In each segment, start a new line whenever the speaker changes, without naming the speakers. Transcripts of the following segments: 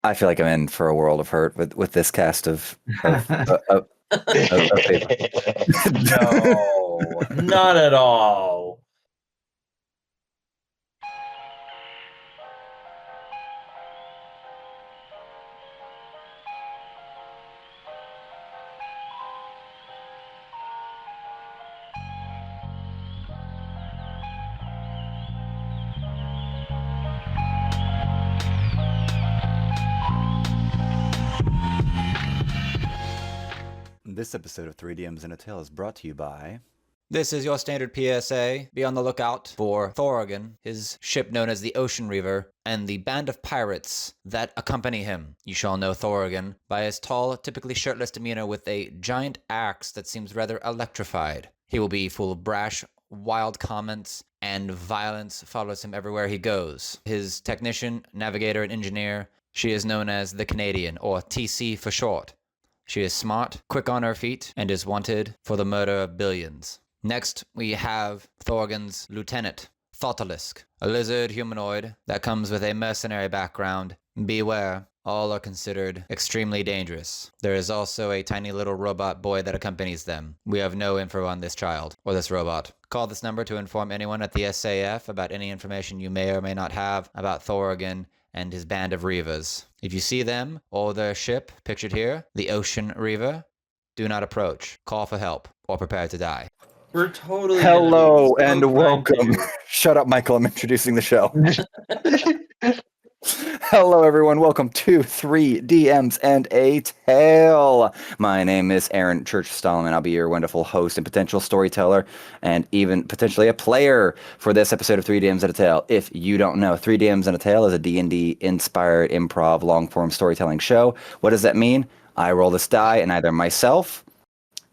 I feel like I'm in for a world of hurt with this cast of people.
No, not at all.
This episode of 3DMs in a Tale is brought to you by...
This is your standard PSA. Be on the lookout for Thorgan, his ship known as the Ocean Reaver, and the band of pirates that accompany him. You shall know Thorgan by his tall, typically shirtless demeanor with a giant axe that seems rather electrified. He will be full of brash, wild comments, and violence follows him everywhere he goes. His technician, navigator, and engineer, she is known as the Canadian, or TC for short. She is smart, quick on her feet, and is wanted for the murder of billions. Next, we have Thorgan's lieutenant, Thoughtalisk, a lizard humanoid that comes with a mercenary background. Beware, all are considered extremely dangerous. There is also a tiny little robot boy that accompanies them. We have no info on this child, or this robot. Call this number to inform anyone at the SAF about any information you may or may not have about Thorgan and his band of Reavers. If you see them or their ship, pictured here, the Ocean Reaver, do not approach. Call for help or prepare to die.
We're totally
Hello
enemies.
and
Don't
welcome.
mind
Shut up, Michael. I'm introducing the show. Hello, everyone. Welcome to 3DMs and a Tale. My name is Aaron Church-Stallman. I'll be your wonderful host and potential storyteller and even potentially a player for this episode of 3DMs and a Tale. If you don't know, 3DMs and a Tale is a D&D inspired improv long-form storytelling show. What does that mean? I roll this die and either myself,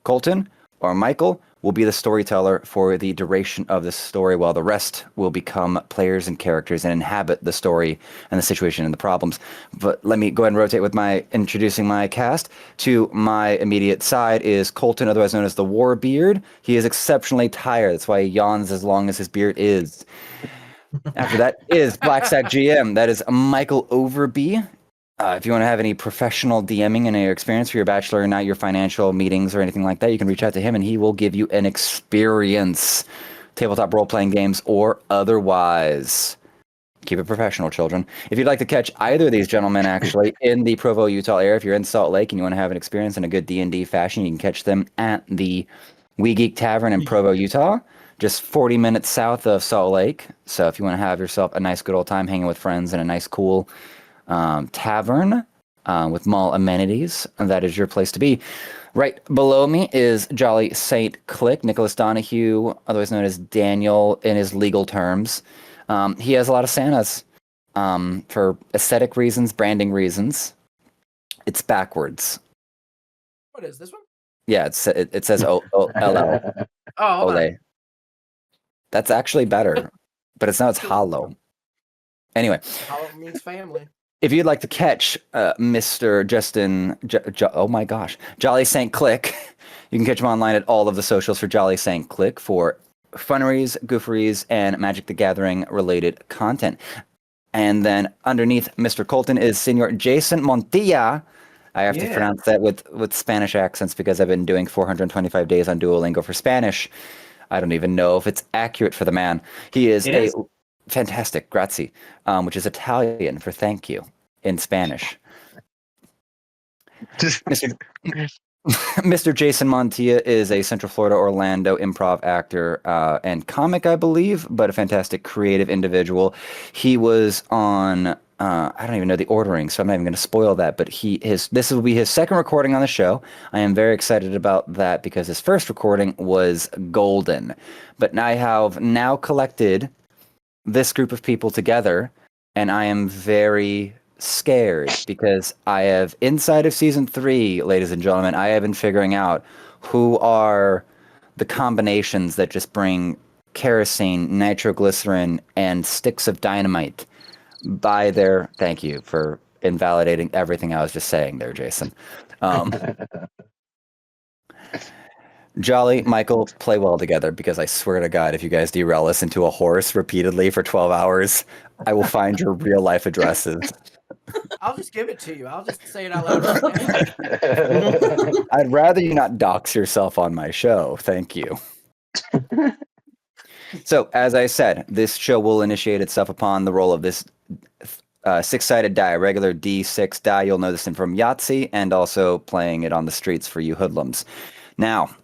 Colton, or Michael will be the storyteller for the duration of the story, while the rest will become players and characters and inhabit the story and the situation and the problems. But let me go ahead and rotate with introducing my cast. To my immediate side is Colton, otherwise known as the Warbeard. He is exceptionally tired. That's why he yawns as long as his beard is. After that is Blacksack GM. That is Michael Overby. If you want to have any professional DMing and your experience for your bachelor or not, your financial meetings or anything like that, you can reach out to him and he will give you an experience. Tabletop role-playing games or otherwise. Keep it professional, children. If you'd like to catch either of these gentlemen, actually, in the Provo, Utah area, if you're in Salt Lake and you want to have an experience in a good D&D fashion, you can catch them at the We Geek Tavern in Provo, Utah, just 40 minutes south of Salt Lake. So if you want to have yourself a nice, good old time hanging with friends in a nice, cool tavern with mall amenities, that is your place to be. Right below me is JollySaintClick, Nicholas Donahue, otherwise known as Daniel in his legal terms. He has a lot of Santas for aesthetic reasons, branding reasons. It's backwards.
What is this one?
Yeah, it says O-L-L.
Oh,
Ole. That's actually better, but it's hollow. Anyway.
Hollow means family.
If you'd like to catch Mr. Justin, oh my gosh, JollySaintClick, you can catch him online at all of the socials for JollySaintClick for funneries, gooferys, and Magic the Gathering related content. And then underneath Mr. Colton is Senor Jason Montilla. I have to pronounce that with Spanish accents because I've been doing 425 days on Duolingo for Spanish. I don't even know if it's accurate for the man. He is fantastic, grazie, which is Italian for thank you in Spanish. Mr. Jason Montilla is a Central Florida, Orlando improv actor and comic, I believe, but a fantastic creative individual. He was on, I don't even know the ordering, so I'm not even going to spoil that, but this will be his second recording on the show. I am very excited about that because his first recording was golden. But I have now collected this group of people together, and I am very scared because I have, inside of season 3, ladies and gentlemen, I have been figuring out who are the combinations that just bring kerosene, nitroglycerin, and sticks of dynamite by their... Thank you for invalidating everything I was just saying there, Jason. Jolly, Michael, play well together because I swear to God, if you guys derail us into a horse repeatedly for 12 hours, I will find your real life addresses.
I'll just give it to you. I'll just say it out loud.
I'd rather you not dox yourself on my show. Thank you. So, as I said, this show will initiate itself upon the roll of this six-sided die, a regular D6 die. You'll know this from Yahtzee and also playing it on the streets for you hoodlums. Now,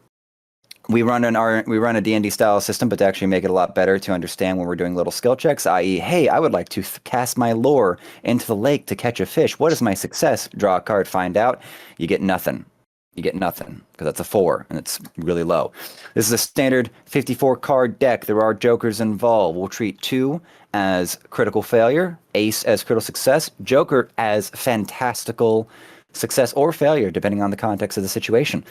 we run a D&D style system, but to actually make it a lot better to understand when we're doing little skill checks, i.e., hey, I would like to cast my lure into the lake to catch a fish. What is my success? Draw a card, find out. You get nothing. You get nothing because that's a 4 and it's really low. This is a standard 54 card deck. There are jokers involved. We'll treat 2 as critical failure, ace as critical success, joker as fantastical success or failure, depending on the context of the situation.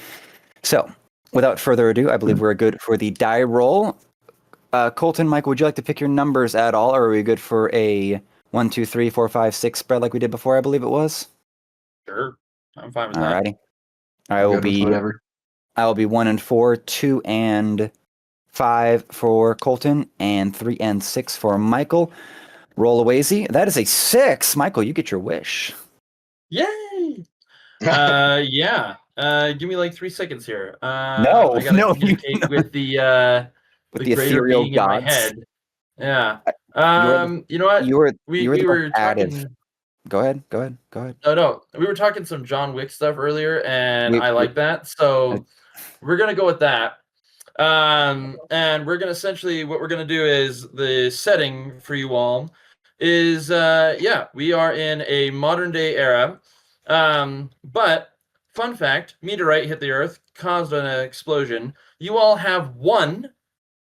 So, without further ado, I believe we're good for the die roll. Colton, Mike, would you like to pick your numbers at all, or are we good for a 1, 2, 3, 4, 5, 6 spread like we did before? I believe it was.
Sure, I'm fine with that.
Alrighty. I will be
whatever.
I will be 1 and 4, 2 and 5 for Colton, and 3 and 6 for Michael. Roll away, Z. That is a 6. Michael, you get your wish.
Yay! Yeah. Give me like 3 seconds here.
No,
I gotta
no,
communicate with the greater
ethereal
being in my
gods.
head. Yeah.
You
You know what?
You were
We
the
were
most active.
talking.
Go ahead.
No. We were talking some John Wick stuff earlier, and I like that. So we're gonna go with that. And we're gonna essentially what we're gonna do is the setting for you all is we are in a modern day era. But fun fact, meteorite hit the earth, caused an explosion. You all have one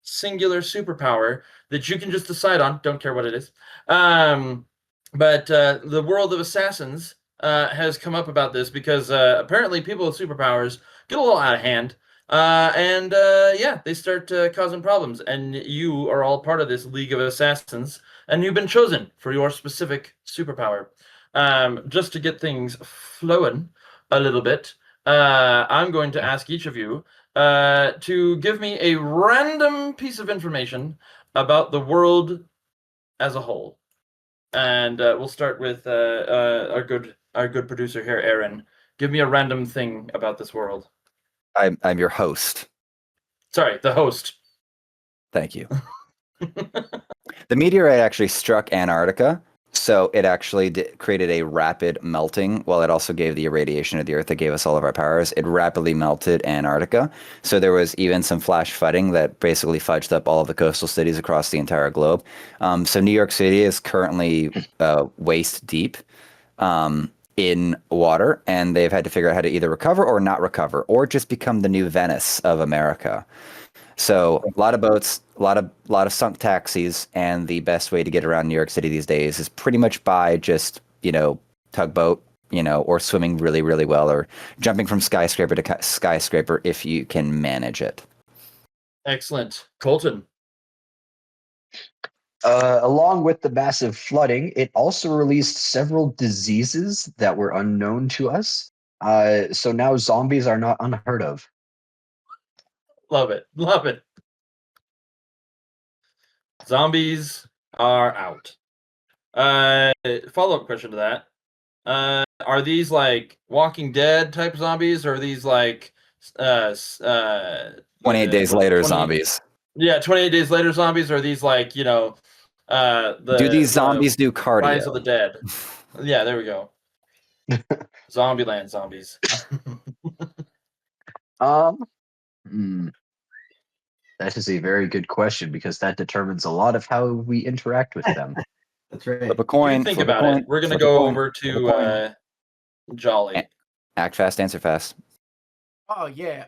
singular superpower that you can just decide on. Don't care what it is. But the world of assassins has come up about this because apparently people with superpowers get a little out of hand. They start causing problems. And you are all part of this League of Assassins, and you've been chosen for your specific superpower. Just to get things flowing a little bit, I'm going to ask each of you to give me a random piece of information about the world as a whole. And we'll start with our good producer here, Aaron. Give me a random thing about this world.
I'm your host.
Sorry, the host.
Thank you. The meteorite actually struck Antarctica, so it actually created a rapid melting. While it also gave the irradiation of the Earth that gave us all of our powers, it rapidly melted Antarctica. So there was even some flash flooding that basically fudged up all of the coastal cities across the entire globe. So New York City is currently waist deep in water, and they've had to figure out how to either recover or not recover, or just become the new Venice of America. So a lot of boats, a lot of sunk taxis, and the best way to get around New York City these days is pretty much by just, tugboat, or swimming really, really well, or jumping from skyscraper to skyscraper if you can manage it.
Excellent. Colton.
Along with the massive flooding, it also released several diseases that were unknown to us. So now zombies are not unheard of.
Love it. Love it. Zombies are out. Follow-up question to that. Are these like Walking Dead type zombies, or are these like
28 days later zombies?
Yeah, 28 days later zombies, or are these like, do
these zombies do cardio?
Rise of the Dead. Yeah, there we go. Zombieland zombies.
That is a very good question because that determines a lot of how we interact with them.
That's right.
Flip a coin.
Think about it. We're going to go over to Jolly.
Act fast, answer fast.
Oh, yeah.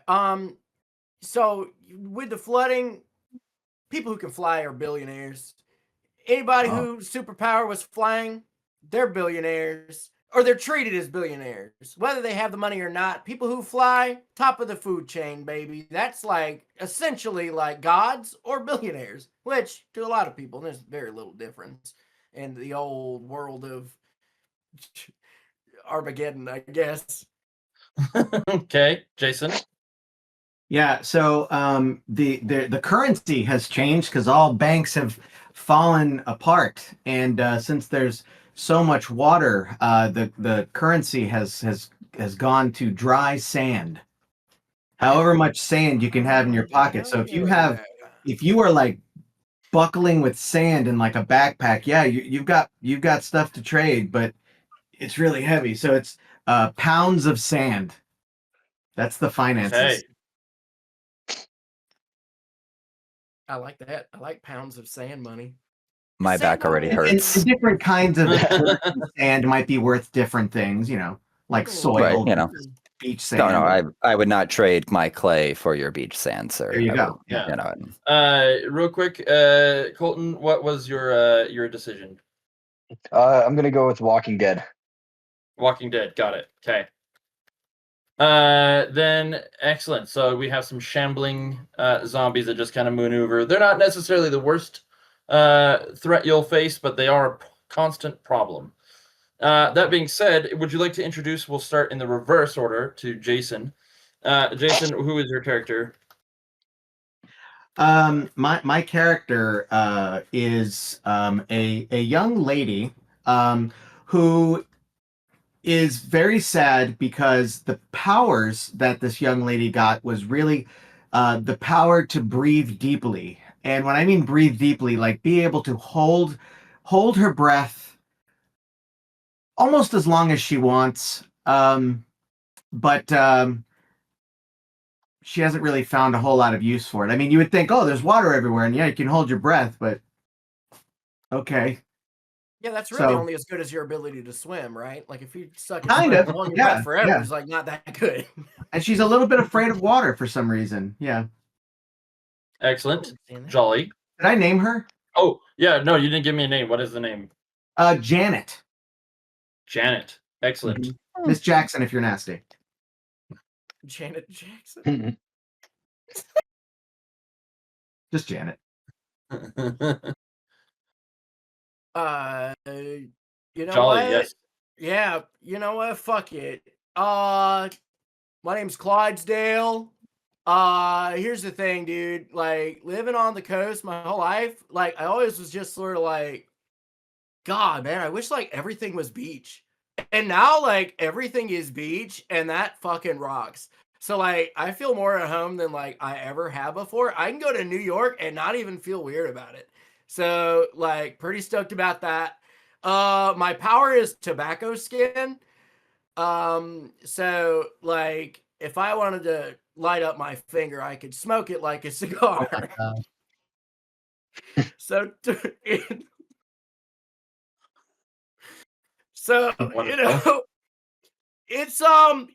So with the flooding, people who can fly are billionaires. Anybody whose superpower was flying, they're billionaires. Or they're treated as billionaires, whether they have the money or not. People who fly, top of the food chain, baby. That's like essentially like gods or billionaires, which to a lot of people, there's very little difference in the old world of Armageddon, I guess.
Okay, Jason.
Yeah, so the currency has changed because all banks have fallen apart, and since there's so much water, the currency has gone to dry sand. However much sand you can have in your pocket. So if you are like buckling with sand in like a backpack, yeah, you've got stuff to trade, but it's really heavy. So it's pounds of sand. That's the finances.
Okay.
I like that. I like pounds of sand money.
My back already
And
hurts.
different kinds of sand might be worth different things, like soil,
Right,
beach sand.
No, I would not trade my clay for your beach sand, sir.
There you go.
Yeah. Real quick, Colton, what was your decision?
I'm gonna go with Walking Dead.
Walking Dead. Got it. Okay. Then excellent. So we have some shambling zombies that just kind of maneuver. They're not necessarily the worst threat you'll face, but they are a constant problem. That being said, would you like to introduce? We'll start in the reverse order to Jason. Jason, who is your character?
My character is a young lady who is very sad because the powers that this young lady got was really the power to breathe deeply. And when I mean breathe deeply, like be able to hold her breath almost as long as she wants. But she hasn't really found a whole lot of use for it. I mean, you would think, oh, there's water everywhere, and yeah, you can hold your breath, but okay.
Yeah, that's really only as good as your ability to swim, right? Like if you suck at
kind of
holding your breath forever, it's like not that good.
And she's a little bit afraid of water for some reason. Yeah.
Excellent. Jolly.
Did I name her?
Oh, yeah, no, you didn't give me a name. What is the name?
Janet.
Janet. Excellent.
Mm-hmm. Miss Jackson, if you're nasty.
Janet Jackson.
Just Janet.
You know
Jolly,
what?
yes.
Yeah, you know what? Fuck it. My name's Clydesdale. Here's the thing, dude. Like living on the coast my whole life, like I always was just sort of like, God, man, I wish like everything was beach. And now like everything is beach and that fucking rocks. So like I feel more at home than like I ever have before. I can go to New York and not even feel weird about it. So like pretty stoked about that. My power is tobacco skin. So like if I wanted to light up my finger, I could smoke it like a cigar. So you know, it's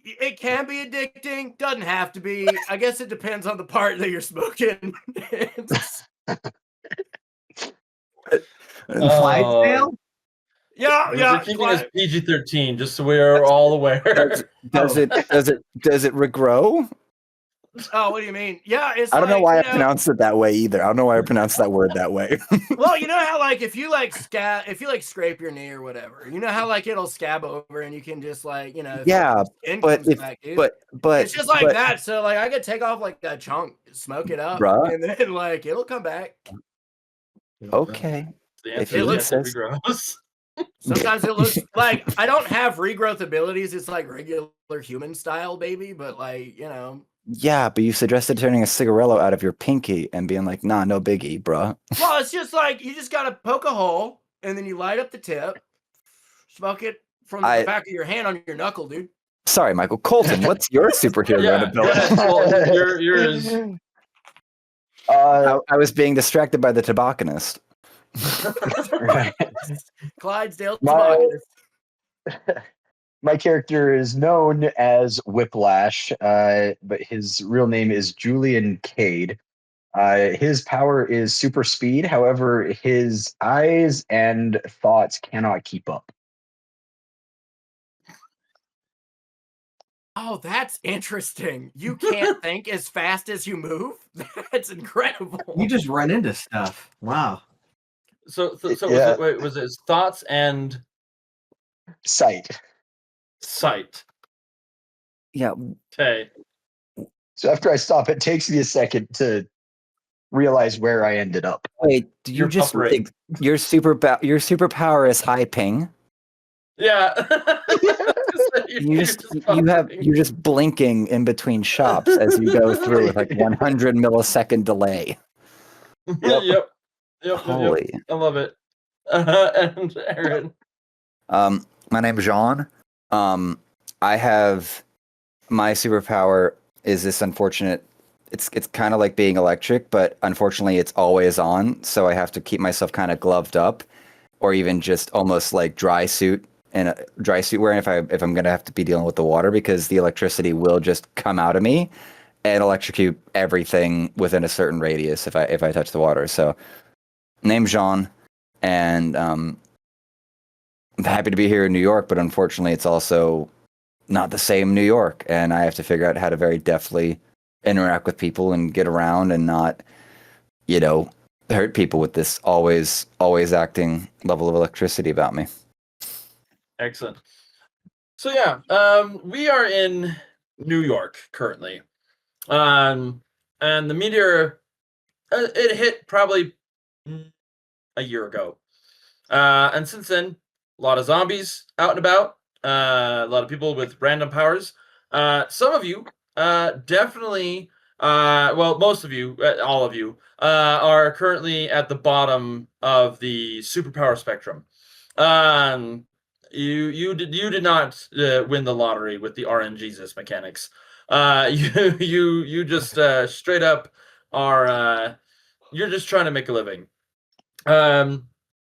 it can be addicting, doesn't have to be. I guess it depends on the part that you're smoking.
Clydesdale?
Yeah.
We're keeping this PG-13, just so we are all aware.
Does it regrow?
Oh, what do you mean? Yeah, it's
I don't know
like,
why I pronounced it that way either. I don't know why I pronounced that word that way.
Well, you know how like if you like scrape your knee or whatever, you know how like it'll scab over and you can just like, you know, but it's just like that. So like I could take off like a chunk, smoke it up, and then like it'll come back.
Okay.
If it looks regrows.
Sometimes it looks like I don't have regrowth abilities. It's like regular human style, baby. But like, you know.
Yeah, but you suggested turning a cigarello out of your pinky and being like, nah, no biggie, bruh.
Well, it's just like you just gotta poke a hole and then you light up the tip, smoke it from the back of your hand on your knuckle, dude.
Sorry, Michael. Colton, what's your superhero ability?
Well, yours.
I was being distracted by the tobacconist.
Clydesdale tobacconist.
My character is known as Whiplash, but his real name is Julian Cade. His power is super speed. However, his eyes and thoughts cannot keep up.
Oh, that's interesting. You can't think as fast as you move? That's incredible.
You just run into stuff. Wow.
So was it thoughts and
sight?
Yeah.
Okay.
So after I stop, it takes me a second to realize where I ended up.
Wait, do you just your superpower is high ping?
Yeah.
You're just blinking in between shops as you go through with like 100 millisecond delay.
Yep.
Holy.
I love it. And Aaron.
My name's Jean. I have my superpower is this unfortunate. It's kind of like being electric, but unfortunately, it's always on. So I have to keep myself kind of gloved up, or even just almost like dry suit wearing if I'm gonna have to be dealing with the water because the electricity will just come out of me and electrocute everything within a certain radius if I touch the water. So, name's Jean, and I'm happy to be here in New York, but unfortunately, it's also not the same New York, and I have to figure out how to very deftly interact with people and get around and not, hurt people with this always acting level of electricity about me.
Excellent. So yeah, we are in New York currently, and the meteor it hit probably a year ago, and since then, a lot of zombies out and about, a lot of people with random powers. Some of you definitely, well, most of you, all of you, are currently at the bottom of the superpower spectrum. You did not win the lottery with the RNGesus mechanics. You just straight up are you're just trying to make a living.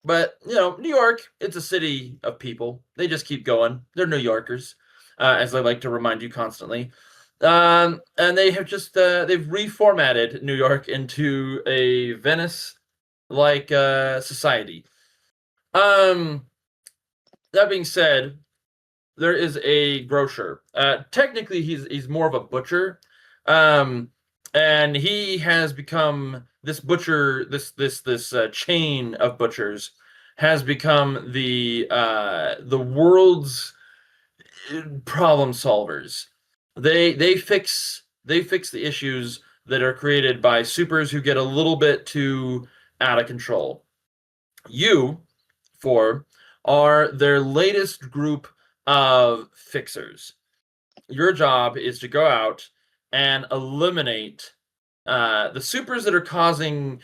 But New York, it's a city of people. They just keep going. They're New Yorkers, as I like to remind you constantly. And they have just they've reformatted New York into a Venice-like society. That being said, there is a grocer. Technically, he's more of a butcher, and he has become this butcher. This chain of butchers has become the world's problem solvers. They fix the issues that are created by supers who get a little bit too out of control. You, four, are their latest group of fixers. Your job is to go out and eliminate the supers that are causing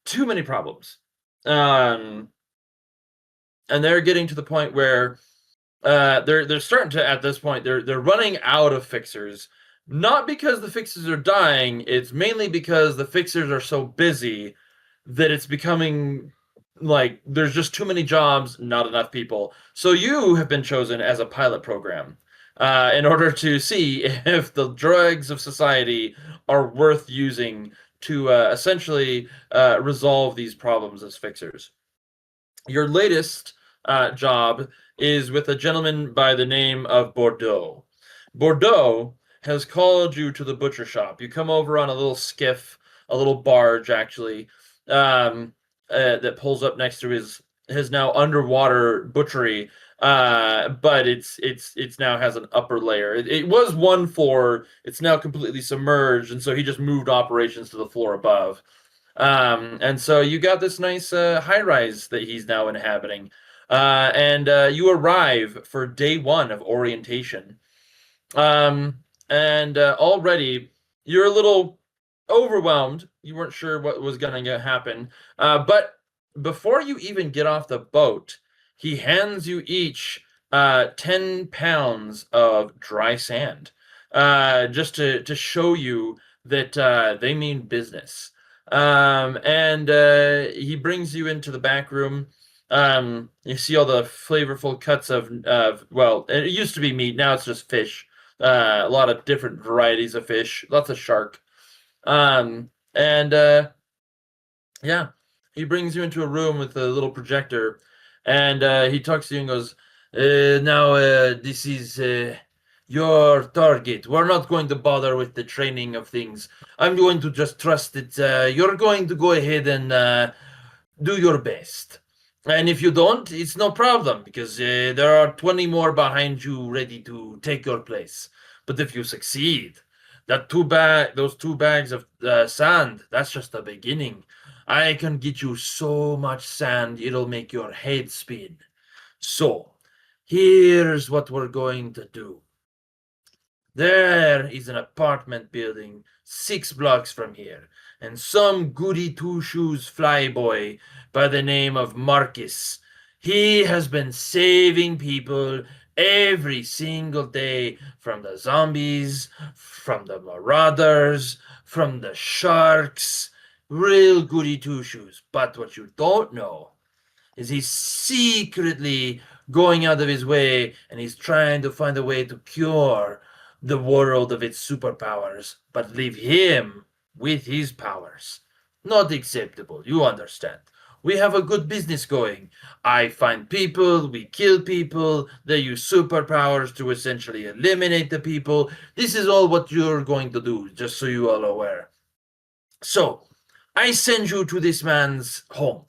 too many problems. And they're getting to the point where they're starting to, at this point, they're running out of fixers. Not because the fixers are dying, it's mainly because the fixers are so busy that it's becoming like there's just too many jobs, not enough people. So you have been chosen as a pilot program in order to see if the drugs of society are worth using to essentially resolve these problems as fixers. Your latest job is with a gentleman by the name of Bordeaux. Bordeaux has called you to the butcher shop. You come over on a little skiff, a little barge, actually, that pulls up next to his now underwater butchery. But it's now has an upper layer. It was one floor. It's now completely submerged, and so he just moved operations to the floor above. And so you got this nice high rise that he's now inhabiting. And you arrive for day one of orientation. And already you're a little overwhelmed. You weren't sure what was going to happen. But before you even get off the boat, he hands you each 10 pounds of dry sand, just to show you that they mean business. And he brings you into the back room. You see all the flavorful cuts of well, it used to be meat, now it's just fish. A lot of different varieties of fish, lots of shark. And yeah, he brings you into a room with a little projector, and he talks to you and goes, now this is your target. We're not going to bother with the training of things. I'm going to just trust that you're going to go ahead and do your best. And if you don't, it's no problem, because there are 20 more behind you ready to take your place. But if you succeed, those 2 bags of sand, that's just the beginning. I can get you so much sand, it'll make your head spin. So, Here's what we're going to do. There is an apartment building 6 blocks from here, and some goody two-shoes flyboy by the name of Marcus. He has been saving people every single day from the zombies, from the marauders, from the sharks. Real goody two-shoes. But what you don't know is he's secretly going out of his way, and he's trying to find a way to cure the world of its superpowers, but leave him with his powers. Not acceptable, you understand. We have a good business going. I find people, we kill people, they use superpowers to essentially eliminate the people. This is all what you're going to do, just so you all are aware. So, I send you to this man's home.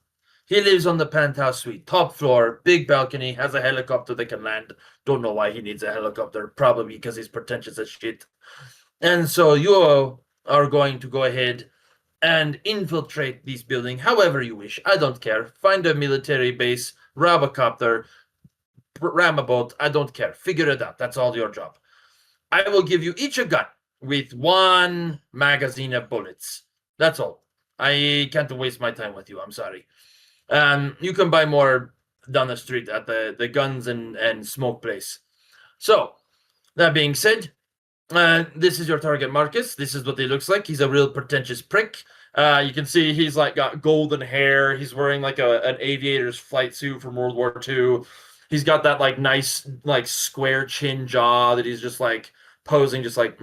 He lives on the penthouse suite, top floor, big balcony, has a helicopter that can land. Don't know why he needs a helicopter, probably because he's pretentious as shit. And so you are going to go ahead and infiltrate this building however you wish. I don't care. Find a military base, rob a copter, ram a boat. I don't care. Figure it out. That's all your job. I will give you each a gun with 1 magazine of bullets. That's all. I can't waste my time with you. I'm sorry. You can buy more down the street at the guns and smoke place. So, that being said, this is your target, Marcus. This is what he looks like. He's a real pretentious prick. You can see he's like got golden hair. He's wearing like an aviator's flight suit from World War II. He's got that like nice like square chin jaw that he's just like posing, just like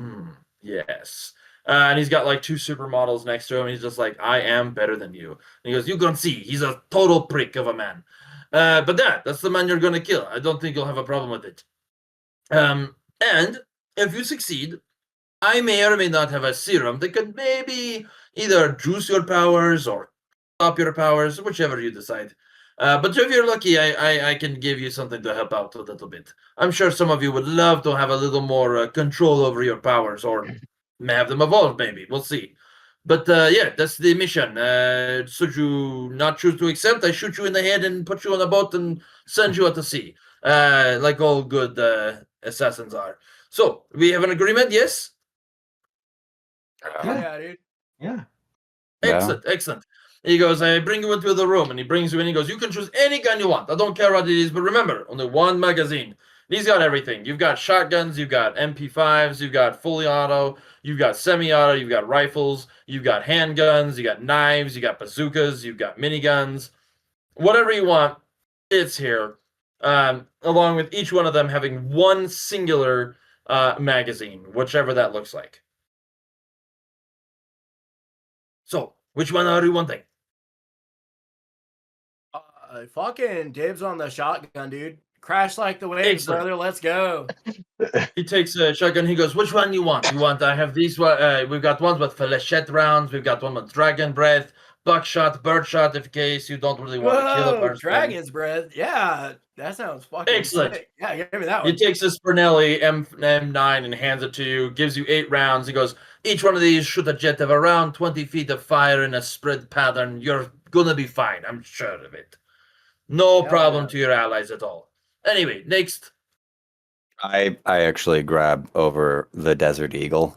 yes. And he's got like 2 supermodels next to him. He's just like, I am better than you. And he goes, you gonna see. He's a total prick of a man. But that's the man you're gonna kill. I don't think you'll have a problem with it. And if you succeed, I may or may not have a serum that could maybe either juice your powers or stop your powers, whichever you decide. But if you're lucky, I can give you something to help out a little bit. I'm sure some of you would love to have a little more control over your powers, or have them evolve, maybe. We'll see. But yeah, that's the mission. Should you not choose to accept, I shoot you in the head and put you on a boat and send you out to sea, like all good assassins are. So, we have an agreement, yes?
Yeah, dude.
Yeah.
Excellent, excellent. He goes, I bring you into the room, and he brings you in. He goes, you can choose any gun you want. I don't care what it is, but remember, only 1 magazine. He's got everything. You've got shotguns, you've got MP5s, you've got fully auto, you've got semi-auto, you've got rifles, you've got handguns, you got knives, you got bazookas, you've got miniguns. Whatever you want, it's here. Along with each one of them having 1 singular magazine, whichever that looks like. So, which one are you wanting?
Fucking dibs on the shotgun, dude. Crash like the waves,
Excellent.
brother. Let's go.
He takes a shotgun. He goes, which one you want? You want, I have these one. We've got ones with flechette rounds. We've got one with dragon breath, buckshot, birdshot, in case you don't really want to kill a person.
Dragon's breath. Yeah, that sounds fucking
excellent.
Sick. Yeah, give me that
He
one.
takes a Spinelli M9 and hands it to you, gives you 8 rounds. He goes, each one of these shoot a jet of around 20 feet of fire in a spread pattern. You're gonna be fine. I'm sure of it. No problem to your allies at all. Anyway, next.
I actually grab over the Desert Eagle.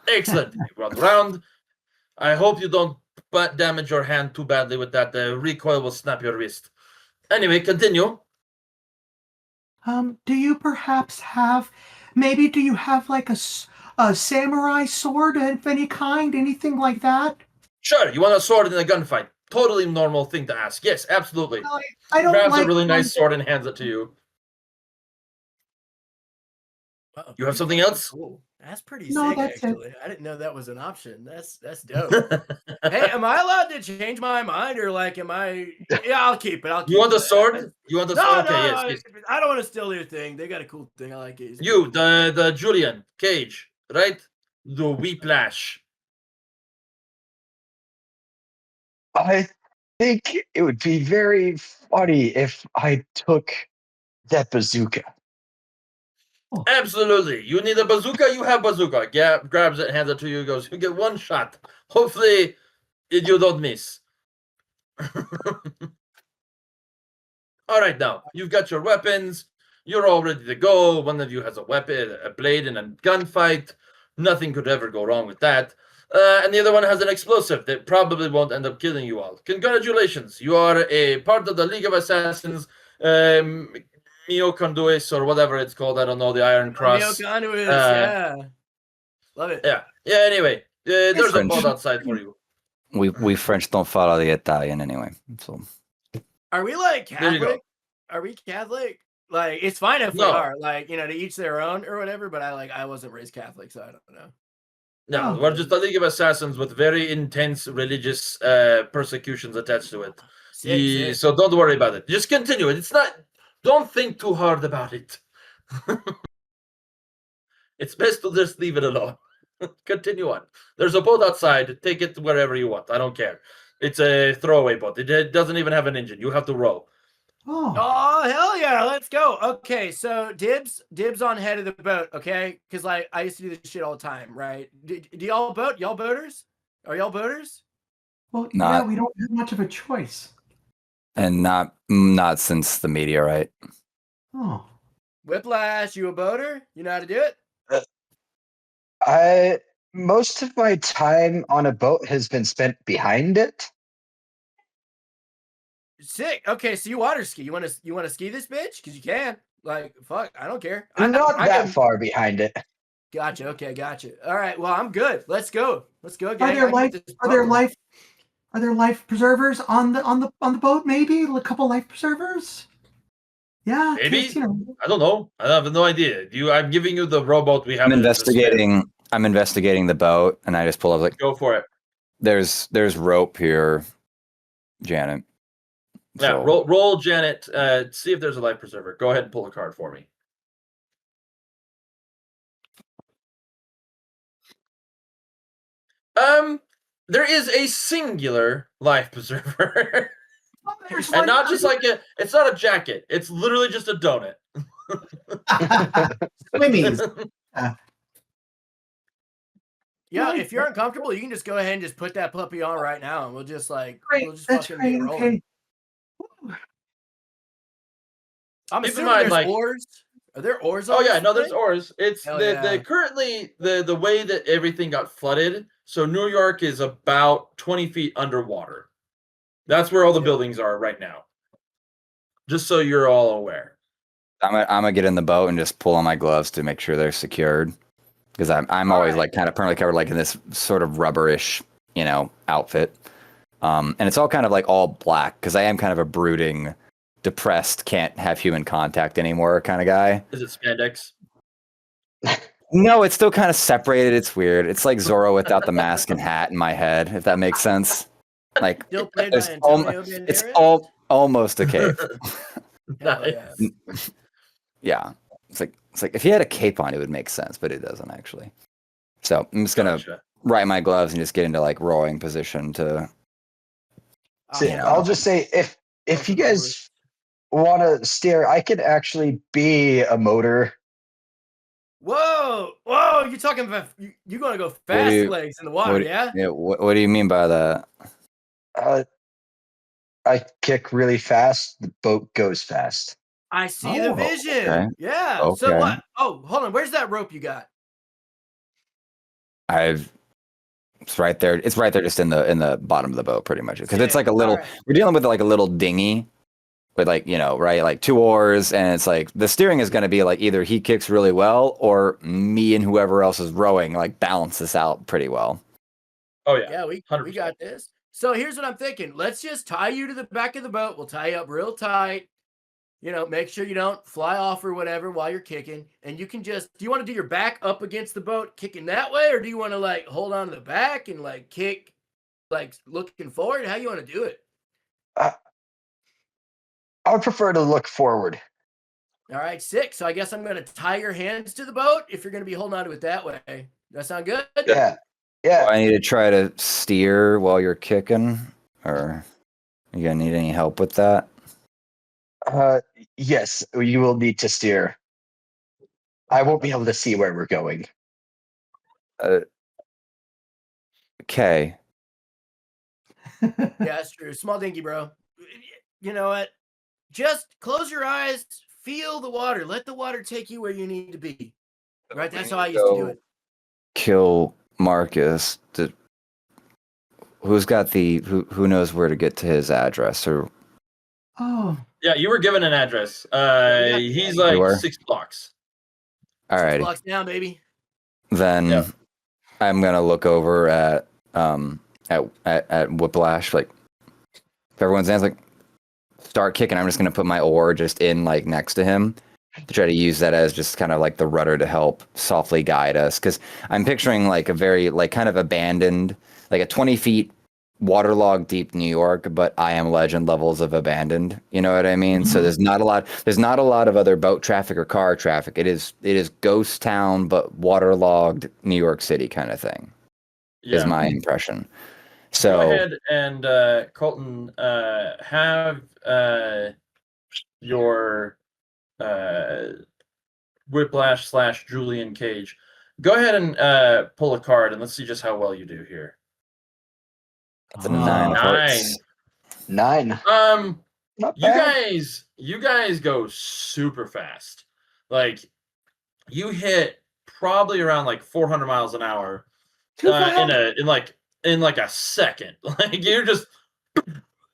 Excellent. You run around. I hope you don't damage your hand too badly with that. The recoil will snap your wrist. Anyway, continue.
Do you perhaps have, maybe do you have like a samurai sword of any kind, anything like that?
Sure, you want a sword in a gunfight. Totally normal thing to ask. Yes, absolutely.
Well, I don't
grabs
like
a really nice sword and hands it to you.
Wow,
You have something else?
Cool. That's pretty
No,
sick,
that's
actually. I didn't know that was an option. That's dope. Hey, am I allowed to change my mind, or like, am I? Yeah, I'll keep it.
You want the sword? You want the sword? Okay,
no,
yes.
I don't want to steal their thing. They got a cool thing. I like it.
You, the Julian Cage, right? The Whiplash.
I think it would be very funny if I took that bazooka.
Absolutely. You need a bazooka, you have bazooka. Grabs it, hands it to you, goes, you get 1 shot. Hopefully you don't miss. All right, now you've got your weapons. You're all ready to go. One of you has a weapon, a blade, in a gunfight. Nothing could ever go wrong with that. And the other one has an explosive that probably won't end up killing you all. Congratulations, you are a part of the League of Assassins, Mio Conduis, or whatever it's called. I don't know, the Iron Cross.
Mio Conduis, yeah. Love it.
Yeah. Anyway, there's a
French.
boat outside for you.
We French don't follow the Italian anyway. So
Are we like
There you go.
Catholic? Are we Catholic? Like, it's fine if we
No.
are, like, to each their own or whatever, but I wasn't raised Catholic, so I don't know.
No, we're just a League of Assassins with very intense religious persecutions attached to it.
Sick.
So don't worry about it. Just continue it. It's not. Don't think too hard about it. It's best to just leave it alone. Continue on. There's a boat outside. Take it wherever you want. I don't care. It's a throwaway boat. It doesn't even have an engine. You have to row.
Oh, hell yeah, let's go. Okay, so dibs on head of the boat, okay? Because like I used to do this shit all the time, right? Do y'all boat? Y'all boaters? Are y'all boaters?
Well,
Not-
yeah, we don't have much of a choice.
and not since the meteorite.
Oh.
Whiplash, you a boater? You know how to do it?
Most of my time on a boat has been spent behind it.
Sick. Okay, so you water ski. You want to ski this bitch? Because you can. Like, fuck, I don't care.
Not
I
that
can-
far behind it.
Gotcha. Okay, gotcha. All right. Well, I'm good. Let's go. Gang.
Are there
I can get this pumping.
are there life preservers on the boat? Maybe a couple life preservers. Yeah,
Maybe.
'cause,
I don't know. I have no idea. I'm giving you the rowboat we have.
I'm investigating the boat, and I just pull up like,
Go for it.
there's rope here, Janet.
Yeah,
So-
roll Janet. See if there's a life preserver. Go ahead and pull a card for me. There is a singular life preserver, and not just like it's not a jacket. It's literally just a donut.
Swimmies.
Yeah,
Right.
if you're uncomfortable, you can just go ahead and just put that puppy on right now, and we'll just
Great,
fucking get rolling.
okay.
I'm
Keep in
assuming
mind,
there's
like-
oars. Are there oars?
Oh
on
yeah,
this
no, there's
thing?
oars. It's
Hell
the
yeah.
currently the way that everything got flooded. So New York is about 20 feet underwater. That's where all the buildings are right now. Just so you're all aware.
I'm gonna get in the boat and just pull on my gloves to make sure they're secured, because I'm always
Alright.
like kind of permanently covered, like in this sort of rubberish, outfit. And it's all kind of like all black, because I am kind of a brooding, depressed, can't have human contact anymore kind of guy.
Is it spandex?
No, it's still kind of separated. It's weird. It's like Zorro without the mask and hat in my head, if that makes sense. Like
Still played by
it's
Antonio
it's
Banderas?
almost a cape.
Hell yeah.
Yeah, it's like if he had a cape on, it would make sense, but it doesn't actually. So I'm just gonna
Gotcha.
right my gloves and just get into like rowing position to.
See,
Yeah.
I'll just say if you guys want to steer, I could actually be a motor.
Whoa, you're talking about you're gonna go
do
fast
you-
legs in the water, yeah?
Yeah. What do you mean by that?
I kick really fast. The boat goes fast.
I see the
Oh,
vision.
okay.
Yeah. So
Okay.
what? Oh, hold on. Where's that rope you got?
It's right there. It's right there, just in the bottom of the boat, pretty much. Because it's like a little.
Alright.
We're dealing with like a little dinghy, with like right, like 2 oars, and it's like the steering is going to be like either he kicks really well, or me and whoever else is rowing like balance this out pretty well.
Oh yeah.
Yeah, we
100%.
got this. So here's what I'm thinking. Let's just tie you to the back of the boat. We'll tie you up real tight. Make sure you don't fly off or whatever while you're kicking. And you can do you want to do your back up against the boat kicking that way? Or do you want to like hold on to the back and like kick, like looking forward? How you want to do it?
I would prefer to look forward.
All right, sick. So I guess I'm going to tie your hands to the boat if you're going to be holding on to it that way. Does that sound good?
Yeah.
Do
Yeah.
I need to try to steer while you're kicking, or you gonna need any help with that?
Yes, you will need to steer. I won't be able to see where we're going.
Okay.
Yeah, that's true. Small dinghy, bro. You know what? just close your eyes, feel the water, let the water take you where you need to be. Right? That's how I used to do it.
Kill Marcus. Who's got who knows where to get to his address? Or
Oh,
Yeah, you were given an address. He's like 6 blocks.
all
6
right.
blocks down, baby.
Then
Yeah.
I'm gonna look over at Whiplash. Like, if everyone's hands, like, start kicking. I'm just gonna put my oar just in like next to him to try to use that as just kind of like the rudder to help softly guide us. Because I'm picturing like a very like kind of abandoned, like a 20 feet waterlogged deep New York, but I Am Legend levels of abandoned. You know what I mean? So there's not a lot of other boat traffic or car traffic. It is ghost town, but waterlogged New York City kind of thing.
Yeah.
Is my impression. So
go ahead and Colton, have your Whiplash / Julian Cage. Go ahead and pull a card, and let's see just how well you do here.
that's a 9 of hearts.
9. Not
You
bad.
guys go super fast. Like, you hit probably around like 400 miles an hour in like a second. Like, you're just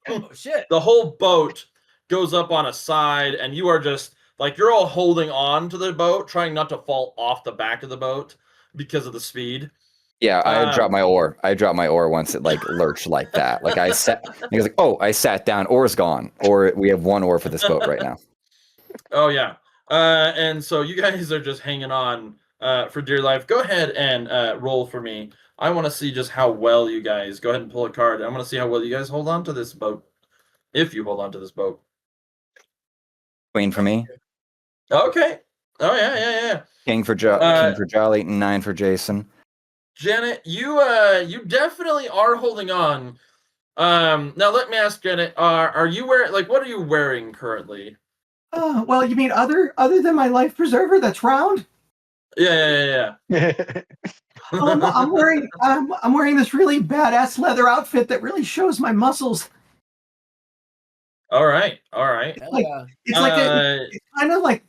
Oh shit.
the whole boat goes up on a side, and you are just like, you're all holding on to the boat, trying not to fall off the back of the boat because of the speed.
Yeah, I dropped my oar. I dropped my oar once it like lurched like that. Like I was like, oh, I sat down. Oar's gone. Or we have one oar for this boat right now.
Oh yeah. And so you guys are just hanging on for dear life. Go ahead and roll for me. I want to see just how well you guys go ahead and pull a card. I want to see how well you guys hold on to this boat. If you hold on to this boat.
Queen for me.
Okay. Oh yeah.
King for Jolly, 9 for Jason.
Janet, you definitely are holding on. Now let me ask Janet, are you wearing, like, what are you wearing currently?
Well, you mean other than my life preserver that's round?
Yeah.
I'm wearing this really badass leather outfit that really shows my muscles.
All right.
It's kind of like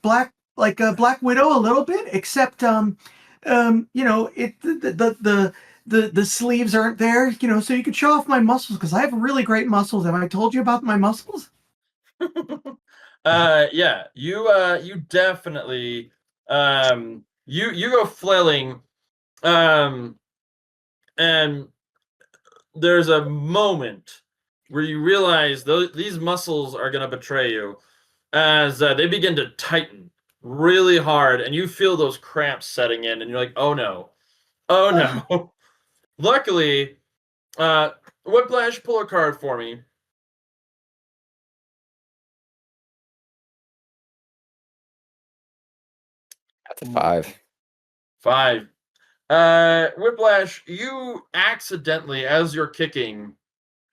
a Black Widow a little bit, except the sleeves aren't there, so you could show off my muscles because I have really great muscles. Have I told you about my muscles?
Yeah, you definitely you go flailing, and there's a moment where you realize these muscles are gonna betray you as they begin to tighten really hard, and you feel those cramps setting in, and you're like, oh no. Luckily, Whiplash, pull a card for me.
That's a 5.
5. Whiplash, you accidentally, as you're kicking,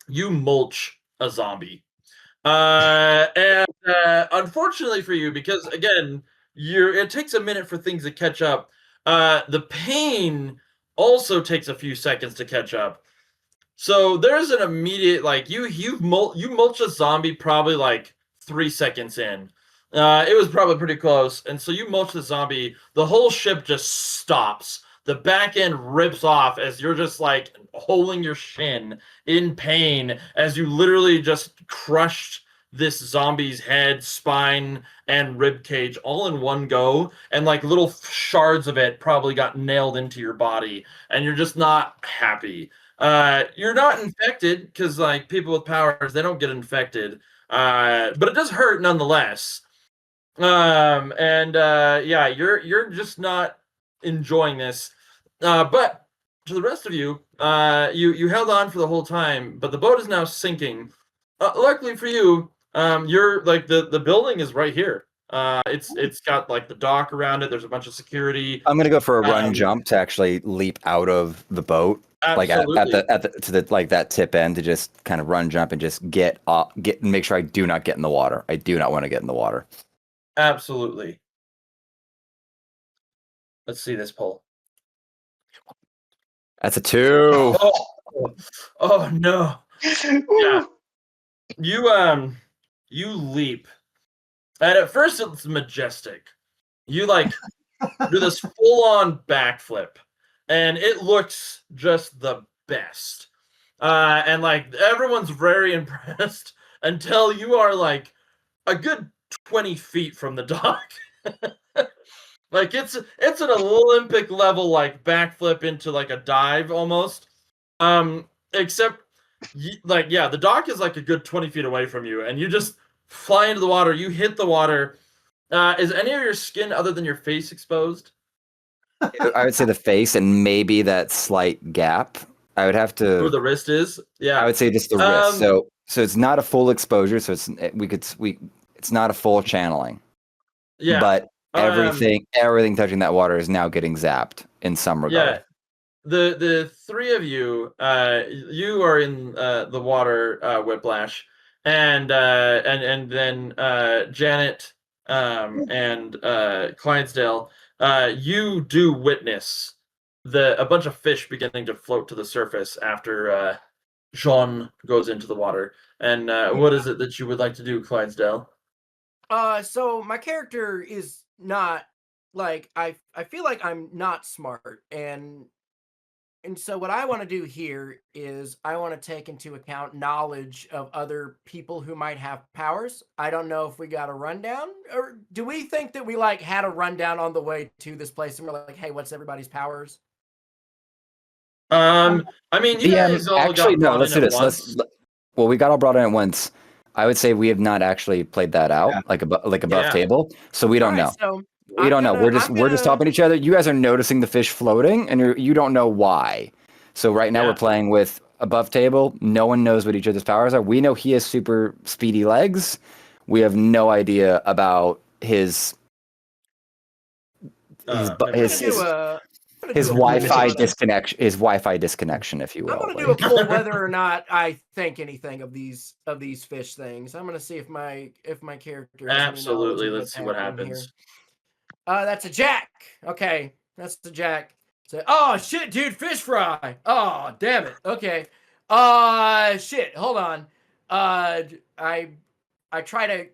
you mulch a zombie. And unfortunately for you, because again, it takes a minute for things to catch up. The pain also takes a few seconds to catch up. So there's an immediate, like, you mulch a zombie probably like 3 seconds in. It was probably pretty close, and so you mulch the zombie. The whole ship just stops. The back end rips off as you're just like holding your shin in pain as you literally just crushed this zombie's head, spine, and rib cage all in one go, and like little shards of it probably got nailed into your body, and you're just not happy. You're not infected because, like, people with powers, they don't get infected. But it does hurt nonetheless. Yeah, you're just not enjoying this. But to the rest of you, you held on for the whole time, but the boat is now sinking. Luckily for you, you're like the building is right here. It's got like the dock around it. There's a bunch of security.
I'm gonna go for a run jump to actually leap out of the boat.
Absolutely.
Like to the like that tip end to just kind of run jump and just make sure I do not get in the water. I do not want to get in the water.
Absolutely. Let's see this poll.
That's a 2.
Oh no. Yeah. You leap And at first it's majestic. You like do this full-on backflip, and it looks just the best. And like everyone's very impressed until you are like a good 20 feet from the dock. Like it's an Olympic level like backflip into like a dive almost. Except like yeah, the dock is like a good 20 feet away from you, and you just fly into the water. You hit the water. Is any of your skin other than your face exposed?
I would say the face and maybe that slight gap. I would have
Where
to.
the wrist is? Yeah.
I would say just the wrist. So it's not a full exposure. So it's not a full channeling.
Yeah.
But everything touching that water is now getting zapped in some regard.
Yeah. The three of you, you are in the water, Whiplash, and then Janet, and Clydesdale, you do witness a bunch of fish beginning to float to the surface after Jean goes into the water. And what is it that you would like to do, Clydesdale?
So my character is not like I feel like I'm not smart, and so what I want to do here is I want to take into account knowledge of other people who might have powers. I don't know if we got a rundown, or do we think that we like had a rundown on the way to this place and we're like, hey, what's everybody's powers?
I mean, you guys all
actually,
got
no.
brought
Let's
in
do
at
this.
once.
Well, we got all brought in at once. I would say we have not actually played that out like above table, so we don't know.
So
we don't know. We're just helping each other. You guys are noticing the fish floating, and you don't know why. So right now we're playing with above table. No one knows what each other's powers are. We know he has super speedy legs. We have no idea about his Wi-Fi disconnection. His Wi-Fi disconnection, if you will.
I'm gonna do a poll whether or not I think anything of these fish things. I'm gonna see if my character has
absolutely.
Any
Let's see what happens.
That's a jack. Okay, that's the jack. So, oh shit, dude, fish fry. Oh damn it. Okay. Shit. Hold on. I try to.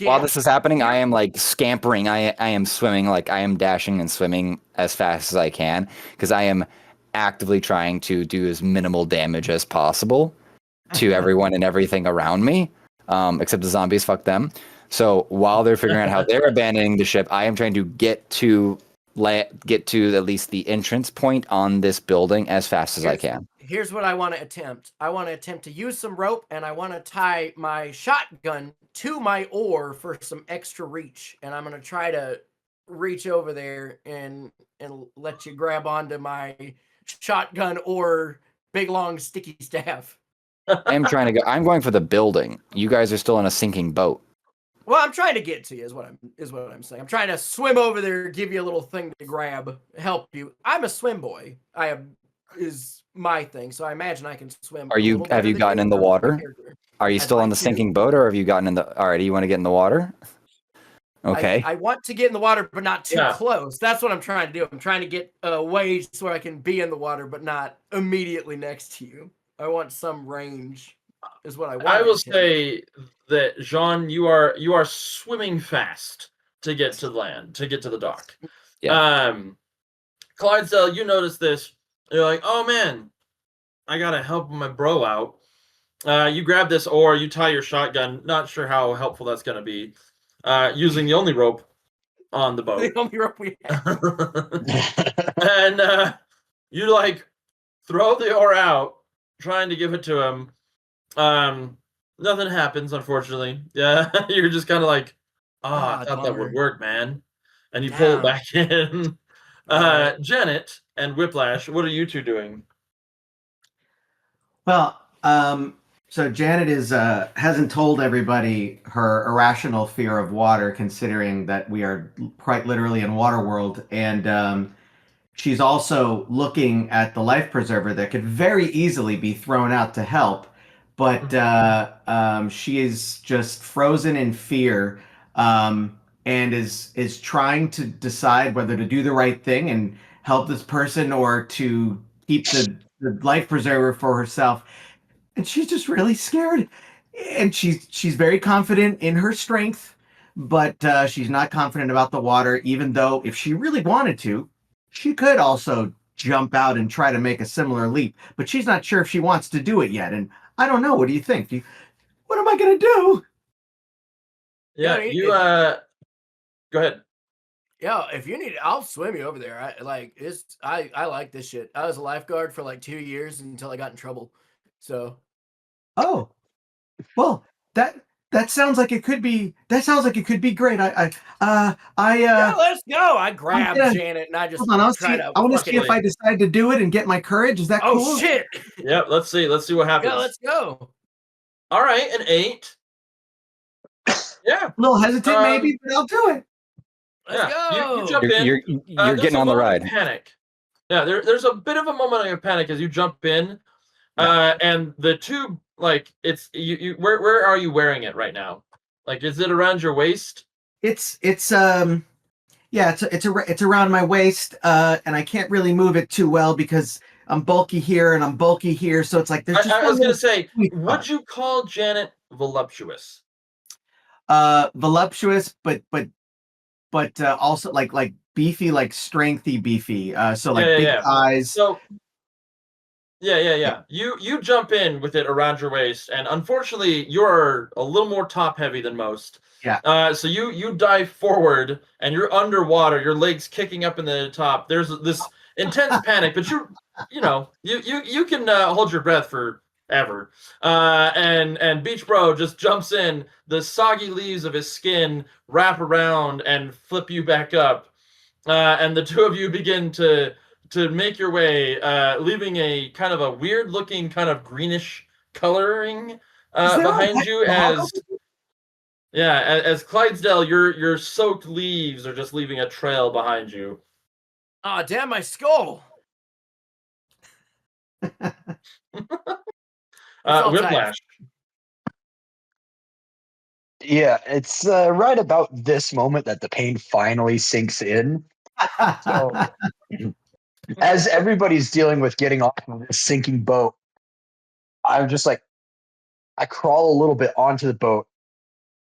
While this is happening, I am like scampering. I am swimming, like I am dashing and swimming as fast as I can because I am actively trying to do as minimal damage as possible to everyone and everything around me, except the zombies. Fuck them. So while they're figuring out how they're abandoning the ship, I am trying to get to at least the entrance point on this building as fast as I can.
Here's what I want to attempt. I want to attempt to use some rope, and I want to tie my shotgun to my oar for some extra reach. And I'm going to try to reach over there and let you grab onto my shotgun or big, long, sticky staff.
I'm going for the building. You guys are still on a sinking boat.
Well, I'm trying to get to you is what I'm saying. I'm trying to swim over there, give you a little thing to grab, help you. I'm a swim boy. Is my thing, so I imagine I can swim.
Have you gotten in the water? Are you still on the sinking boat, or have you gotten in the? All right, do you want to get in the water? Okay.
I want to get in the water, but not too close. That's what I'm trying to do. I'm trying to get away so I can be in the water, but not immediately next to you. I want some range. Is what I want.
I will say that Jean, you are swimming fast to get to land, to get to the dock.
Yeah.
Clydesdale, you notice this. You're like, oh man, I gotta help my bro out. You grab this oar, you tie your shotgun. Not sure how helpful that's gonna be. Using the only rope on the boat.
The only rope we have.
And you like throw the oar out, trying to give it to him. Nothing happens, unfortunately. Yeah, you're just kind of like, I thought that would work, man. And you pull it back in. Janet and Whiplash, what are you two doing?
Well, so Janet hasn't told everybody her irrational fear of water, considering that we are quite literally in Waterworld, and she's also looking at the life preserver that could very easily be thrown out to help, but she is just frozen in fear, and is trying to decide whether to do the right thing and help this person or to keep the life preserver for herself. And she's just really scared. And she's very confident in her strength, but she's not confident about the water, even though if she really wanted to, she could also jump out and try to make a similar leap. But she's not sure if she wants to do it yet. And I don't know. What do you think? What am I going to do?
Yeah, go ahead.
Yeah, if you need it, I'll swim you over there. I like this shit. I was a lifeguard for like 2 years until I got in trouble. So
Oh, well, that sounds like it could be. That sounds like it could be great.
yeah, let's go. I grabbed
gonna-
Janet and I just
Hold on, I want to see if
fucking-
I decide to do it and get my courage. Is that
Oh
cool?
shit.
Yep, let's see what happens.
Yeah, let's go.
All right, an 8. Yeah.
A little hesitant, maybe, but I'll do it.
Let's go.
You jump in.
You're
There's
getting
a
on the
moment of
ride.
Panic. Yeah, there's a bit of a moment of panic as you jump in, and the tube, like it's you. Where are you wearing it right now? Like, is it around your waist?
It's around my waist, and I can't really move it too well because I'm bulky here and I'm bulky here. So it's like there's just.
I was gonna say,
sweet
would
spot.
you call Janet voluptuous?
Voluptuous, but also like beefy, like strengthy beefy. So like big eyes.
So yeah. You jump in with it around your waist, and unfortunately, you're a little more top heavy than most.
Yeah.
So you dive forward, and you're underwater. Your legs kicking up in the top. There's this intense panic, but you can hold your breath forever. And Beach Bro just jumps in. The soggy leaves of his skin wrap around and flip you back up. And the two of you begin to make your way, leaving a kind of a weird looking kind of greenish coloring behind you as Clydesdale, your soaked leaves are just leaving a trail behind you.
Oh, damn my skull.
Whiplash.
Yeah, it's right about this moment that the pain finally sinks in. So, as everybody's dealing with getting off of this sinking boat, I'm just like, I crawl a little bit onto the boat,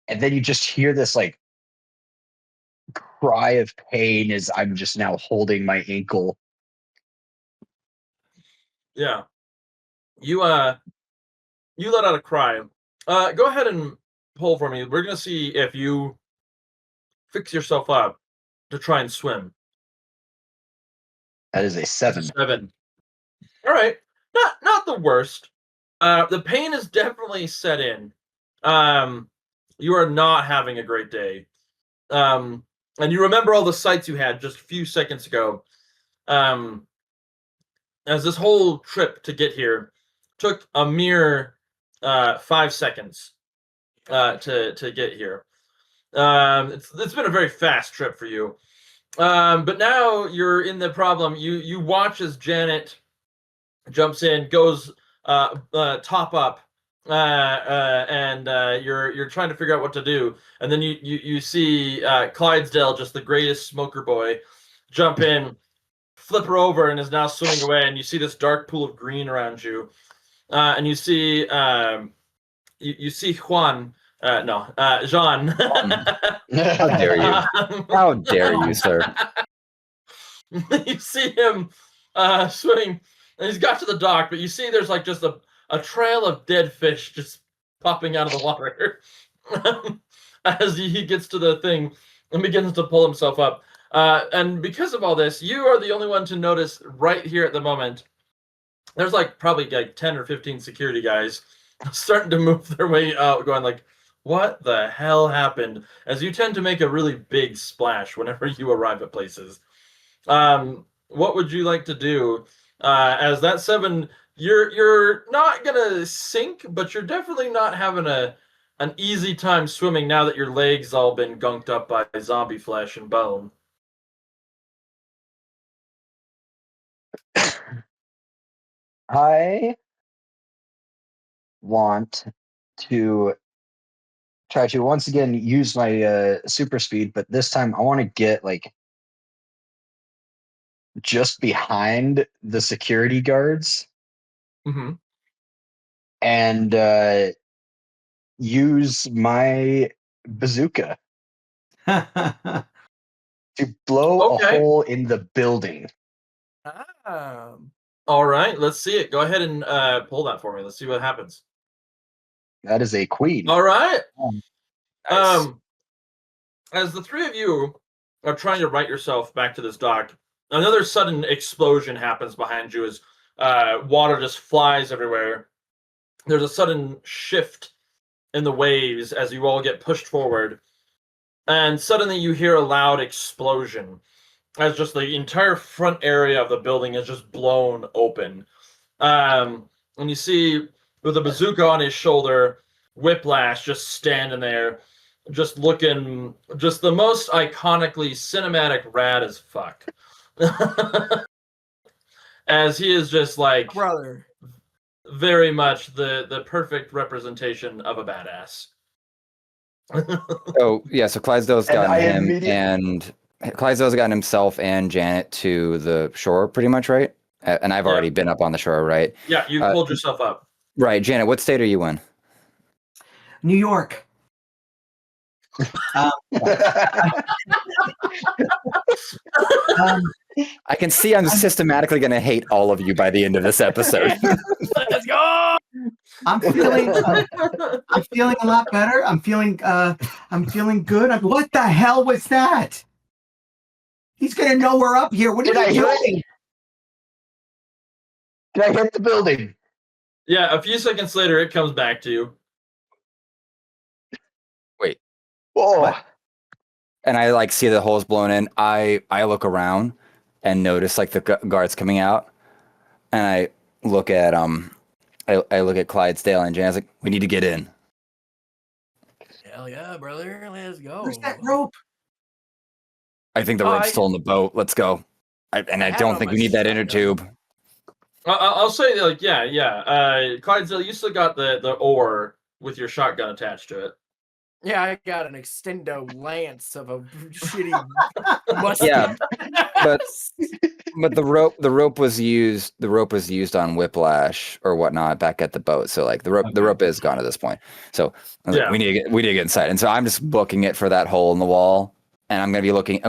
and then you just hear this like cry of pain as I'm just now holding my ankle.
Yeah. You let out a cry. Go ahead and pull for me. We're gonna see if you fix yourself up to try and swim.
That is a 7.
7. All right. Not the worst. The pain is definitely set in. You are not having a great day. And you remember all the sights you had just a few seconds ago. As this whole trip to get here took a mere 5 seconds to get here. It's been a very fast trip for you. But now you're in the problem. You watch as Janet jumps in, goes top up, and you're trying to figure out what to do. And then you see Clydesdale, just the greatest smoker boy, jump in, flip her over, and is now swimming away. And you see this dark pool of green around you, and you see you see Juan. Jean.
How dare you? How dare you, sir?
You see him swimming, and he's got to the dock, but you see there's like just a trail of dead fish just popping out of the water as he gets to the thing and begins to pull himself up. And because of all this, you are the only one to notice right here at the moment. There's like probably like 10 or 15 security guys starting to move their way out, going like, what the hell happened? As you tend to make a really big splash whenever you arrive at places. What would you like to do? As that 7, you're not gonna sink, but you're definitely not having an easy time swimming now that your legs all been gunked up by zombie flesh and bone.
I want to try to once again use my super speed, but this time I want to get like just behind the security guards and use my bazooka. To blow a hole in the building.
All right, let's see it. Go ahead and pull that for me. Let's see what happens.
That is a queen.
All right.
Nice.
As the three of you are trying to right yourself back to this dock, another sudden explosion happens behind you as water just flies everywhere. There's a sudden shift in the waves as you all get pushed forward. And suddenly you hear a loud explosion as just the entire front area of the building is just blown open. And you see, with a bazooka on his shoulder, Whiplash just standing there, just looking, just the most iconically cinematic rad as fuck. As he is just like,
brother,
very much the perfect representation of a badass.
So Clydesdale's gotten Clydesdale's gotten himself and Janet to the shore, pretty much, right? And I've already been up on the shore, right?
Yeah, you pulled yourself up.
Right, Janet. What state are you in?
New York.
I can see I'm systematically going to hate all of you by the end of this episode.
let's go.
I'm feeling a lot better. I'm feeling good. What the hell was that? He's gonna know we're up here. What are you doing?
Did I hit the building?
Yeah, a few seconds later, it comes back to you.
Wait.
Whoa.
What? And I like see the holes blown in. I look around and notice like the guards coming out, and I look at I look at Clydesdale and Jan's like, we need to get in.
Hell yeah, brother. Let's go.
Where's that rope?
I think the rope's still in the boat. Let's go. I don't think we need that inner tube.
I'll say, like, yeah. Clydesdale, you still got the oar with your shotgun attached to it.
Yeah, I got an extendo lance of a shitty mustang.
Yeah, but the rope was used on Whiplash or whatnot back at the boat. So like the rope is gone at this point. So like, we need to get inside. And so I'm just booking it for that hole in the wall, and I'm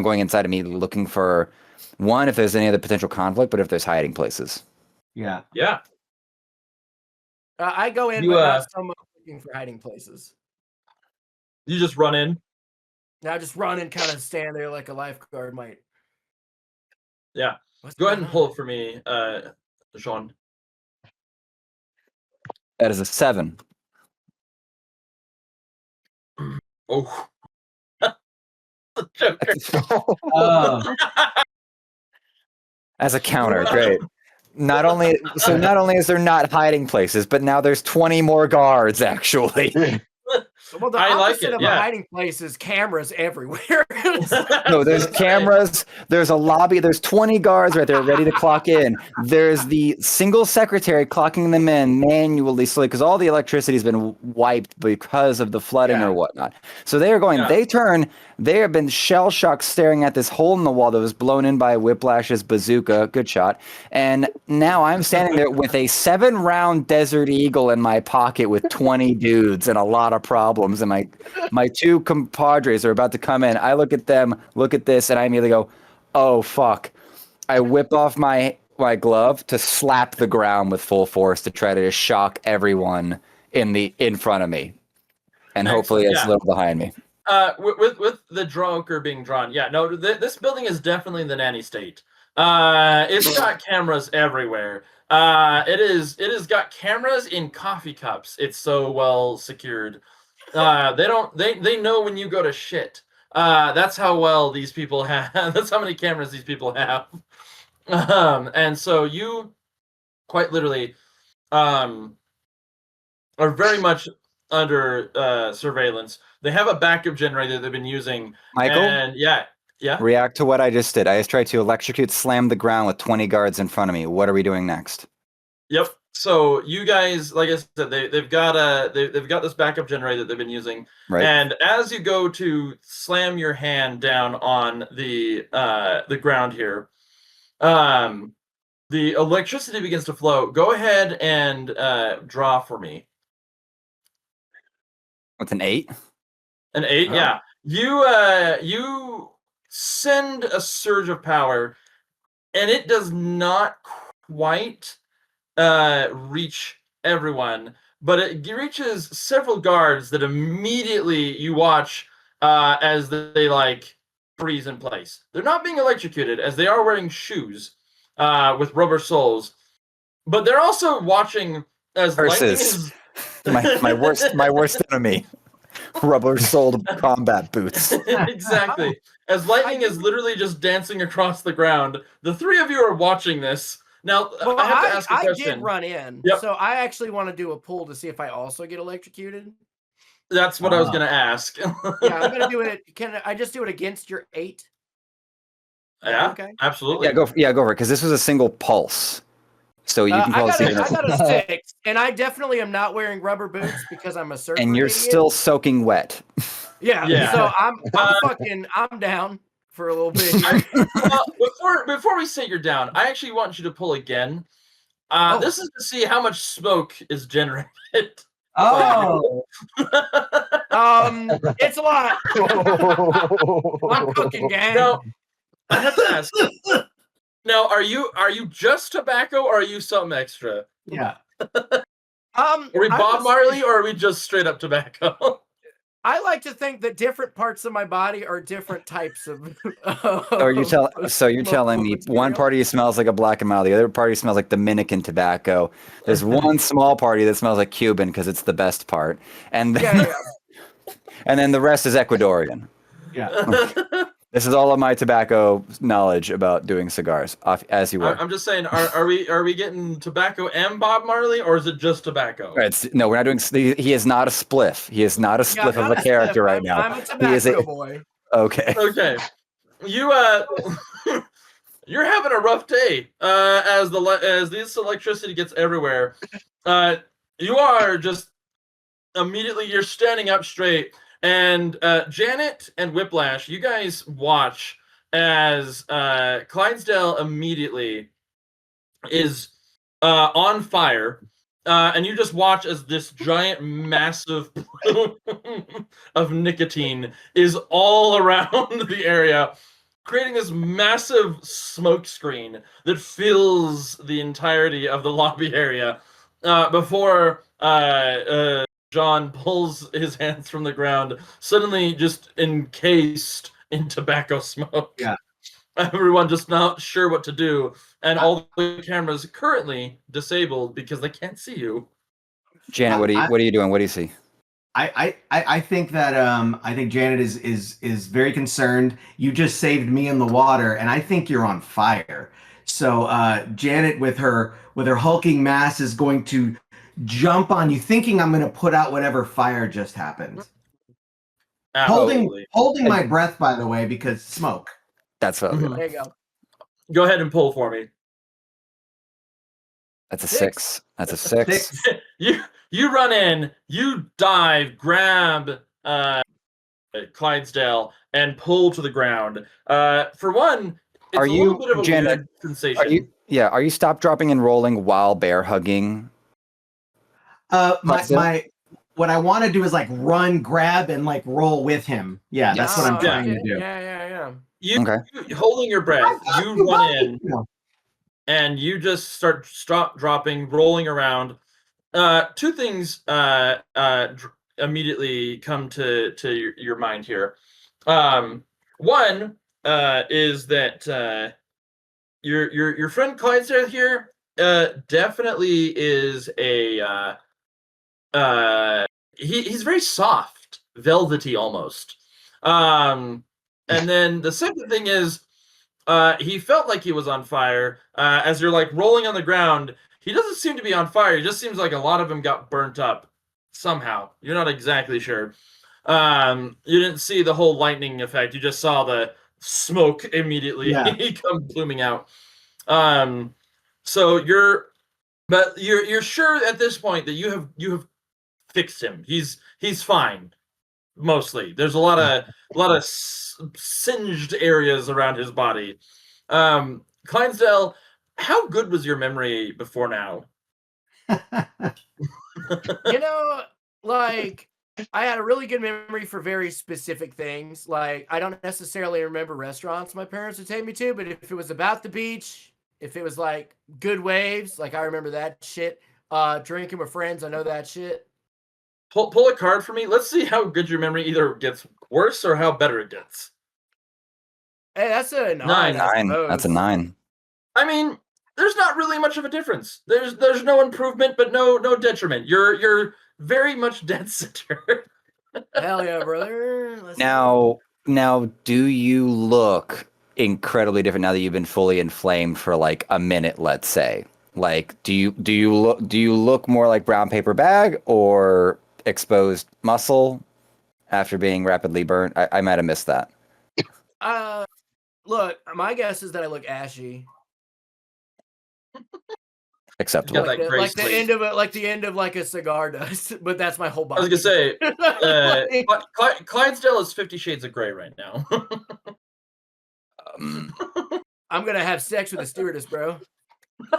going inside immediately looking for one, if there's any other potential conflict, but if there's hiding places.
Yeah.
I go in, but not so much looking for hiding places.
You just run in?
I just run and kind of stand there like a lifeguard might.
Yeah. Go ahead and pull it for me, Sean.
That is a 7.
Oh.
As a counter, great. Not only is there not hiding places, but now there's 20 more guards actually.
Well, the opposite of a hiding place is cameras everywhere.
No, there's cameras. There's a lobby. There's 20 guards right there ready to clock in. There's the single secretary clocking them in manually, slowly, because all the electricity has been wiped because of the flooding or whatnot. So they are going. Yeah. They have been shell shocked, staring at this hole in the wall that was blown in by Whiplash's bazooka. Good shot. And now I'm standing there with a 7-round Desert Eagle in my pocket with 20 dudes and a lot of problems. And my two compadres are about to come in. I look at them, look at this, and I immediately go, "Oh fuck!" I whip off my glove to slap the ground with full force to try to just shock everyone in front of me, and hopefully it's a little behind me.
With the Joker being drawn, this building is definitely the nanny state. It's got cameras everywhere. It has got cameras in coffee cups. It's so well secured. They know when you go to shit. That's how well these people have. That's how many cameras these people have. And so you, quite literally, are very much under surveillance. They have a backup generator they've been using.
Michael?
And yeah.
React to what I just did. I just tried to electrocute, slam the ground with 20 guards in front of me. What are we doing next?
Yep. So you guys, like I said, they've got this backup generator that they've been using.
Right.
And as you go to slam your hand down on the ground here, the electricity begins to flow. Go ahead and draw for me.
What's an 8?
An 8, yeah. You send a surge of power, and it does not quite reach everyone, but it reaches several guards that immediately you watch as they like freeze in place. They're not being electrocuted as they are wearing shoes with rubber soles, but they're also watching as lightning
Versus
is
my worst enemy. Rubber-soled combat boots.
exactly. As lightning is literally just dancing across the ground, the three of you are watching this. Now,
Well,
I have to ask a
I
question.
did run in,
Yep.
so I actually want to do a pull to see if I also get electrocuted.
That's what I was going to ask.
Yeah, I'm going to do it. Can I just do it against your 8?
Yeah,
okay.
absolutely.
Yeah, go for it, because this was a single pulse. So you can call
I
this
got a 6, and I definitely am not wearing rubber boots because I'm a surfer.
and you're
idiot.
still soaking wet.
Yeah.
So I'm down for a little bit here.
Before we say you're down, I actually want you to pull again. This is to see how much smoke is generated.
Oh,
It's a lot. I'm cooking, gang.
Now, I have to ask. Now, are you just tobacco or are you something extra?
yeah.
Are we Bob Marley or are we just straight up tobacco?
I like to think that different parts of my body are different types of.
You're telling me one party smells like a Black and Mild, the other party smells like Dominican tobacco. There's one small party that smells like Cuban because it's the best part, and then, and then the rest is Ecuadorian.
Yeah.
This is all of my tobacco knowledge about doing cigars, as you were.
I'm just saying, are we getting tobacco and Bob Marley, or is it just tobacco?
No, we're not doing. He is not a spliff. He is not a spliff of a character right now.
I'm a tobacco boy.
Okay.
Okay. You you're having a rough day as this electricity gets everywhere. You are just immediately you're standing up straight, and Janet and Whiplash, you guys watch as Clydesdale immediately is on fire. And you just watch as this giant, massive plume of nicotine is all around the area, creating this massive smoke screen that fills the entirety of the lobby area. Before John pulls his hands from the ground, suddenly just encased in tobacco smoke.
Yeah.
Everyone just not sure what to do, and all the cameras currently disabled because they can't see you.
Janet, what are you doing? What do you see?
I think that I think Janet is very concerned. You just saved me in the water, and I think you're on fire. So Janet, with her hulking mass, is going to jump on you, thinking I'm going to put out whatever fire just happened.
Absolutely.
Holding my breath, by the way, because smoke.
That's what.
There you go.
Go ahead and pull for me.
That's a 6. That's a 6.
You run in, you dive, grab Clydesdale, and pull to the ground. For one, it's a little bit of a weird sensation.
Are you stop, dropping, and rolling while bear hugging?
What I want to do is like run, grab, and like roll with him. Yeah, that's what I'm trying to do.
Yeah.
You holding your breath, you run in, and you just start dropping, rolling around. Two things immediately come to your mind here. One is that your friend Clydesdale here definitely is a he's very soft, velvety almost. And then the second thing is he felt like he was on fire as you're like rolling on the ground. He doesn't seem to be on fire. It just seems like a lot of him got burnt up somehow. You're not exactly sure. You didn't see the whole lightning effect. You just saw the smoke immediately come pluming out. So you're sure at this point that you have fixed him. He's fine. Mostly, there's a lot of singed areas around his body. Clydesdale, how good was your memory before now?
Like I had a really good memory for very specific things. Like, I don't necessarily remember restaurants my parents would take me to, but if it was about the beach, if it was like good waves, like I remember that shit. Drinking with friends, I know that shit.
Pull a card for me. Let's see how good your memory either gets worse or how better it gets.
Hey, that's a 9.
Nine.
I
Nine. That's a
suppose.
9.
I mean, there's not really much of a difference. There's no improvement, but no detriment. You're very much dead center.
Hell yeah, brother. Let's
Now, do you look incredibly different now that you've been fully inflamed for like a minute, let's say? Like, do you look more like brown paper bag or exposed muscle after being rapidly burnt? I might have missed that.
Look, my guess is that I look ashy.
Acceptable.
Got that gray
Like the
slate.
end of it, like the end of like a cigar does, but that's my whole
I was
body.
gonna say, Clydesdale is 50 Shades of Grey right now.
I'm gonna have sex with a stewardess, bro.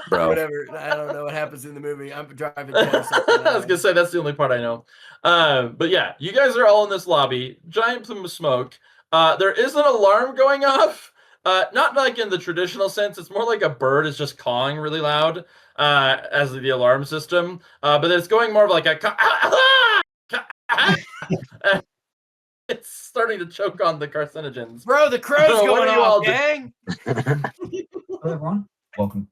Bro.
Whatever. I don't know what happens in the movie. I'm driving.
I was gonna say that's the only part I know. But yeah, you guys are all in this lobby. Giant plume of smoke. There is an alarm going off. Not like in the traditional sense. It's more like a bird is just cawing really loud as the alarm system. But it's going more of like a. It's starting to choke on the carcinogens.
Bro, the crow's
What
going
are you all
off, gang.
Hello, everyone. Welcome.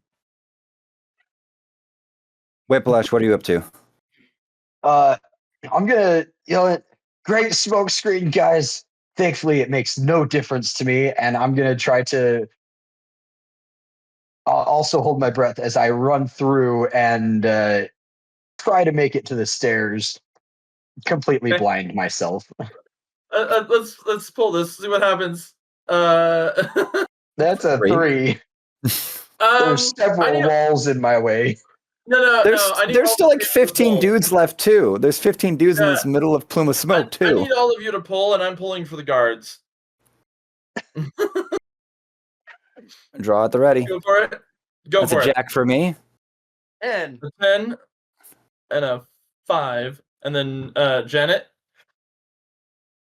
Whiplash, what are you up to?
I'm gonna yell it. Great smoke screen, guys. Thankfully, it makes no difference to me, and I'm gonna try to also hold my breath as I run through and try to make it to the stairs. Completely
Okay.
blind myself.
Let's pull this. See what happens.
That's a 3. There's several walls in my way.
No.
There's still like 15 dudes left too. There's 15 dudes in this middle of plume of smoke
I
too.
need all of you to pull, and I'm pulling for the guards.
Draw at the ready.
Go for it. Go
That's
for
a
it.
jack for me.
And
A 10 and a 5, and then Janet.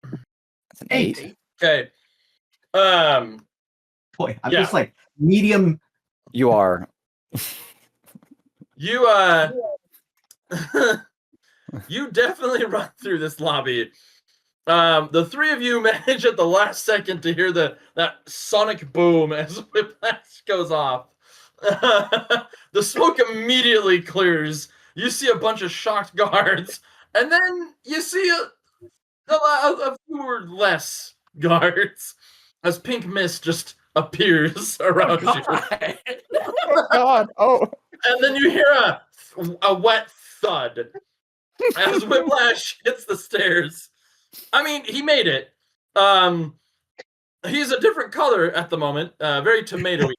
That's an 8.
Okay.
Boy, I'm
Yeah.
just like medium.
You are.
You you definitely run through this lobby. The three of you manage at the last second to hear that sonic boom as Whiplash goes off. The smoke immediately clears. You see a bunch of shocked guards, and then you see a few or less guards as pink mist just appears around you.
Oh God! Oh.
And then you hear a wet thud as Whiplash hits the stairs. I mean, he made it. He's a different color at the moment, very tomatoey.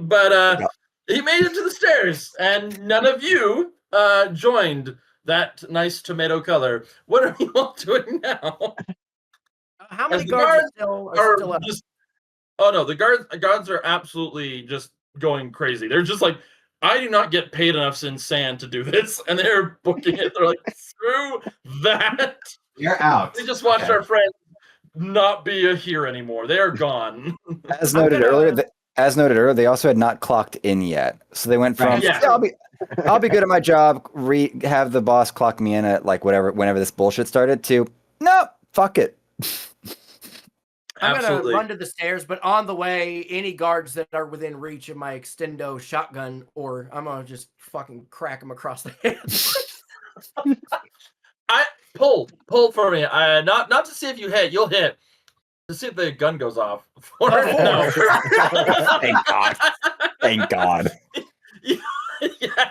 But he made it to the stairs, and none of you joined that nice tomato color. What are you all doing now?
how many
As the
guards
guards
are still up?
Oh no, the guards are absolutely just going crazy. They're just like, I do not get paid enough in sand to do this, and they're booking it. They're like, screw that.
You're out.
We just watched
Okay.
our friends not be here anymore. They are gone.
As noted earlier, they also had not clocked in yet, so they went from
Right.
Yeah.
"Yeah, I'll be good at my job. Have the boss clock me in at like whenever this bullshit started. To no, fuck it.
I'm
Absolutely.
gonna run to the stairs, but on the way, any guards that are within reach of my extendo shotgun, or I'm gonna just fucking crack them across the head.
I pull for me. Not to see if you hit. You'll hit. To see if the gun goes off. No.
Thank God. Thank God.
Yeah,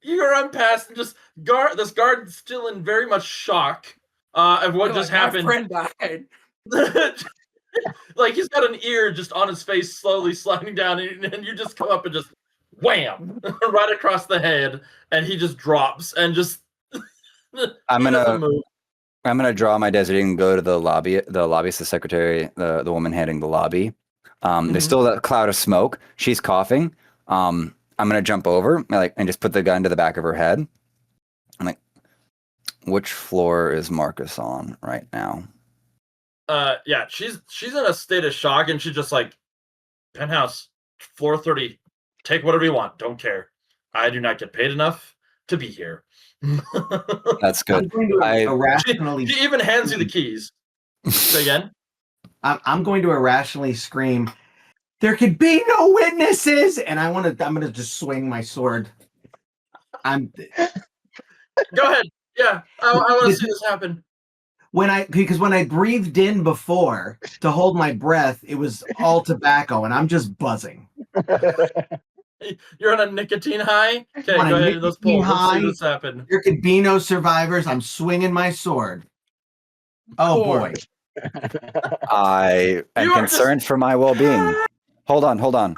you run past and just this guard still in very much shock of what just happened.
My friend died.
Like he's got an ear just on his face, slowly sliding down, and you just come up and just wham right across the head, and he just drops and just.
I'm
he doesn't
gonna
move.
I'm gonna draw my desert and go to the lobby. The lobbyist, the secretary, the woman heading the lobby. There's still that cloud of smoke. She's coughing. I'm I'm gonna jump over and just put the gun to the back of her head. I'm like, which floor is Marcus on right now?
Yeah, she's in a state of shock, and she's just like, penthouse, floor 30. Take whatever you want. Don't care. I do not get paid enough to be here.
That's good.
I'm going to irrationally.
She even hands you the keys. Say again.
I'm going to irrationally scream, "There could be no witnesses!" And I'm gonna just swing my sword.
Go ahead. Yeah, I want to see this happen.
Because when I breathed in before to hold my breath, it was all tobacco, and I'm just buzzing.
You're on a nicotine high. Okay, go ahead. Let's pull. Let's see this happen.
There could be no survivors. I'm swinging my sword. Oh boy!
I am concerned for my well-being. Hold on.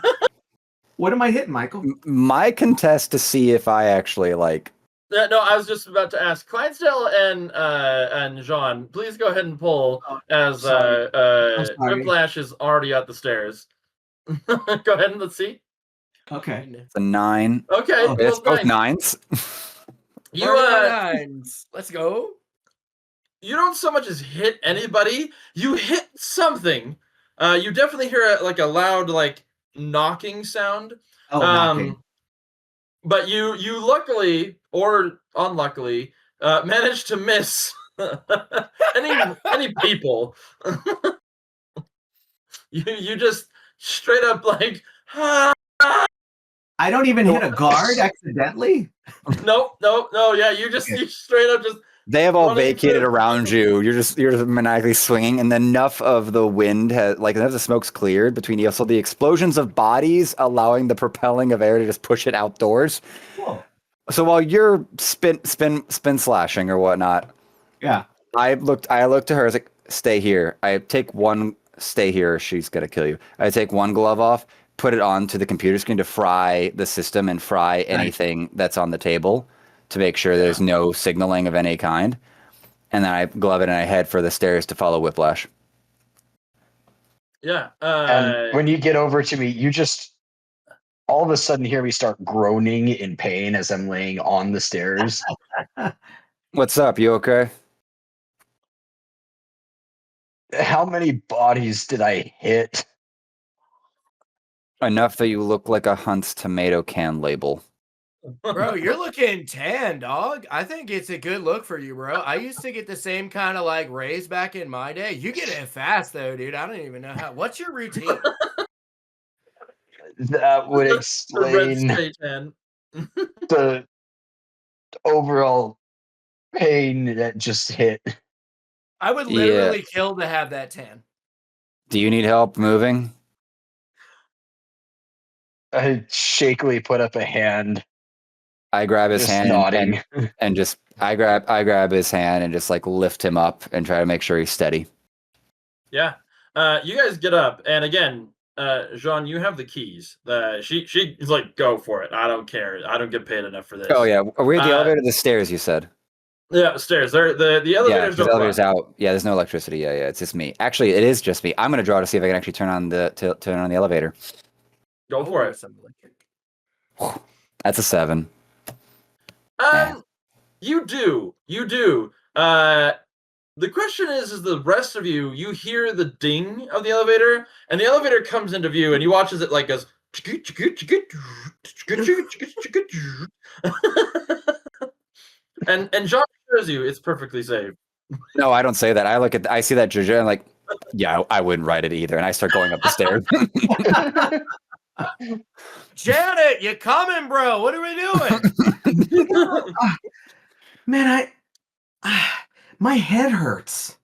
What am I hitting, Michael?
My contest to see if I actually like.
No, I was just about to ask Clydesdale and Jean. Please go ahead and pull as Whiplash is already at the stairs. Go ahead and let's see.
Okay,
it's a 9.
Okay,
it's both 9s.
You 9s. Let's go.
You don't so much as hit anybody. You hit something. You definitely hear a loud knocking sound.
knocking.
But you luckily or unluckily managed to miss any people. you just straight up
I don't even hit a guard accidentally.
No. Yeah, you straight up just.
They have all vacated around you. You're just maniacally swinging, and enough of the wind enough of the smoke's cleared between you. So the explosions of bodies allowing the propelling of air to just push it outdoors.
Whoa.
So while you're spin slashing or whatnot,
yeah,
I looked to her. I was like, "Stay here." I take one. Stay here. She's gonna kill you. I take one glove off, put it onto the computer screen to fry the system and fry anything that's on the table, to make sure there's no signaling of any kind. And then I glove it and I head for the stairs to follow Whiplash.
Yeah.
And when you get over to me, you just all of a sudden hear me start groaning in pain as I'm laying on the stairs.
What's up? You okay?
How many bodies did I hit?
Enough that you look like a Hunt's tomato can label.
Bro, you're looking tan, dog. I think it's a good look for you, bro. I used to get the same kind of raise back in my day. You get it fast though, dude. I don't even know how. What's your routine?
That would explain the overall pain that just hit.
I would literally kill to have that tan.
Do you need help moving?
I shakily put up a hand.
I grab his hand
nodding.
and just I grab his hand and just lift him up and try to make sure he's steady.
Yeah. You guys get up, and again, Jean, you have the keys. She's like, go for it. I don't care. I don't get paid enough for this.
Oh yeah. Are we at the elevator or the stairs, you said?
Yeah, stairs. The elevators don't.
The elevator's out. Yeah, there's no electricity. Yeah, it's just me. Actually, it is just me. I'm gonna draw to see if I can actually turn on the elevator.
Go for it.
That's a 7.
You do. The question is the rest of you hear the ding of the elevator, and the elevator comes into view, and you watch as it goes. and John assures you it's perfectly safe.
No, I don't say that. I see that Jojo, and yeah, I wouldn't write it either, and I start going up the stairs.
Janet, you coming, bro? What are we doing?
Man, my head hurts.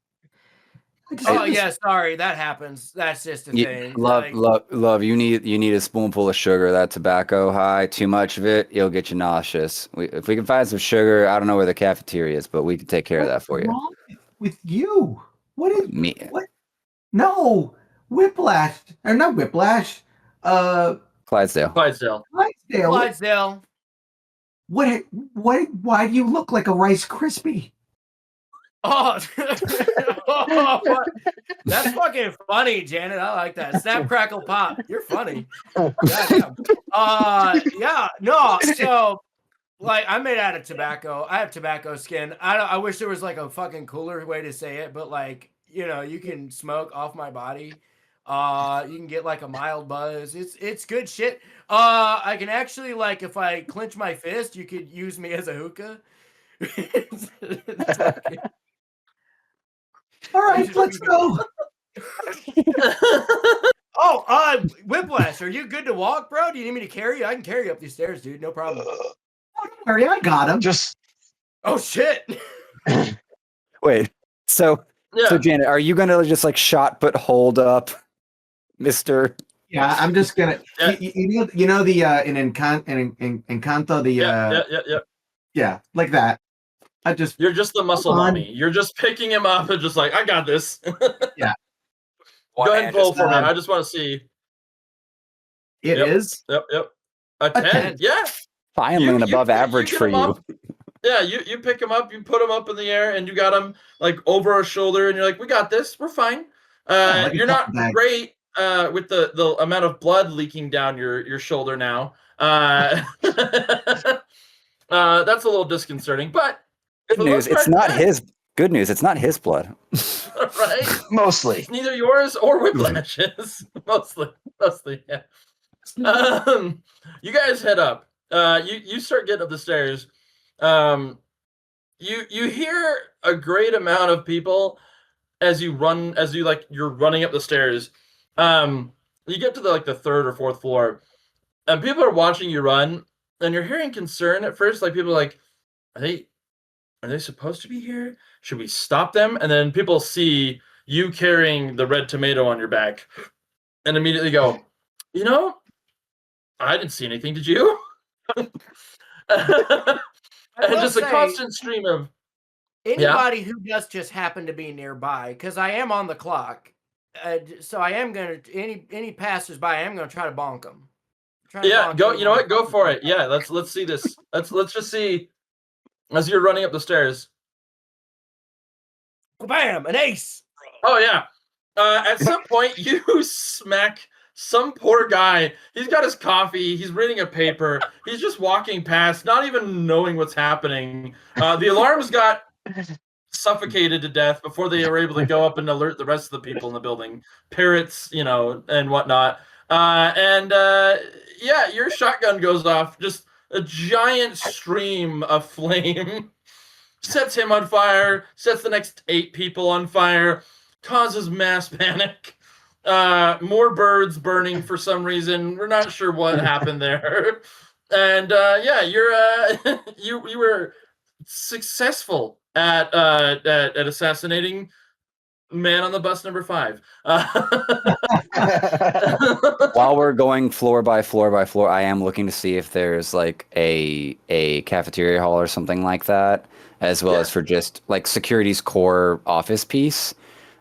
Oh yeah, sorry, that happens. That's just a thing.
Love. You need a spoonful of sugar. That tobacco high, too much of it, it'll get you nauseous. If we can find some sugar, I don't know where the cafeteria is, but we can take care of that for you.
What's wrong with you? What is
me?
What? No, Whiplash or not Whiplash?
Clydesdale.
What? Why do you look like a Rice Krispie?
Oh, oh, that's fucking funny, Janet. I like that. Snap, crackle, pop. You're funny. Yeah. No. So, like, I'm made out of tobacco. I have tobacco skin. I wish there was like a fucking cooler way to say it, but like, you can smoke off my body. You can get like a mild buzz. It's good shit. I can actually, like, if I clench my fist, you could use me as a hookah.
All right, let's go.
Whiplash, are you good to walk, bro? Do you need me to carry you? I can carry you up these stairs, dude. No problem.
Oh, don't worry, I got him.
Oh shit.
Wait. So Janet, are you gonna just like shot put hold up, Mister?
Yeah, I'm just gonna. You know the in Encanto the yeah, like that.
You're just the muscle mommy. You're just picking him up and just like, I got this.
Yeah.
Go ahead and pull for me. I just want to see.
It is.
Yep. A 10. Yeah.
Finally, an above average for you.
Yeah, you pick him up, you put him up in the air, and you got him like over our shoulder, and you're like, we got this. We're fine. You're not great with the amount of blood leaking down your shoulder now. That's a little disconcerting, but
good news. It's not his. Good news. It's not his blood.
Right?
Mostly.
It's neither yours or Whiplash's. Mostly. Yeah. You guys head up. You start getting up the stairs. You hear a great amount of people as you're running up the stairs. You get to the third or fourth floor, and people are watching you run, and you're hearing concern at first. Like, people are like, are they supposed to be here? Should we stop them? And then people see you carrying the red tomato on your back and immediately go, I didn't see anything. Did you? And just a constant stream of
anybody who does just happen to be nearby, because I am on the clock. So I am going to, any passersby, I am going to try to bonk them.
Go. You know what? Go for it. Yeah, let's see this. Let's just see as you're running up the stairs.
Bam! An ace.
Oh yeah. At some point, you smack some poor guy. He's got his coffee. He's reading a paper. He's just walking past, not even knowing what's happening. The alarms got suffocated to death before they were able to go up and alert the rest of the people in the building. Parrots, and whatnot. Your shotgun goes off. Just a giant stream of flame. Sets him on fire, sets the next 8 people on fire, causes mass panic. More birds burning for some reason. We're not sure what happened there. And you're you were successful at assassinating man on the bus number 5.
While we're going floor by floor by floor, I am looking to see if there's like a cafeteria hall or something like that, as well as for just like security's core office piece,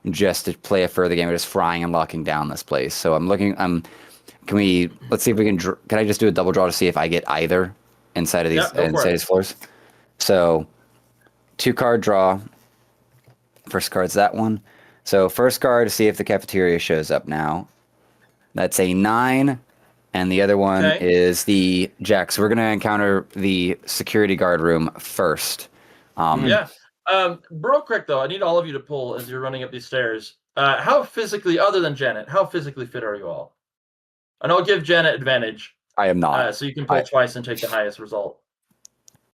just to play a further game of just frying and locking down this place. So I'm looking. Let's see if we can. Can I just do a double draw to see if I get either inside of these floors? So 2-card draw. First card's that one. So first card to see if the cafeteria shows up now. That's a 9. And the other one is the Jack. So we're going to encounter the security guard room first.
Real quick, though, I need all of you to pull as you're running up these stairs. How physically, other than Janet, how physically fit are you all? And I'll give Janet advantage.
I am not.
So you can pull twice and take the highest result.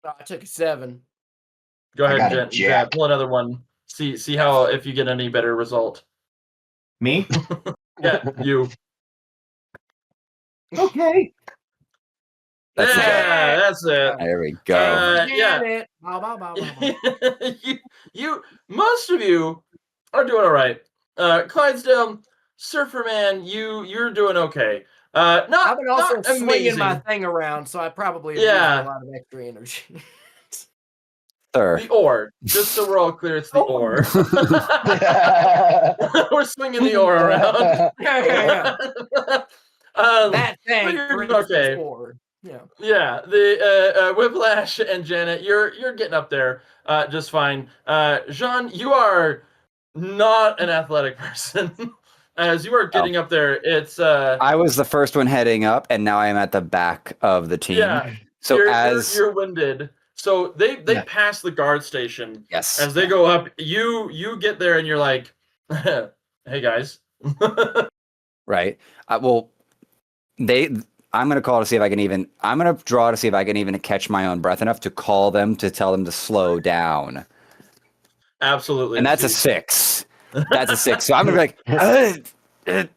I took a 7.
Go ahead, Janet. Pull another one. See how if you get any better result.
Me?
Yeah, you.
Okay.
That's it.
There we go.
You most of you are doing all right. Clydesdale, Surfer Man, you're doing okay.
I've been also
not
swinging
amazing.
my thing around, so I probably have a lot of extra energy.
Sir.
The oar. Just so we're all clear, it's the oar. We're swinging the oar around.
Yeah. That thing.
Okay. Yeah, the Whiplash and Janet, you're getting up there just fine. Jean, you are not an athletic person. As you are getting up there, it's
I was the first one heading up, and now I am at the back of the team.
Yeah,
So
you're winded. So they pass the guard station.
Yes.
As they go up, you get there and you're like, hey guys.
Right. Well, I'm going to call to see if I can even. I'm going to draw to see if I can even catch my own breath enough to call them to tell them to slow down.
Absolutely.
And that's a 6. That's a 6. So I'm going to be like,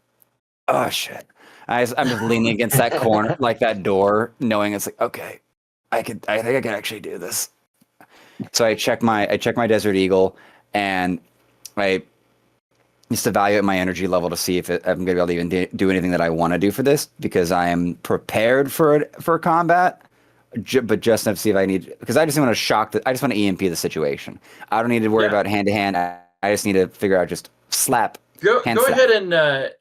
oh shit. I'm just leaning against that corner, like that door, knowing it's like, okay, I think I can actually do this. So I check my Desert Eagle, and I just evaluate my energy level to see if I'm going to be able to even do anything that I want to do for this, because I am prepared for combat, but just enough to see if I need, because I just want to I just want to EMP the situation. I don't need to worry about hand to hand. I just need to figure out just slap.
Go ahead and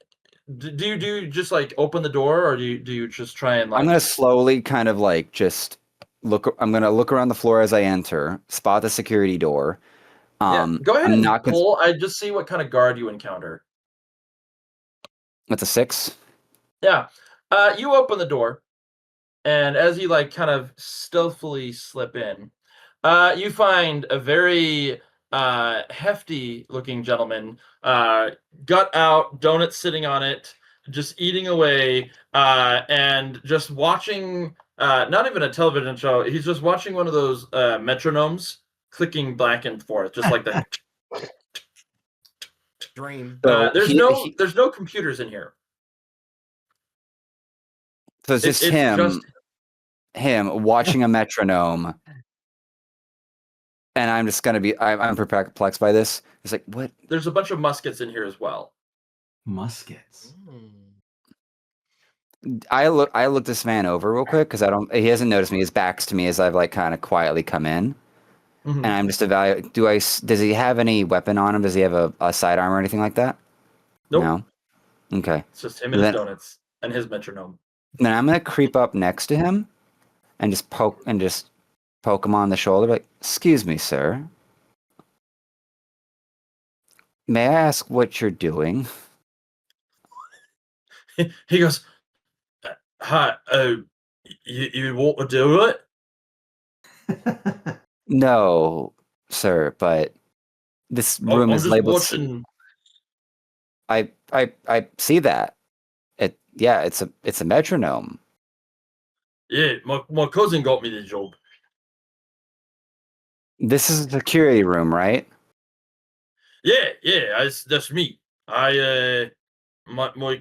do you just like open the door, or do you just try and like?
I'm going to slowly kind of like just look. I'm going to look around the floor as I enter, spot the security door.
Go ahead and pull. I just see what kind of guard you encounter.
That's a 6.
Yeah. You open the door, and as you like kind of stealthily slip in, you find a very hefty looking gentleman, gut out, donut sitting on it, just eating away, and just watching not even a television show. He's just watching one of those metronomes clicking back and forth, just like that.
Dream.
There's no computers in here.
So it's just him watching a metronome, and I'm just gonna be. I'm perplexed by this. It's like, what?
There's a bunch of muskets in here as well.
Muskets.
I look this man over real quick because he hasn't noticed me. His back's to me as I've like kind of quietly come in. And I'm just evaluating. Does he have any weapon on him? Does he have a sidearm or anything like that?
Nope.
No. Okay.
It's just him and his donuts and his metronome.
Then I'm gonna creep up next to him and just poke him on the shoulder, like, "Excuse me, sir. May I ask what you're doing?"
He goes, "Hi. You want to do it?"
No, sir, but this room is labeled. I see that. It's a metronome.
Yeah, my cousin got me the job.
This is a security room, right?
Yeah, that's me. My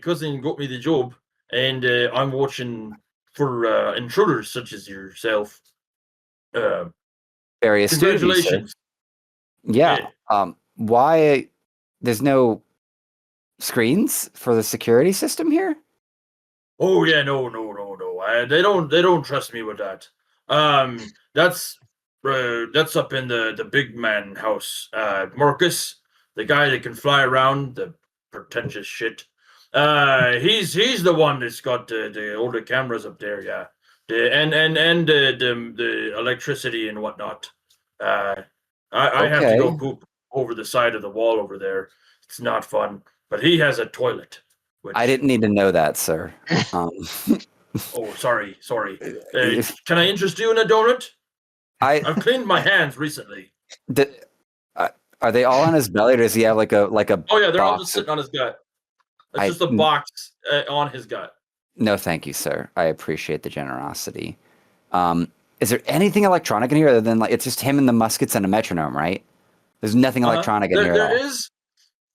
cousin got me the job, and I'm watching for intruders such as yourself.
Very astute.
Congratulations.
Yeah. Why there's no screens for the security system here?
Oh yeah, no. They don't trust me with that. That's up in the big man house. Marcus, the guy that can fly around, the pretentious shit. He's the one that's got the older cameras up there. Yeah, the electricity and whatnot. I have to go poop over the side of the wall over there. It's not fun. But he has a toilet.
I didn't need to know that, sir.
Oh, sorry. Can I interest you in a donut? I've cleaned my hands recently.
Are they all on his belly, or does he have like a?
Oh yeah, they're all just sitting on his gut. It's just a box on his gut.
No, thank you, sir. I appreciate the generosity. Is there anything electronic in here other than like it's just him and the muskets and a metronome, right? There's nothing electronic in here at all.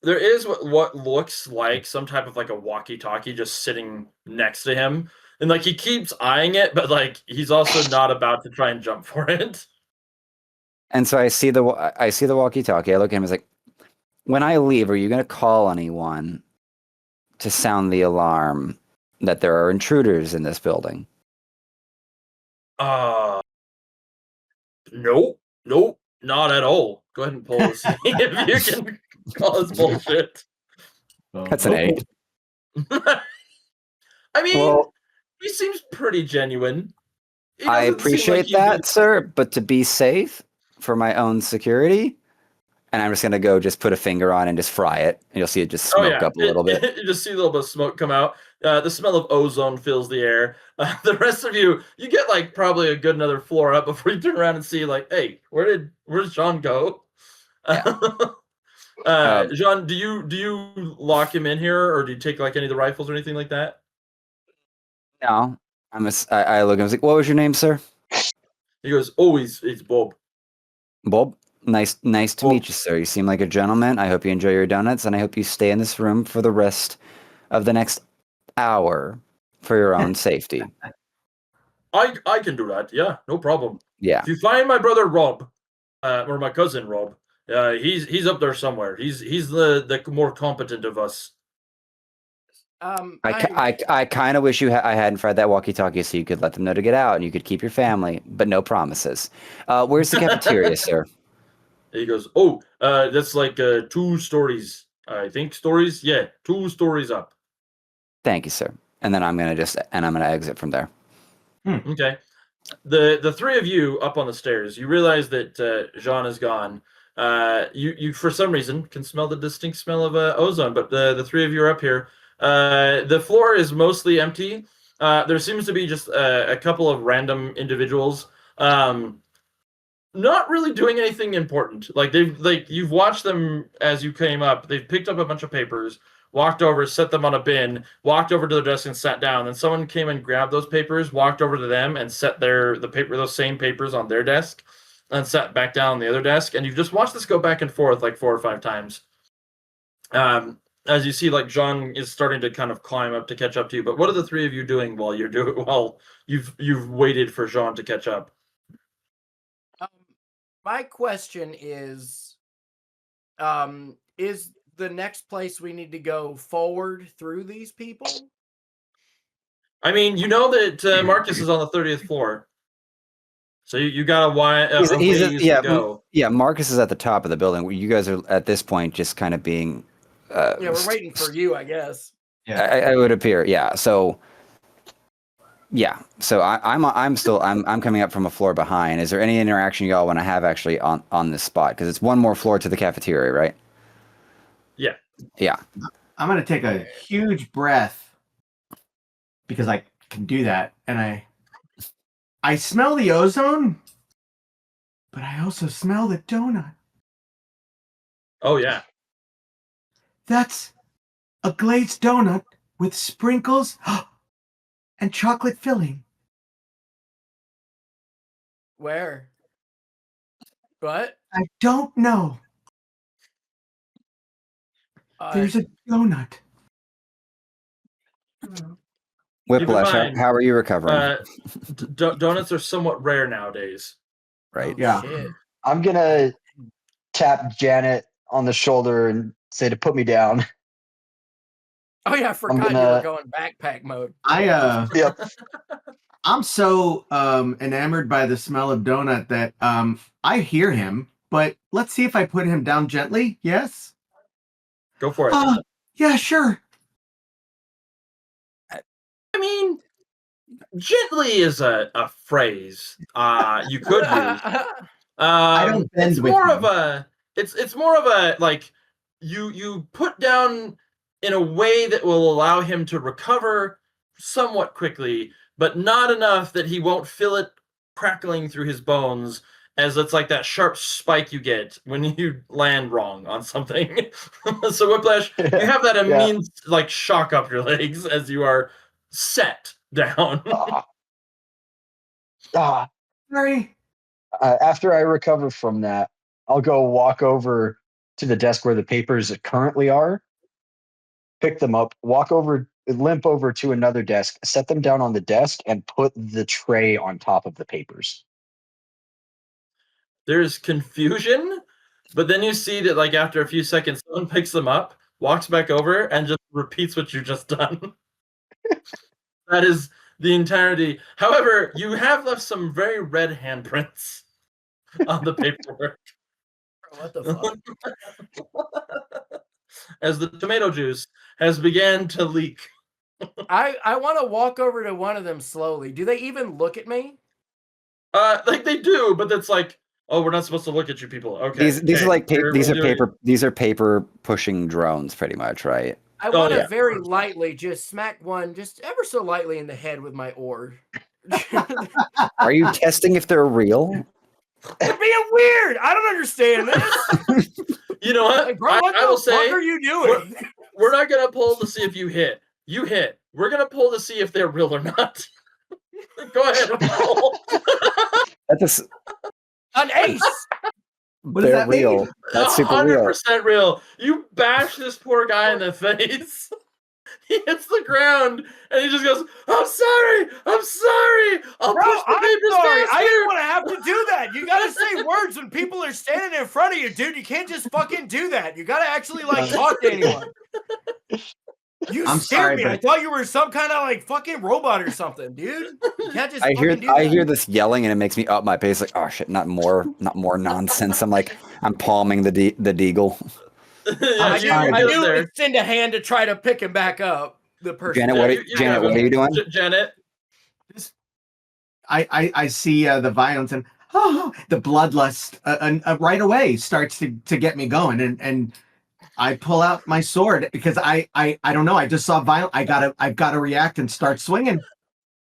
There is what looks like some type of like a walkie-talkie just sitting next to him, and like he keeps eyeing it, but like he's also not about to try and jump for it.
And so I see the walkie-talkie. I look at him. I was like, "When I leave, are you going to call anyone to sound the alarm that there are intruders in this building?"
Nope, not at all. Go ahead and pull this if you can call this bullshit.
That's an 8.
I mean, he seems pretty genuine.
I
doesn't seem like
appreciate
he'd
that,
be-
sir, but to be safe for my own security, and I'm just gonna go just put a finger on and just fry it. And you'll see it just smoke up a little bit.
You just see a little bit of smoke come out. The smell of ozone fills the air. The rest of you get like probably a good another floor up before you turn around and see like, hey, where's Jean go? Jean, do you lock him in here, or do you take like any of the rifles or anything like that?
No, I look. I was like, "What was your name, sir?"
He goes, "Oh, it's Bob."
Bob. Nice to
Bob.
meet you, sir. You seem like a gentleman. I hope you enjoy your donuts, and I hope you stay in this room for the rest of the next hour for your own safety.
I can do that. Yeah, no problem.
Yeah.
If you find my brother Rob, or my cousin Rob, he's up there somewhere. He's the more competent of us.
I kind of wish I hadn't fried that walkie-talkie so you could let them know to get out and you could keep your family, but no promises. Where's the cafeteria, sir?
He goes, "Oh, that's like 2 stories. I think stories. Yeah, 2 stories up."
Thank you, sir. And then I'm gonna exit from there.
Okay. The 3 of you up on the stairs, you realize that Jean is gone. You for some reason can smell the distinct smell of ozone, but the 3 of you are up here. The floor is mostly empty. There seems to be just a couple of random individuals. Not really doing anything important. Like you've watched them as you came up. They've picked up a bunch of papers, walked over, set them on a bin, walked over to their desk and sat down. Then someone came and grabbed those papers, walked over to them and set those same papers on their desk, and sat back down on the other desk. And you've just watched this go back and forth like 4 or 5 times. As you see, like Jean is starting to kind of climb up to catch up to you. But what are the 3 of you doing while you've waited for Jean to catch up?
My question is the next place we need to go forward through these people?
I mean, you know that Marcus is on the 30th floor, so you got a ways to go.
Yeah, Marcus is at the top of the building. You guys are at this point just kind of being.
Yeah, we're waiting for you, I guess.
Yeah, I would appear. Yeah, so. Yeah, so I'm coming up from a floor behind. Is there any interaction y'all want to have actually on this spot? Because it's one more floor to the cafeteria, right?
Yeah.
Yeah.
I'm gonna take a huge breath because I can do that, and I smell the ozone, but I also smell the donut.
Oh yeah.
That's a glazed donut with sprinkles and chocolate filling.
Where? What?
I don't know. There's a donut.
Whiplash, how are you recovering?
Donuts are somewhat rare nowadays.
Right.
Yeah.
Shit.
I'm gonna tap Janet on the shoulder and say to put me down.
Oh yeah, I forgot you were going backpack mode.
Yep.
I'm so enamored by the smell of donut that I hear him, but let's see if I put him down gently. Yes?
Go for it.
Yeah, sure.
I mean, gently is a phrase you could use.
I don't bend
it's
with
more
him.
of a it's more of a like you put down in a way that will allow him to recover somewhat quickly, but not enough that he won't feel it crackling through his bones, as it's like that sharp spike you get when you land wrong on something. So Whiplash, you have that immediate like shock up your legs as you are set down.
Sorry.
After I recover from that, I'll go walk over to the desk where the papers currently are, pick them up, limp over to another desk, set them down on the desk, and put the tray on top of the papers.
There's confusion, but then you see that like after a few seconds, someone picks them up, walks back over, and just repeats what you just done. That is the entirety. However, you have left some very red handprints on the paperwork.
What the fuck?
As the tomato juice has began to leak.
I want to walk over to one of them slowly. Do they even look at me?
Like they do, but that's like, oh, we're not supposed to look at you people. Okay.
These are like these are
paper.
paper pushing drones, pretty much, right?
I want to very lightly just smack one, just ever so lightly in the head with my oar.
Are you testing if they're real?
They're being weird. I don't understand this.
You know what?
Like, bro, what
I will
the fuck
say,
are you doing?
We're not gonna pull to see if you hit. You hit. We're gonna pull to see if they're real or not. Go ahead and pull.
That's
An ace.
What does
they're
that
real.
mean?
That's super real.
100% real. You bash this poor guy in the face. He hits the ground and he just goes, I'm sorry. I'll
Bro,
push the
I'm
papers
sorry.
faster.
I didn't want to have to do that. You got to say words when people are standing in front of you, dude. You can't just fucking do that. You got to actually like talk to anyone. I'm scared me. I thought you were some kind of like fucking robot or something, dude. You can't just
I
I
hear this yelling and it makes me up my pace. Like, oh shit, not more nonsense. I'm palming the deagle.
I knew it would send a hand to try to pick him back up. The person.
Janet, what are you doing?
Janet.
I see the violence and the bloodlust right away starts to get me going, and I pull out my sword because I don't know. I just saw violence. I've gotta react and start swinging.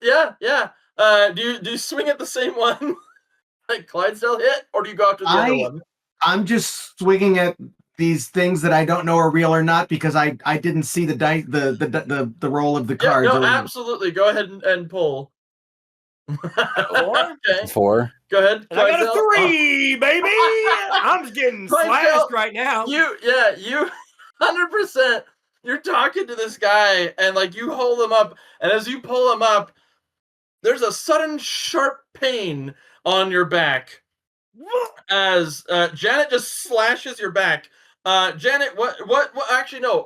Yeah. Do you swing at the same one like Clydesdale hit, or do you go after the other one?
I'm just swinging at these things that I don't know are real or not because I didn't see the dice the roll of the cards.
No, absolutely. Go ahead and pull.
4?
Okay.
4.
Go ahead.
I got a 3, baby. I'm getting slashed right now.
You 100%. You're talking to this guy and like you hold him up, and as you pull him up, there's a sudden sharp pain on your back as Janet just slashes your back. Janet, what? Actually, no.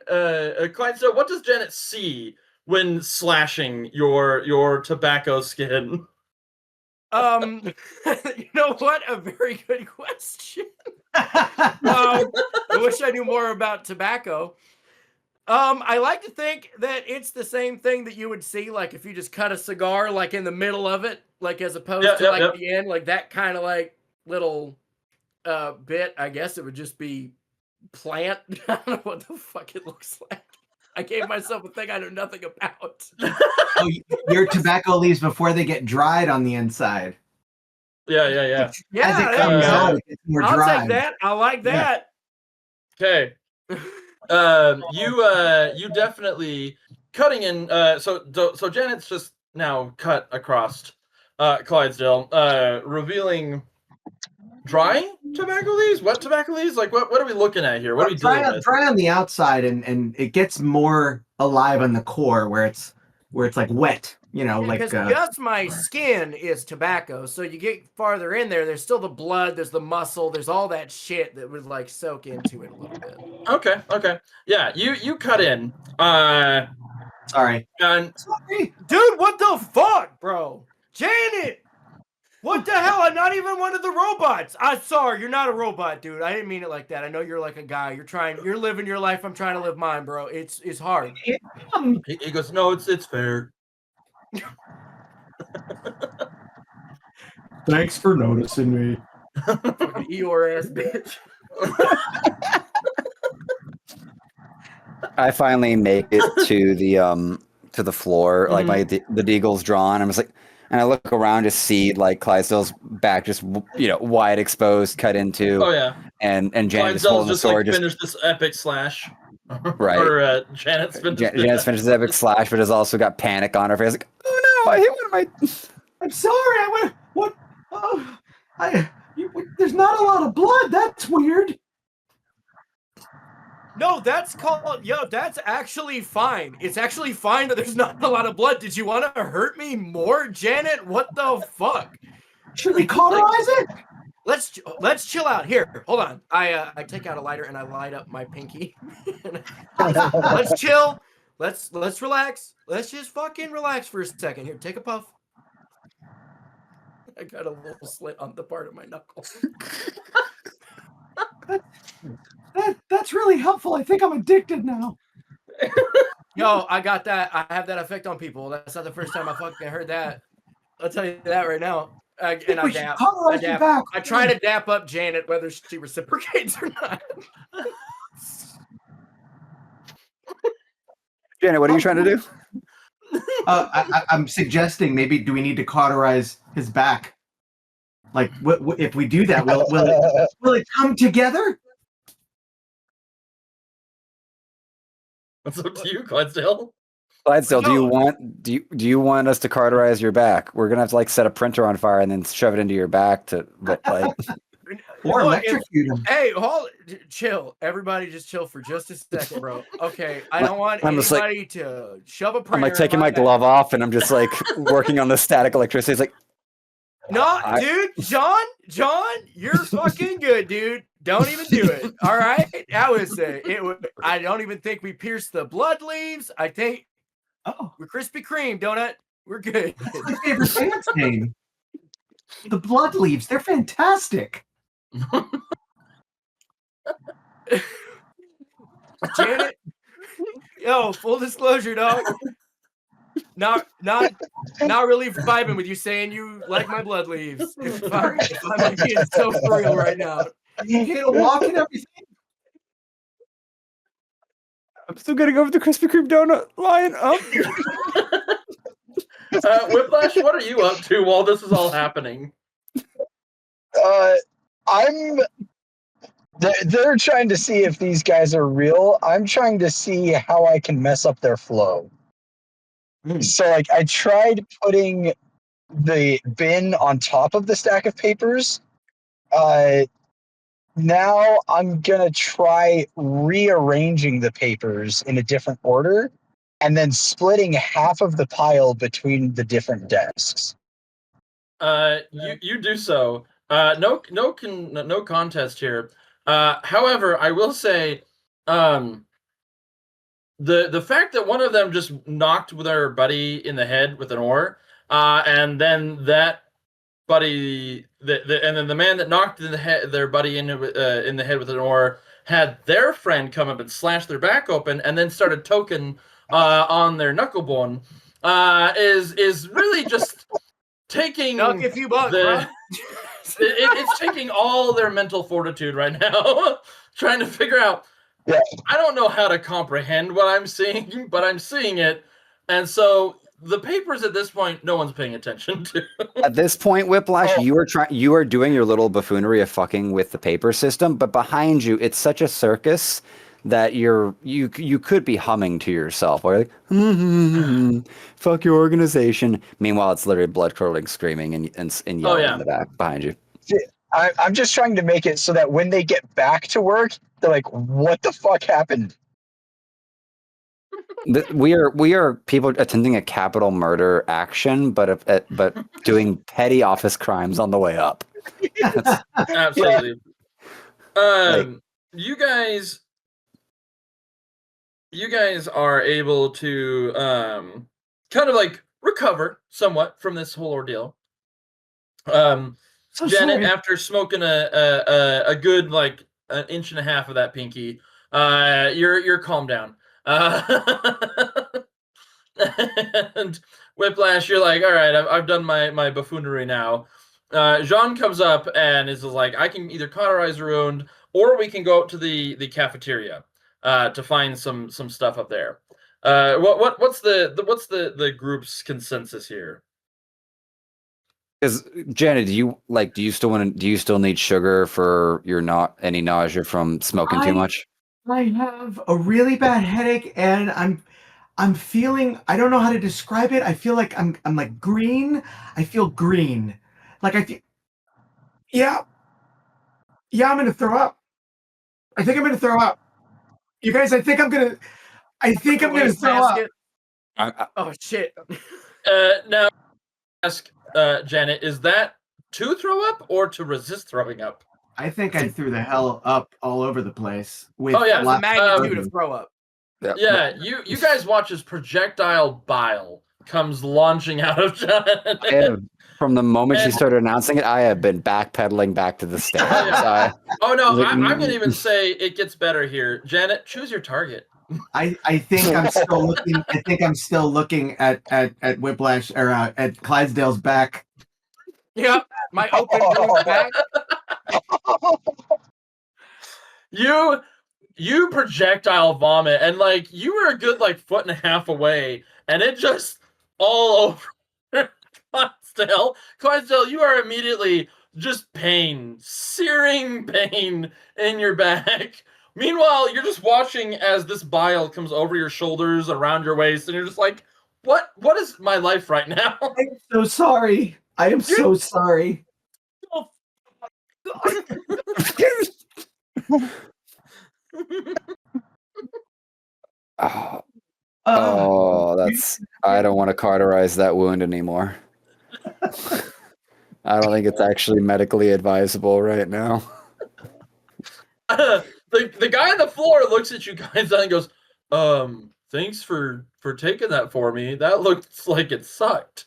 Clydesdale, what does Janet see when slashing your tobacco skin?
You know what? A very good question. I wish I knew more about tobacco. I like to think that it's the same thing that you would see, like if you just cut a cigar, like in the middle of it, like as opposed to the end, like that kind of like little bit. I guess it would just be plant. I don't know what the fuck it looks like. I gave myself a thing I know nothing about.
Oh, your tobacco leaves before they get dried on the inside.
Yeah.
As it comes out, it gets more dry.
I'll take that. I like that.
Okay. You definitely cutting in. So Janet's just now cut across Clydesdale, revealing dry tobacco leaves, wet tobacco leaves. Like what are we looking at here? What are we dealing with?
Dry on the outside, and it gets more alive on the core where it's like wet. You know, like
because just my skin is tobacco. So you get farther in there, there's still the blood, there's the muscle, there's all that shit that would like soak into it a little bit.
Okay. Yeah, you cut in.
Sorry.
And
dude, what the fuck, bro? Janet! What the hell? I'm not even one of the robots. I'm sorry, you're not a robot, dude. I didn't mean it like that. I know you're like a guy. You're living your life. I'm trying to live mine, bro. It's hard.
He goes, no, it's fair.
Thanks for noticing me.
Fucking Eeyore ass bitch.
I finally make it to the floor. Like the deagle's drawn. I'm just like, and I look around to see like Clydesdale's back, just wide exposed, cut into.
Oh yeah.
And Janet just holding the sword.
Like, finished this epic slash.
Right.
Or Janet's finished.
Janet's finished this epic slash, but has also got panic on her face. Like, oh no, I hit one of my.
I'm sorry. I went. What? Oh, there's not a lot of blood. That's weird.
No, that's actually fine. It's actually fine that there's not a lot of blood. Did you want to hurt me more, Janet? What the fuck?
Should we cauterize it?
Let's chill out. Here, hold on. I take out a lighter and I light up my pinky. Let's chill. Let's relax. Let's just fucking relax for a second. Here, take a puff. I got a little slit on the part of my knuckle.
That's really helpful. I think I'm addicted now.
Yo, I got that. I have that effect on people. That's not the first time I fucking heard that. I'll tell you that right now. I dap. I try to dap up Janet, whether she reciprocates or not.
Janet, what are you trying to do?
I'm suggesting maybe do we need to cauterize his back? Like, what if we do that? Will it come together?
What's up to you, Clydesdale?
Clydesdale, do you want us to carterize your back? We're gonna have to like set a printer on fire and then shove it into your back to like.
Or electrocute him.
Hey, chill. Everybody just chill for just a second, bro. Okay, I don't want anybody to shove a printer.
I'm like taking my glove off and I'm just like working on the static electricity. It's like,
no, dude, John, you're fucking good, dude. Don't even do it. All right, I would say I don't even think we pierced the blood leaves. I think we're Krispy Kreme donut. We're good.
That's my favorite band's name. The blood leaves. They're fantastic.
Janet, yo, full disclosure, dog. Not really vibing with you saying you like my blood leaves. If I'm being so for real right now.
You get a walk and everything.
I'm still getting over the Krispy Kreme donut line up.
Whiplash, what are you up to while this is all happening?
They're trying to see if these guys are real. I'm trying to see how I can mess up their flow. So, like, I tried putting the bin on top of the stack of papers. Now I'm gonna try rearranging the papers in a different order, and then splitting half of the pile between the different desks.
You do so. No contest here. However, I will say, the fact that one of them just knocked their buddy in the head with an oar, and then that buddy, and then the man that knocked their buddy in the head with an oar had their friend come up and slash their back open, and then started token on their knuckle bone, is really just taking
Knock a few bucks, bro.
It's taking all their mental fortitude right now, trying to figure out.
Yeah.
I don't know how to comprehend what I'm seeing, but I'm seeing it, and so the papers at this point, no one's paying attention to.
At this point, Whiplash, you are doing your little buffoonery of fucking with the paper system, but behind you, it's such a circus that you could be humming to yourself, or like, fuck your organization. Meanwhile, it's literally blood curdling, screaming, and yelling in the back behind you.
I'm just trying to make it so that when they get back to work, they're like, "What the fuck happened?"
We are people attempting a capital murder action, but doing petty office crimes on the way up.
Absolutely. You guys are able to kind of like recover somewhat from this whole ordeal. Janet, after smoking a good like an inch and a half of that pinky, you're calmed down. And Whiplash, you're like, all right, I've done my buffoonery now. Jean comes up and is like, I can either cauterize a wound, or we can go out to the cafeteria to find some stuff up there. What's the group's consensus here?
Because Janet, do you still need sugar for your any nausea from smoking too much?
I have a really bad headache, and I'm feeling, I don't know how to describe it. I feel like I'm like green. I feel green. Like I feel, yeah, I'm gonna throw up. I think I'm gonna throw up. You guys, I think I'm gonna throw up.
Oh shit.
Now ask Janet, is that to throw up or to resist throwing up?
I think I threw the hell up all over the place. With
the magnitude of throw up.
Yeah, you guys watch as projectile bile comes launching out of Janet.
From the moment she started announcing it, I have been backpedaling back to the stairs.
I'm going to even say it gets better here. Janet, choose your target.
I think I'm still looking. I think I'm still looking at Whiplash or at Clydesdale's back.
Yep, my open wound back.
You projectile vomit, and like you were a good like foot and a half away, and it just all over Clydesdale. Clydesdale, you are immediately just pain, searing pain in your back. Meanwhile, you're just watching as this bile comes over your shoulders, around your waist, and you're just like, what is my life right now?
I'm so sorry. I am so sorry.
That's. I don't want to cauterize that wound anymore. I don't think it's actually medically advisable right now.
The guy on the floor looks at you guys and goes, thanks for taking that for me. That looks like it sucked.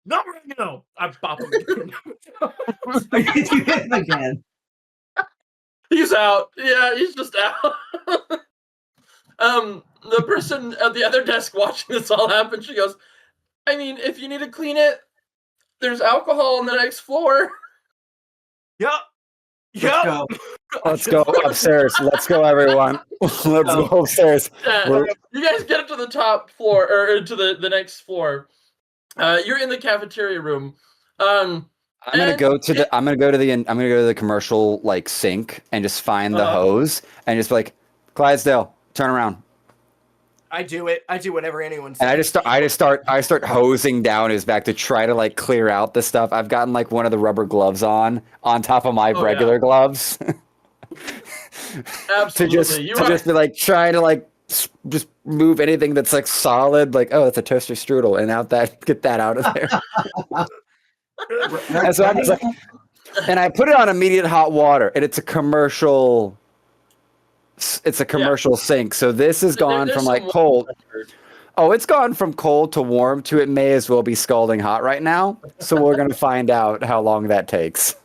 No, I pop him again.
You hit him again.
He's out. Yeah, he's just out. The person at the other desk watching this all happen, she goes, I mean, if you need to clean it, there's alcohol on the next floor.
Yep.
Let's go upstairs. Let's go, everyone. Let's go upstairs.
You guys get up to the top floor or to the next floor. You're in the cafeteria room.
I'm gonna go to the commercial like sink and just find the hose and just be like, Clydesdale, turn around.
I do it. I do whatever anyone says.
And I start hosing down his back to try to like clear out the stuff. I've gotten like one of the rubber gloves on top of my regular gloves.
Absolutely.
to just be like trying to like just move anything that's like solid, like, oh, it's a toaster strudel, and get that out of there. And so I'm just like, and I put it on immediate hot water, and it's a commercial sink. So this has gone from like cold. Oh, it's gone from cold to warm to it may as well be scalding hot right now. So we're gonna find out how long that takes.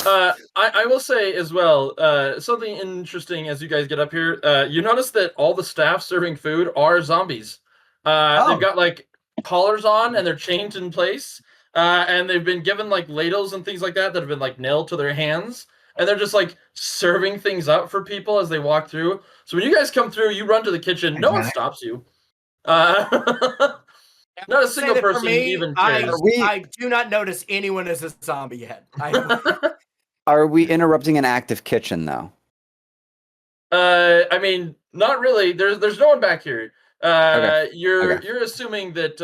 I will say as well, something interesting as you guys get up here. You notice that all the staff serving food are zombies. They've got like collars on and they're chained in place. And they've been given like ladles and things like that have been like nailed to their hands. And they're just like serving things up for people as they walk through. So when you guys come through, you run to the kitchen. No one stops you. Not a single person even cares.
I do not notice anyone as a zombie yet.
Are we interrupting an active kitchen though?
I mean, not really. There's no one back here.
Okay.
You're assuming that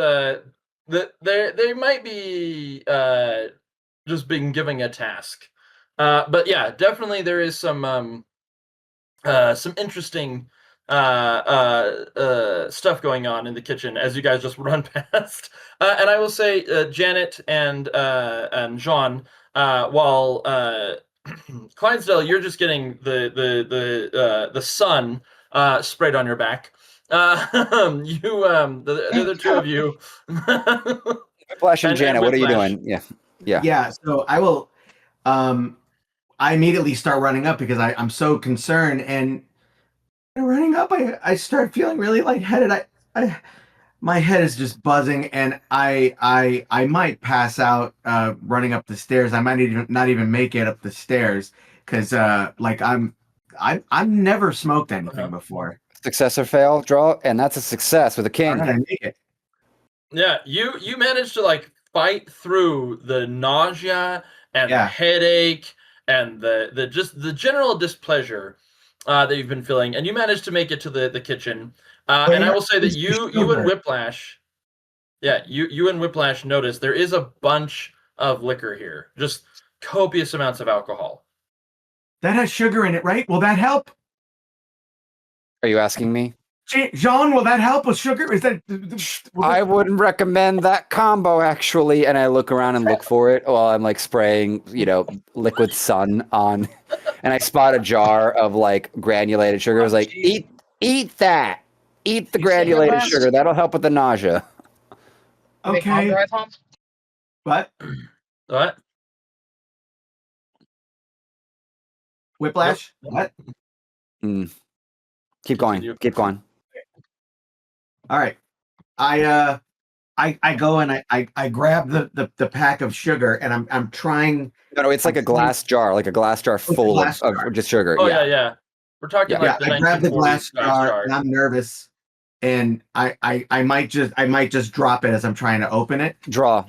that they might be just being giving a task. But yeah, definitely there is some interesting stuff going on in the kitchen as you guys just run past. And I will say, Janet and Jean, while Clydesdale, you're just getting the sun sprayed on your back. The other two of you,
Flash and Janet, what are you doing? Yeah.
So I will. I immediately start running up because I'm so concerned, and running up, I start feeling really lightheaded. My head is just buzzing, and I might pass out running up the stairs. I might not even make it up the stairs because like I've never smoked anything before.
Success or fail, draw, and that's a success with a king.
I make it.
Yeah, you managed to like fight through the nausea and the headache and the general displeasure that you've been feeling, and you managed to make it to the kitchen. And I will say that you and Whiplash, you and Whiplash notice there is a bunch of liquor here, just copious amounts of alcohol.
That has sugar in it, right? Will that help?
Are you asking me?
Jean, will that help with sugar? Is that?
I wouldn't recommend that combo, actually. And I look around and look for it while I'm like spraying, liquid sun on, and I spot a jar of like granulated sugar. I was like, eat that. Eat the granulated sugar. That'll help with the nausea.
Okay. What?
What?
Whiplash? What?
Keep going.
Continue.
Keep going.
All right. I go and I grab the pack of sugar and I'm trying.
No, it's like a glass jar, full
glass
of
jar.
just sugar.
Oh yeah. We're talking
Yeah.
like the
I grab the
1940s
glass jar
jar.
and I'm nervous, and I might just drop it as I'm trying to open it.
Draw.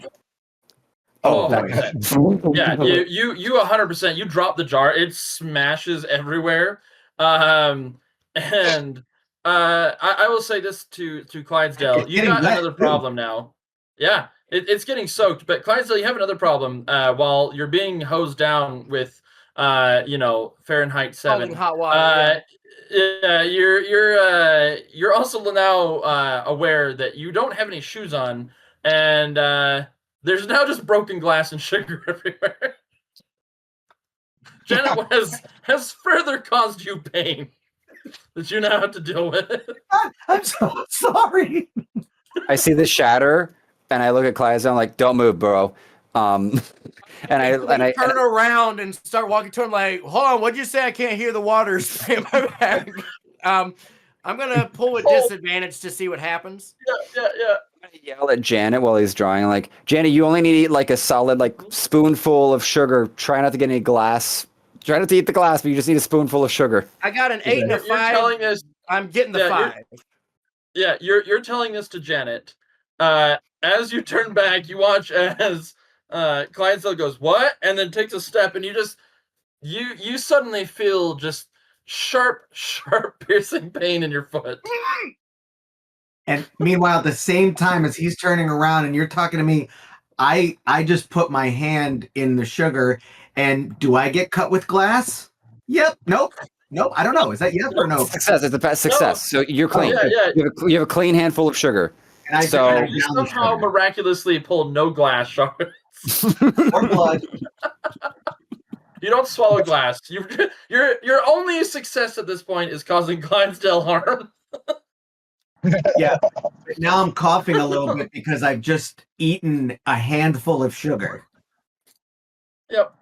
Oh,
that-
100%. Yeah, you 100%. You drop the jar, it smashes everywhere. And I will say this to Clydesdale,
It's
you
getting
got
wet,
another
too.
problem now. Yeah, it's getting soaked, but Clydesdale, you have another problem. While you're being hosed down with Fahrenheit 7.
Scalding hot water.
Yeah, you're also now aware that you don't have any shoes on, and there's now just broken glass and sugar everywhere. Janet has further caused you pain that you now have to deal with.
I'm so sorry.
I see the shatter, and I look at Clydesdale. I'm like, "Don't move, bro." And I
turn around and start walking to him like, hold on, what'd you say? I can't hear the water spray in my bag. I'm gonna pull a disadvantage to see what happens.
Yeah.
I yell at Janet while he's drawing, like, Janet, you only need to eat like a solid spoonful of sugar. Try not to get any glass. Try not to eat the glass, but you just need a spoonful of sugar.
I got an 8 and a 5.
You're telling this.
I'm getting the 5.
You're telling this to Janet. As you turn back, you watch as Clydesdale goes, "What?" and then takes a step, and you suddenly feel just sharp piercing pain in your foot.
And meanwhile, at the same time as he's turning around and you're talking to me, I just put my hand in the sugar, and do I get cut with glass? Yep. Nope. I don't know. Is that yes or no?
Success. It's a best success.
No.
So you're clean.
Yeah.
You have a clean handful of sugar.
And
You somehow miraculously pull no glass shards.
or blood.
You don't swallow glass. Your only success at this point is causing Clydesdale harm.
Yeah. But now I'm coughing a little bit because I've just eaten a handful of sugar.
Yep.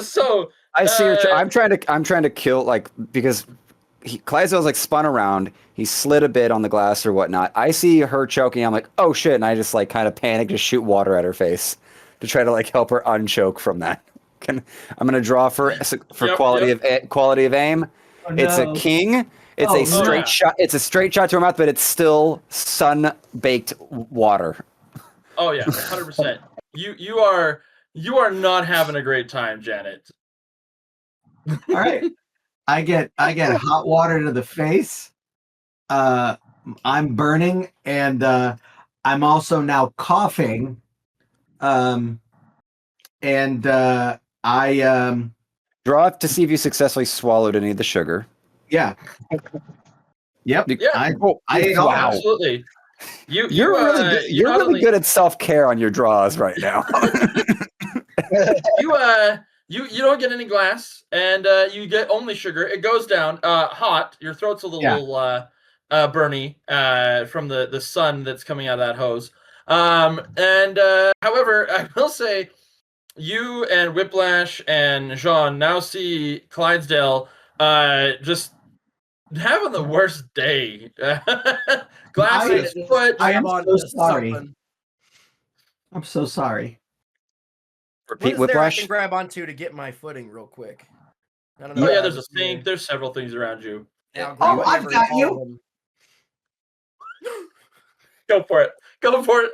So
I see her. I'm trying to kill because Clydesdale's spun around. He slid a bit on the glass or whatnot. I see her choking. I'm like, oh shit, and I just kind of panic, just shoot water at her face to try to help her unchoke from that. I'm gonna draw for quality of aim.
Oh, no.
It's a king. It's a straight shot. It's a straight shot to her mouth, but it's still sun-baked water.
Oh yeah, 100%. You are not having a great time, Janet.
All right. I get hot water to the face. I'm burning, and I'm also now coughing. I
draw to see if you successfully swallowed any of the sugar.
Yeah. Yep.
Yeah.
I ate all.
Absolutely.
You're really good at self-care on your draws right now.
You don't get any glass, and you get only sugar. It goes down hot. Your throat's a little burny from the sun that's coming out of that hose. However, I will say, you and Whiplash and Jean now see Clydesdale just having the worst day. Glass in his foot.
I am so sorry. I'm so sorry.
Repeat
what is there I
Whiplash.
can grab onto to get my footing real quick? I don't know.
Oh yeah, there's a sink. There's several things around you.
Yeah,
Oh, I've got you.
Go for it. Go for it.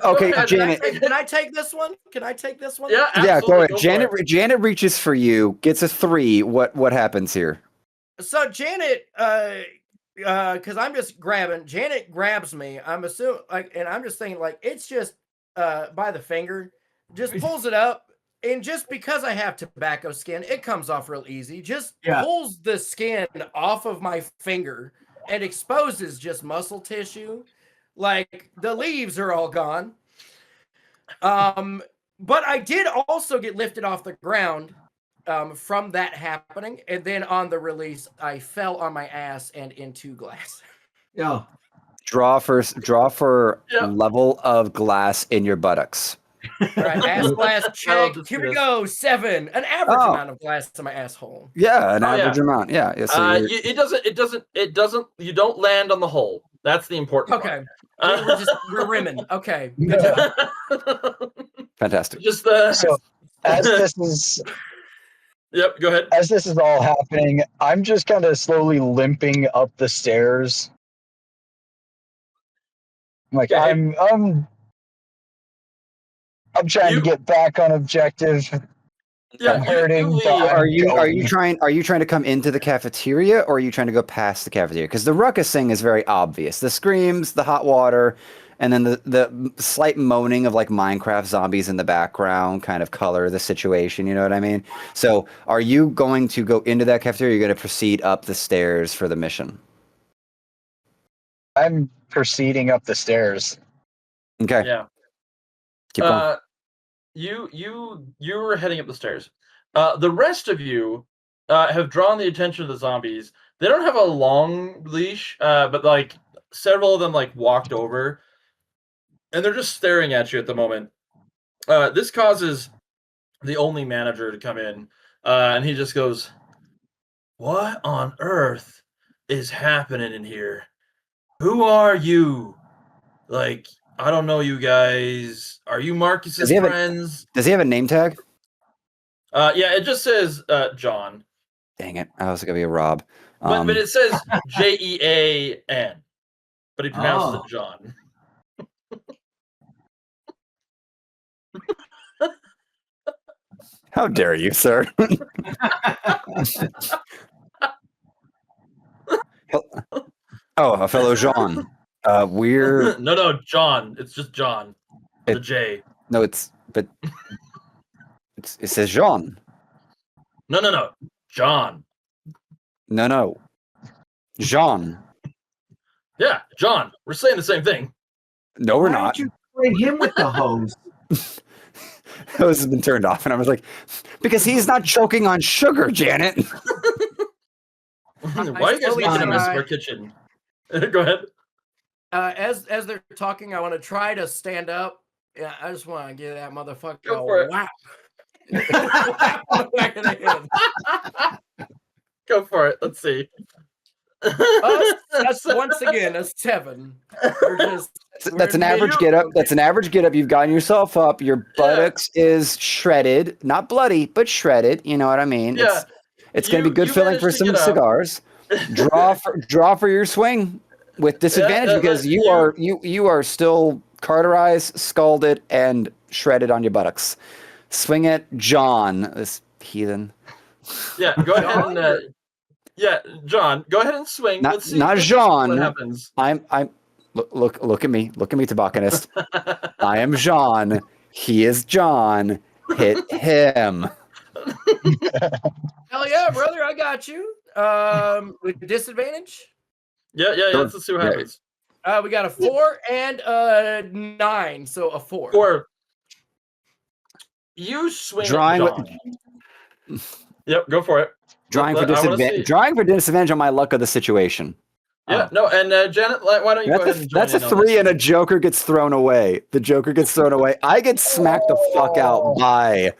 Okay,
ahead.
Janet.
Can I take this one?
Yeah,
Yeah, go ahead.
go
Janet reaches for you, gets a 3. What happens here?
So Janet, because I'm just grabbing. Janet grabs me. I'm assuming, and I'm just thinking, it's just by the finger, just pulls it up, and just because I have tobacco skin, it comes off real easy. Just pulls the skin off of my finger and exposes just muscle tissue. The leaves are all gone. But I did also get lifted off the ground from that happening, and then on the release, I fell on my ass and into glass.
Yeah.
Draw for level of glass in your buttocks.
All right, ass blast check. Here we go. 7. An average amount of glass in my asshole.
Yeah, an average amount. Yeah. So
it doesn't. You don't land on the hole. That's the important part.
Okay. We're rimming. Okay. Good job.
Fantastic.
Just
So as this is.
Yep. Go ahead.
As this is all happening, I'm just kind of slowly limping up the stairs. Like I'm trying to get back on objective.
Yeah,
I'm hurting. But
are you trying to come into the cafeteria, or are you trying to go past the cafeteria? Because the ruckusing is very obvious. The screams, the hot water, and then the slight moaning of like Minecraft zombies in the background kind of color the situation. You know what I mean? So are you going to go into that cafeteria, or are you going to proceed up the stairs for the mission?
I'm proceeding up the stairs.
Okay.
Yeah.
Keep going.
You were heading up the stairs. The rest of you have drawn the attention of the zombies. They don't have a long leash, but like several of them like walked over, and they're just staring at you at the moment. This causes the only manager to come in, and he just goes, "What on earth is happening in here? Who are you? Like, I don't know you guys. Are you Marcus's friends?"
Does he have a name tag?
Yeah, it just says John.
Dang it. I was going to be a Rob.
But it says Jean, but he pronounces it John.
How dare you, sir? Oh, a fellow Jean. We're
No, John. It's just John. The J.
No, it says Jean.
No. John.
No. Jean.
Yeah, John. We're saying the same thing.
No, we're
Why
not.
don't you spraying him with the hose?
Hose has been turned off, and I was like, because he's not choking on sugar, Janet.
Why are you guys making a mess of our kitchen? Go ahead.
As they're talking, I want to try to stand up. Yeah, I just want to give that motherfucker
Go for it.
whap.
Go for it. Let's see.
That's once again a 7.
That's an average get up. That's an average get up. You've gotten yourself up. Your buttocks is shredded, not bloody, but shredded. You know what I mean?
Yeah.
It's going to be good filling for some cigars. Draw for your swing with disadvantage because you are still cauterized, scalded, and shredded on your buttocks. Swing it, John, this heathen.
Yeah, go ahead and John, go ahead and swing. Let's see
not Jean.
What happens?
I'm look at me, tobacconist. I am Jean. He is John. Hit him.
Hell yeah, brother! I got you. With disadvantage.
Yeah. Let's see what happens.
We got a 4 and a 9, so a 4.
4. You swing John. Yep, go for it.
Drawing for disadvantage on my luck of the situation.
Yeah, no, and Janet, why don't you go ahead and join
That's a 3 and a Joker gets thrown away. The Joker gets thrown away. I get smacked the fuck out by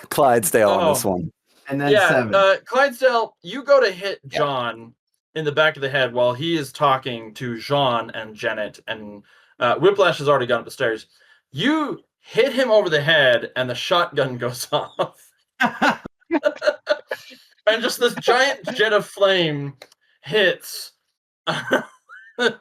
Clydesdale on this one.
And then 7.
Clydesdale, you go to hit John in the back of the head while he is talking to Jean and Janet, and Whiplash has already gone up the stairs. You hit him over the head, and the shotgun goes off. And just this giant jet of flame hits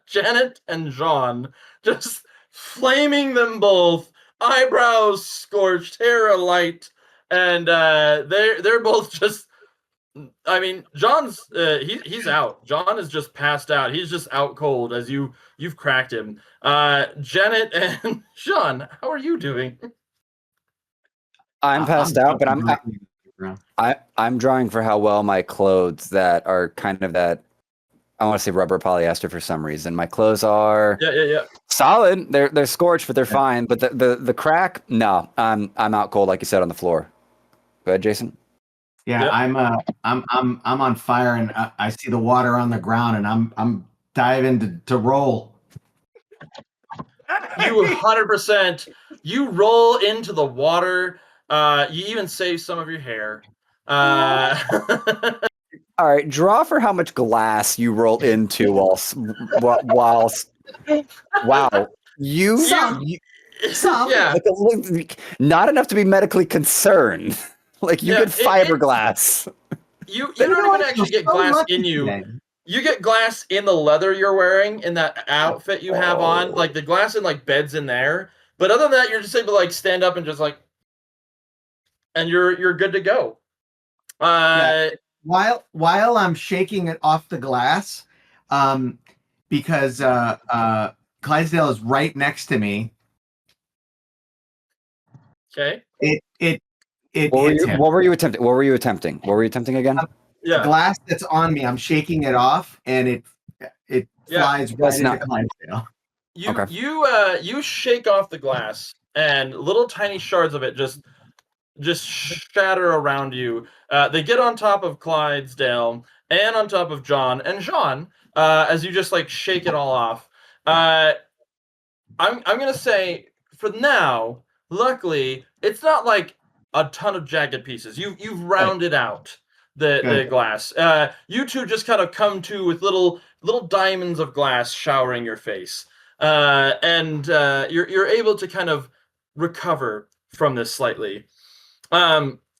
Janet and Jean, just flaming them both, eyebrows scorched, hair alight, and they're both just. I mean, John's he's out. John is just passed out. He's just out cold as you've cracked him. Janet and Jean, how are you doing?
I'm passed out, but I'm drawing for how well my clothes that are kind of that, I want to say rubber polyester for some reason. My clothes are solid. They're scorched, but they're fine. But the crack, no, I'm out cold, like you said, on the floor. Go ahead, Jason.
Yeah, yep. I'm on fire, and I see the water on the ground, and I'm diving to roll.
You 100%. You roll into the water. You even save some of your hair.
All right, draw for how much glass you roll into while wow.
Some.
Yeah.
Not enough to be medically concerned. Like you get fiberglass.
You don't even actually get glass in you.
Today.
You get glass in the leather you're wearing, in that outfit you have on. Like the glass in like beds in there. But other than that, you're just able to like stand up and just like, and you're good to go.
While I'm shaking it off the glass, because Clydesdale is right next to me.
Okay.
It
What
hits him.
were you attempting? What were you attempting again?
The glass that's on me, I'm shaking it off, and it flies right into Clydesdale.
You shake off the glass, and little tiny shards of it just shatter around you. They get on top of Clydesdale and on top of John and Sean as you just like shake it all off. I'm gonna say for now, luckily, it's not like a ton of jagged pieces. You've rounded out the glass. You two just kind of come to with little diamonds of glass showering your face, and you're able to kind of recover from this slightly.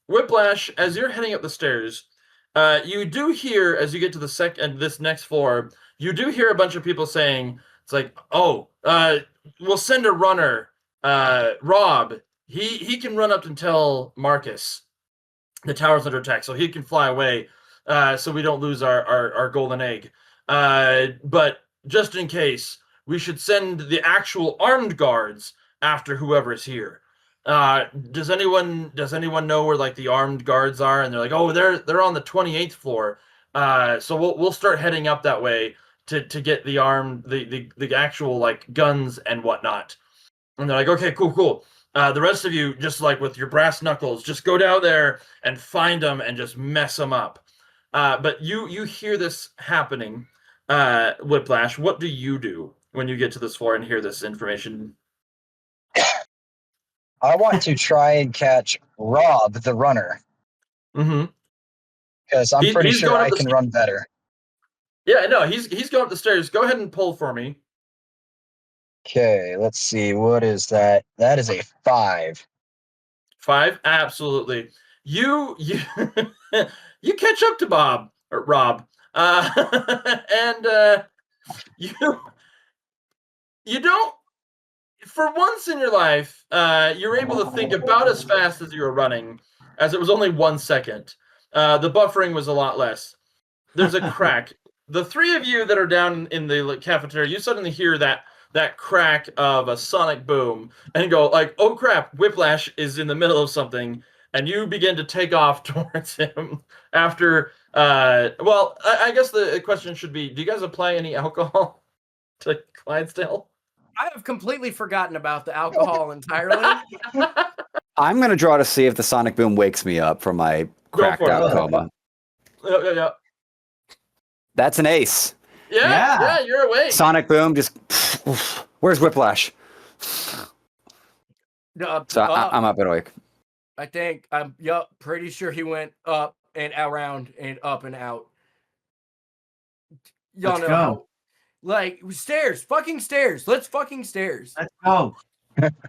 Whiplash, as you're heading up the stairs, you do hear as you get to this next floor, you do hear a bunch of people saying, "It's like, oh, we'll send a runner, Rob. He can run up and tell Marcus the tower's under attack, so he can fly away, so we don't lose our golden egg. But just in case, we should send the actual armed guards after whoever's here." Does anyone know where like the armed guards are? And they're like, oh, they're on the 28th floor. So we'll start heading up that way to get the actual like guns and whatnot. And they're like, okay, cool. The rest of you, just like with your brass knuckles, just go down there and find them and just mess them up. But you hear this happening, Whiplash. What do you do when you get to this floor and hear this information?
I want to try and catch Rob, the runner.
Mm-hmm.
Because I'm pretty sure I can run better.
Yeah, no, he's going up the stairs. Go ahead and pull for me.
Okay, let's see. What is that? That is a 5.
5? Absolutely. You you catch up to Rob. And you don't, for once in your life, you're able to think about as fast as you were running, as it was only 1 second. The buffering was a lot less. There's a crack. The three of you that are down in the cafeteria, you suddenly hear that crack of a sonic boom and go like, oh crap, Whiplash is in the middle of something, and you begin to take off towards him after, well, I guess the question should be, do you guys apply any alcohol to Clydesdale?
I have completely forgotten about the alcohol entirely.
I'm going to draw to see if the sonic boom wakes me up from my cracked out coma.
Yeah.
That's an ace.
Yeah, you're awake.
Sonic boom, just where's Whiplash? So I'm up and awake.
I think I'm pretty sure he went up and around and up and out. Y'all
Let's
know
go.
how, like fucking stairs. Let's fucking stairs.
Let's go.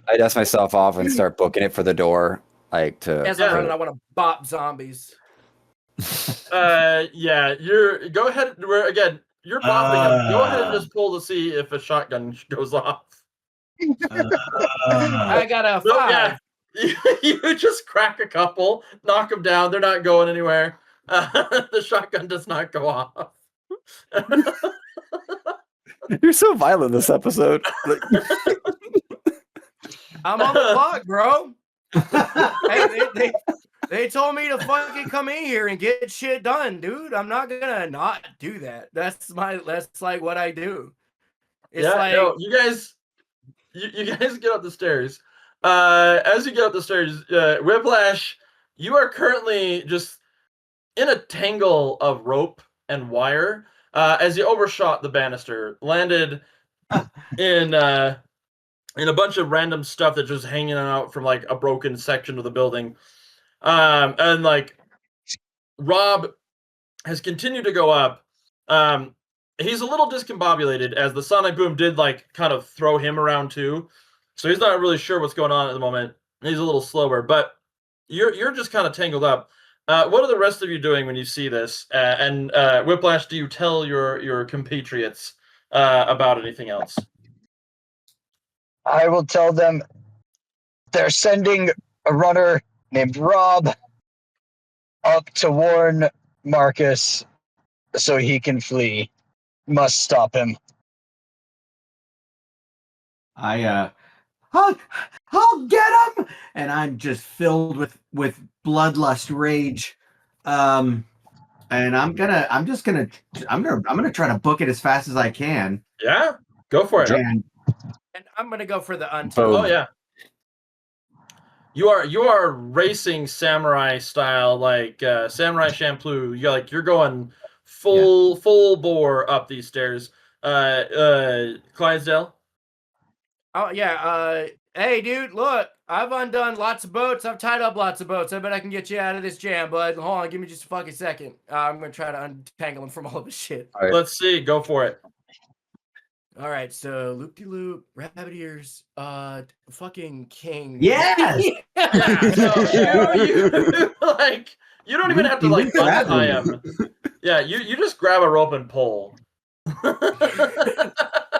I dust myself off and start booking it for the door. Like to
As I'm running, I want to bop zombies.
Yeah, go ahead. Again, you're bopping them. Go ahead and just pull to see if a shotgun goes off.
I got a 5.
Yeah. You just crack a couple, knock them down. They're not going anywhere. The shotgun does not go off.
You're so violent this episode.
I'm on the clock, bro. Hey, they told me to fucking come in here and get shit done, dude. I'm not gonna not do that. That's like what I do. It's
no, you guys get up the stairs. As you get up the stairs, Whiplash, you are currently just in a tangle of rope and wire. As you overshot the banister, landed in and a bunch of random stuff that's just hanging out from like a broken section of the building. And like Rob has continued to go up. He's a little discombobulated as the sonic boom did like kind of throw him around too. So he's not really sure what's going on at the moment. He's a little slower, but you're just kind of tangled up. What are the rest of you doing when you see this? And Whiplash, do you tell your compatriots about anything else?
I will tell them they're sending a runner named Rob up to warn Marcus so he can flee. Must stop him.
I'll get him, and I'm just filled with bloodlust rage, and I'm gonna try to book it as fast as I can.
Yeah, go for it.
And
I'm gonna go for the unteam.
Oh yeah, you are racing samurai style, like Samurai Champloo. You're going full bore up these stairs. Clydesdale.
Oh yeah. Hey, dude, look, I've undone lots of boats. I've tied up lots of boats. I bet I can get you out of this jam, bud. Hold on, give me just a fucking second. I'm gonna try to untangle him from all of his shit.
All right. Let's see. Go for it.
All right, so loop-de-loop, rabbit ears, fucking king.
Yes.
Yeah. You don't even have to like untie him. Yeah, you just grab a rope and pull.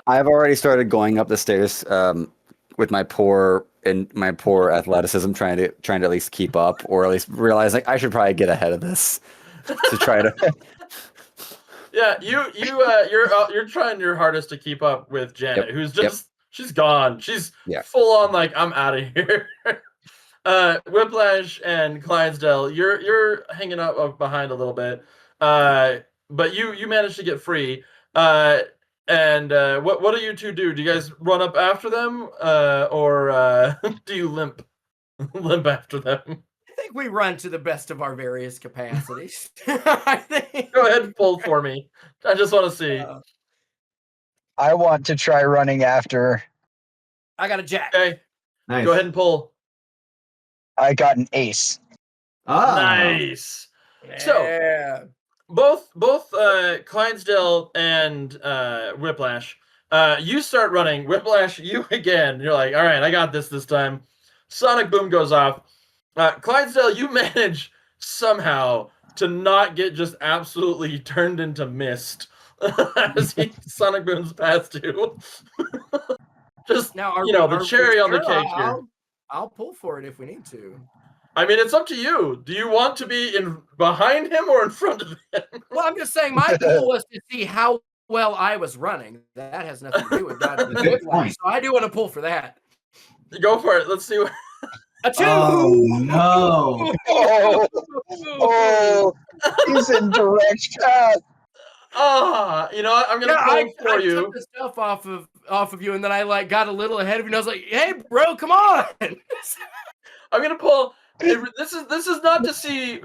I've already started going up the stairs with my poor athleticism, trying to at least keep up, or at least realize like I should probably get ahead of this to try to.
Yeah, you're trying your hardest to keep up with Janet, who's just she's gone. She's full on like I'm out of here. Whiplash and Clydesdale, you're hanging up behind a little bit, but you managed to get free. And what do you two do? Do you guys run up after them, or do you limp after them?
I think we run to the best of our various capacities. I think.
Go ahead and pull for me. I just want to see.
I want to try running after.
I got a jack.
Okay,
nice.
Go ahead and pull.
I got an ace.
Oh,
nice.
Yeah.
So both Clydesdale and Whiplash, you start running. Whiplash, you again. You're like, all right, I got this time. Sonic boom goes off. Clydesdale, you manage somehow to not get just absolutely turned into mist as Sonic booms past you. Just
now,
the cherry on the cake here.
I'll pull for it if we need to.
I mean, it's up to you. Do you want to be behind him or in front of him?
Well, I'm just saying my goal was to see how well I was running. That has nothing to do with that. So I do want to pull for that.
Go for it. Let's see what.
A 2.
Oh no!
Oh, he's in direct path.
You know what? I'm gonna pull for you.
I took the stuff off of you, and then I like got a little ahead of you, and I was like, "Hey, bro, come on!"
I'm gonna pull. This is not to see.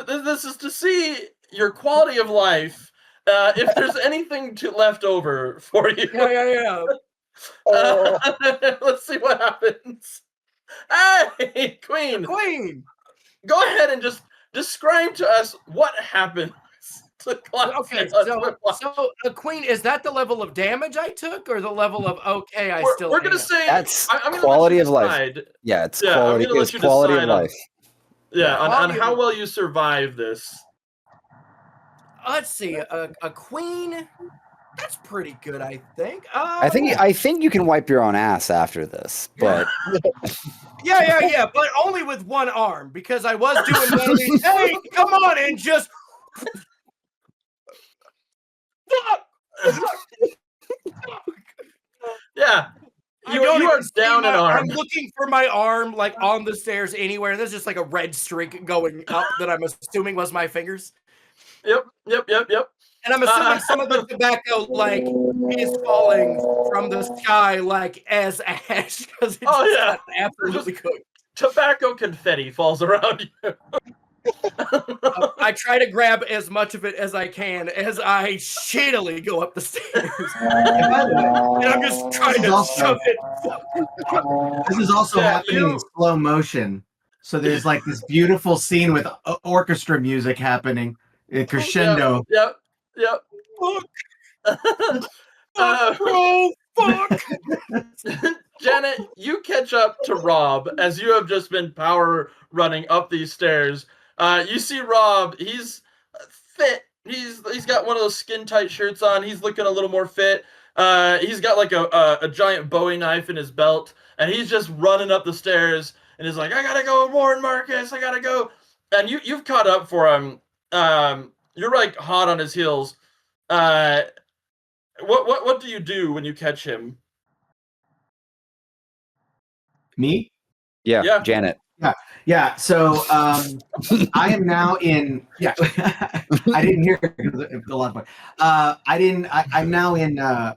This is to see your quality of life. If there's anything left over for you.
Yeah.
Let's see what happens. Hey, Queen. Go ahead and just describe to us what happened.
Okay, so Queen, is that the level of damage I took, or the level of
We're gonna say
that's
I'm
quality of life. Yeah, it's quality. It's quality of life.
On how well you survive this.
Let's see, a Queen. That's pretty good, I think.
I think you can wipe your own ass after this, but
yeah, but only with one arm, because I was doing one of these. Hey, come on, and just.
Yeah, you are down an arm.
I'm looking for my arm, like on the stairs anywhere. There's just like a red streak going up that I'm assuming was my fingers.
Yep.
And I'm assuming some of the tobacco like is falling from the sky like as ash because it's absolutely cooked.
Tobacco confetti falls around you.
I try to grab as much of it as I can as I shadily go up the stairs.
And by the way,
And I'm just trying
This is
to
also-
shove it.
this is also
Yeah,
happening in slow motion. So there's like this beautiful scene with orchestra music happening, crescendo.
Yep.
Fuck, bro, fuck.
Janet, you catch up to Rob as you have just been power running up these stairs. You see Rob, he's fit. He's got one of those skin tight shirts on. He's looking a little more fit. He's got like a giant Bowie knife in his belt, and he's just running up the stairs and he's like, I gotta go, Warren Marcus, I gotta go. And you've caught up for him. You're like hot on his heels. What do you do when you catch him?
Me?
Yeah, Janet.
Yeah. So I am now in. Yeah, I didn't hear a lot of. I'm now in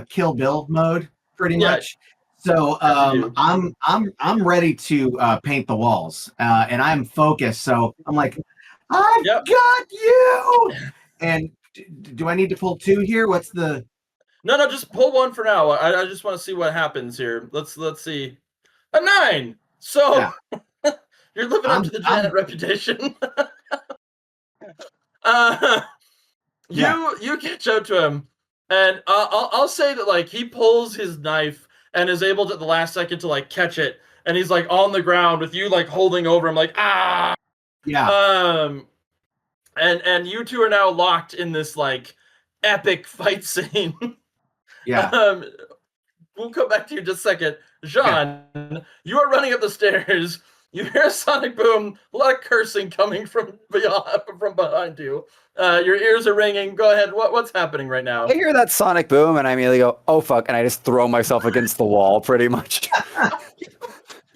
Kill Bill mode, pretty much. So I'm ready to paint the walls, and I'm focused. So I'm like, I've got you. And do I need to pull 2 here? What's the?
No, just pull 1 for now. I just want to see what happens here. Let's see. A 9. So you're living up to the Janet reputation. You catch up to him, and I'll say that like he pulls his knife and is able to at the last second to like catch it, and he's like on the ground with you like holding over him like and you two are now locked in this like epic fight scene. We'll come back to you in just a second. Jean, you are running up the stairs. You hear a sonic boom, a lot of cursing coming from behind you. Your ears are ringing. Go ahead. What's happening right now?
I hear that sonic boom, and I immediately go, "Oh fuck!" and I just throw myself against the wall, pretty much.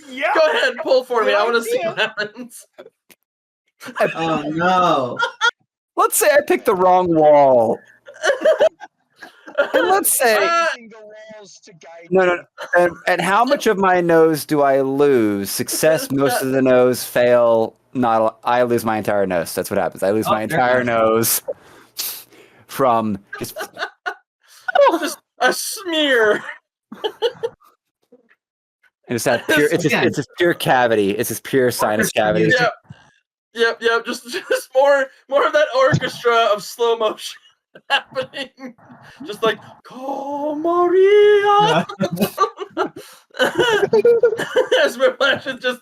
Yeah.
Go ahead, pull for me. I want to see what happens.
Oh no!
Let's say I picked the wrong wall. And let's say no. And how much of my nose do I lose? Success, most of the nose. Fail, not. I lose my entire nose. That's what happens. I lose my entire nose from just
a smear.
It's that pure. It's just pure cavity. It's just pure sinus cavity.
Yep. Just more of that orchestra of slow motion happening. Just like call Maria. As Whiplash is just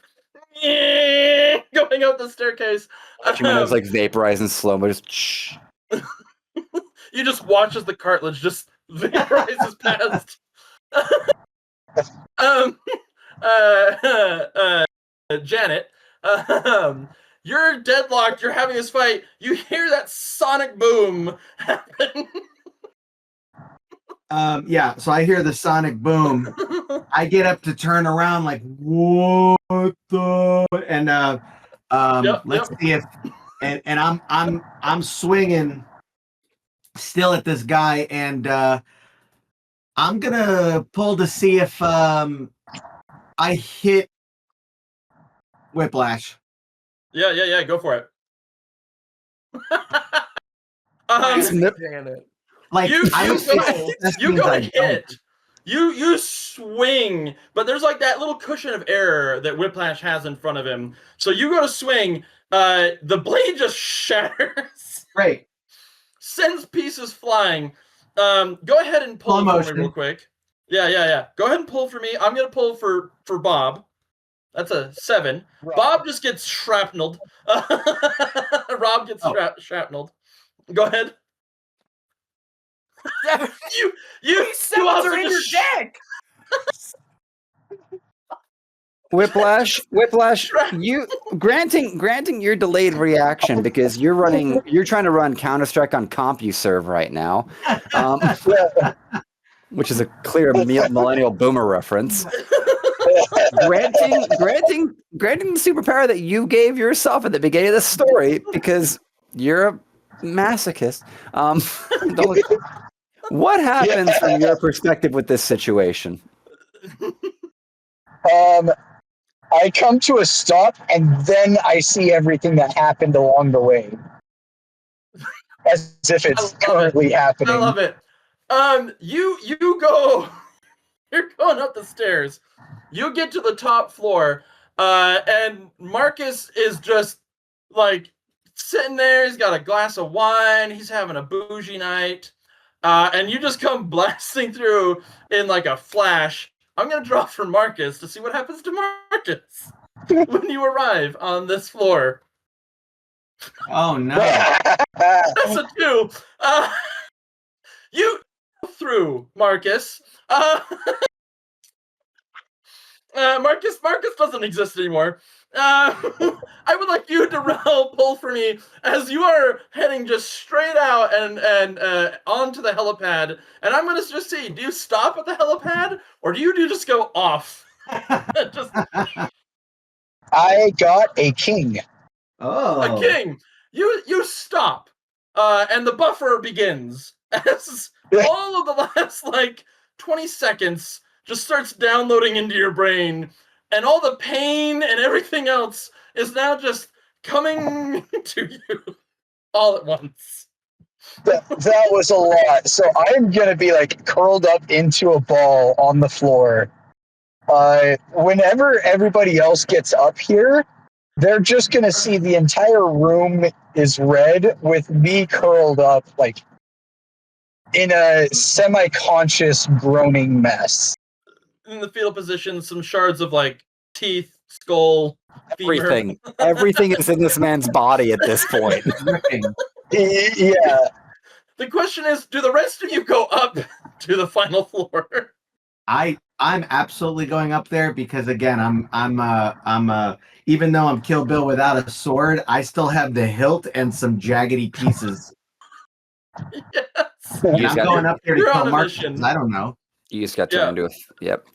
going up the staircase.
My nose like vaporize in slow mo. Just
you just watch as the cartilage just vaporizes past. Janet, you're deadlocked. You're having this fight. You hear that sonic boom happen.
So I hear the sonic boom. I get up to turn around like, what the? And let's see if, and I'm swinging still at this guy, and I'm gonna pull to see if I hit Whiplash.
Yeah. Go for it.
Like
you go hit. You swing, but there's like that little cushion of air that Whiplash has in front of him. So you go to swing, the blade just shatters.
Great.
Sends pieces flying. Go ahead and pull for me real quick. Yeah. Go ahead and pull for me. I'm gonna pull for Bob. That's a 7. Rob. Bob just gets shrapnelled. Rob gets shrapnelled. Go ahead. you
also in your deck.
Whiplash, you granting your delayed reaction because you're trying to run Counter-Strike on CompuServe right now, which is a clear millennial boomer reference. granting the superpower that you gave yourself at the beginning of the story because you're a masochist. What happens from your perspective with this situation?
I come to a stop, and then I see everything that happened along the way. As if it's currently happening.
I love it. You go. You're going up the stairs. You get to the top floor, and Marcus is just like sitting there. He's got a glass of wine. He's having a bougie night, and you just come blasting through in like a flash. I'm gonna draw for Marcus to see what happens to Marcus when you arrive on this floor.
Oh no!
That's a 2. You through Marcus. Marcus doesn't exist anymore. I would like you to pull for me as you are heading just straight out and onto the helipad. And I'm gonna just see, do you stop at the helipad or do you just go off?
I got a king.
Oh,
a king. You stop, and the buffer begins as all of the last like 20 seconds just starts downloading into your brain, and all the pain and everything else is now just coming to you all at once.
That was a lot. So I'm going to be like curled up into a ball on the floor. Whenever everybody else gets up here, they're just going to see the entire room is red with me curled up like in a semi-conscious groaning mess.
In the fetal position, some shards of like teeth, skull,
everything. Everything is in this man's body at this point.
Yeah.
The question is, do the rest of you go up to the final floor?
I'm absolutely going up there because again, I'm even though I'm Kill Bill without a sword, I still have the hilt and some jaggedy pieces.
Yes.
And I'm going up there to kill Marcus. I don't know.
You just got turned into a... Yep.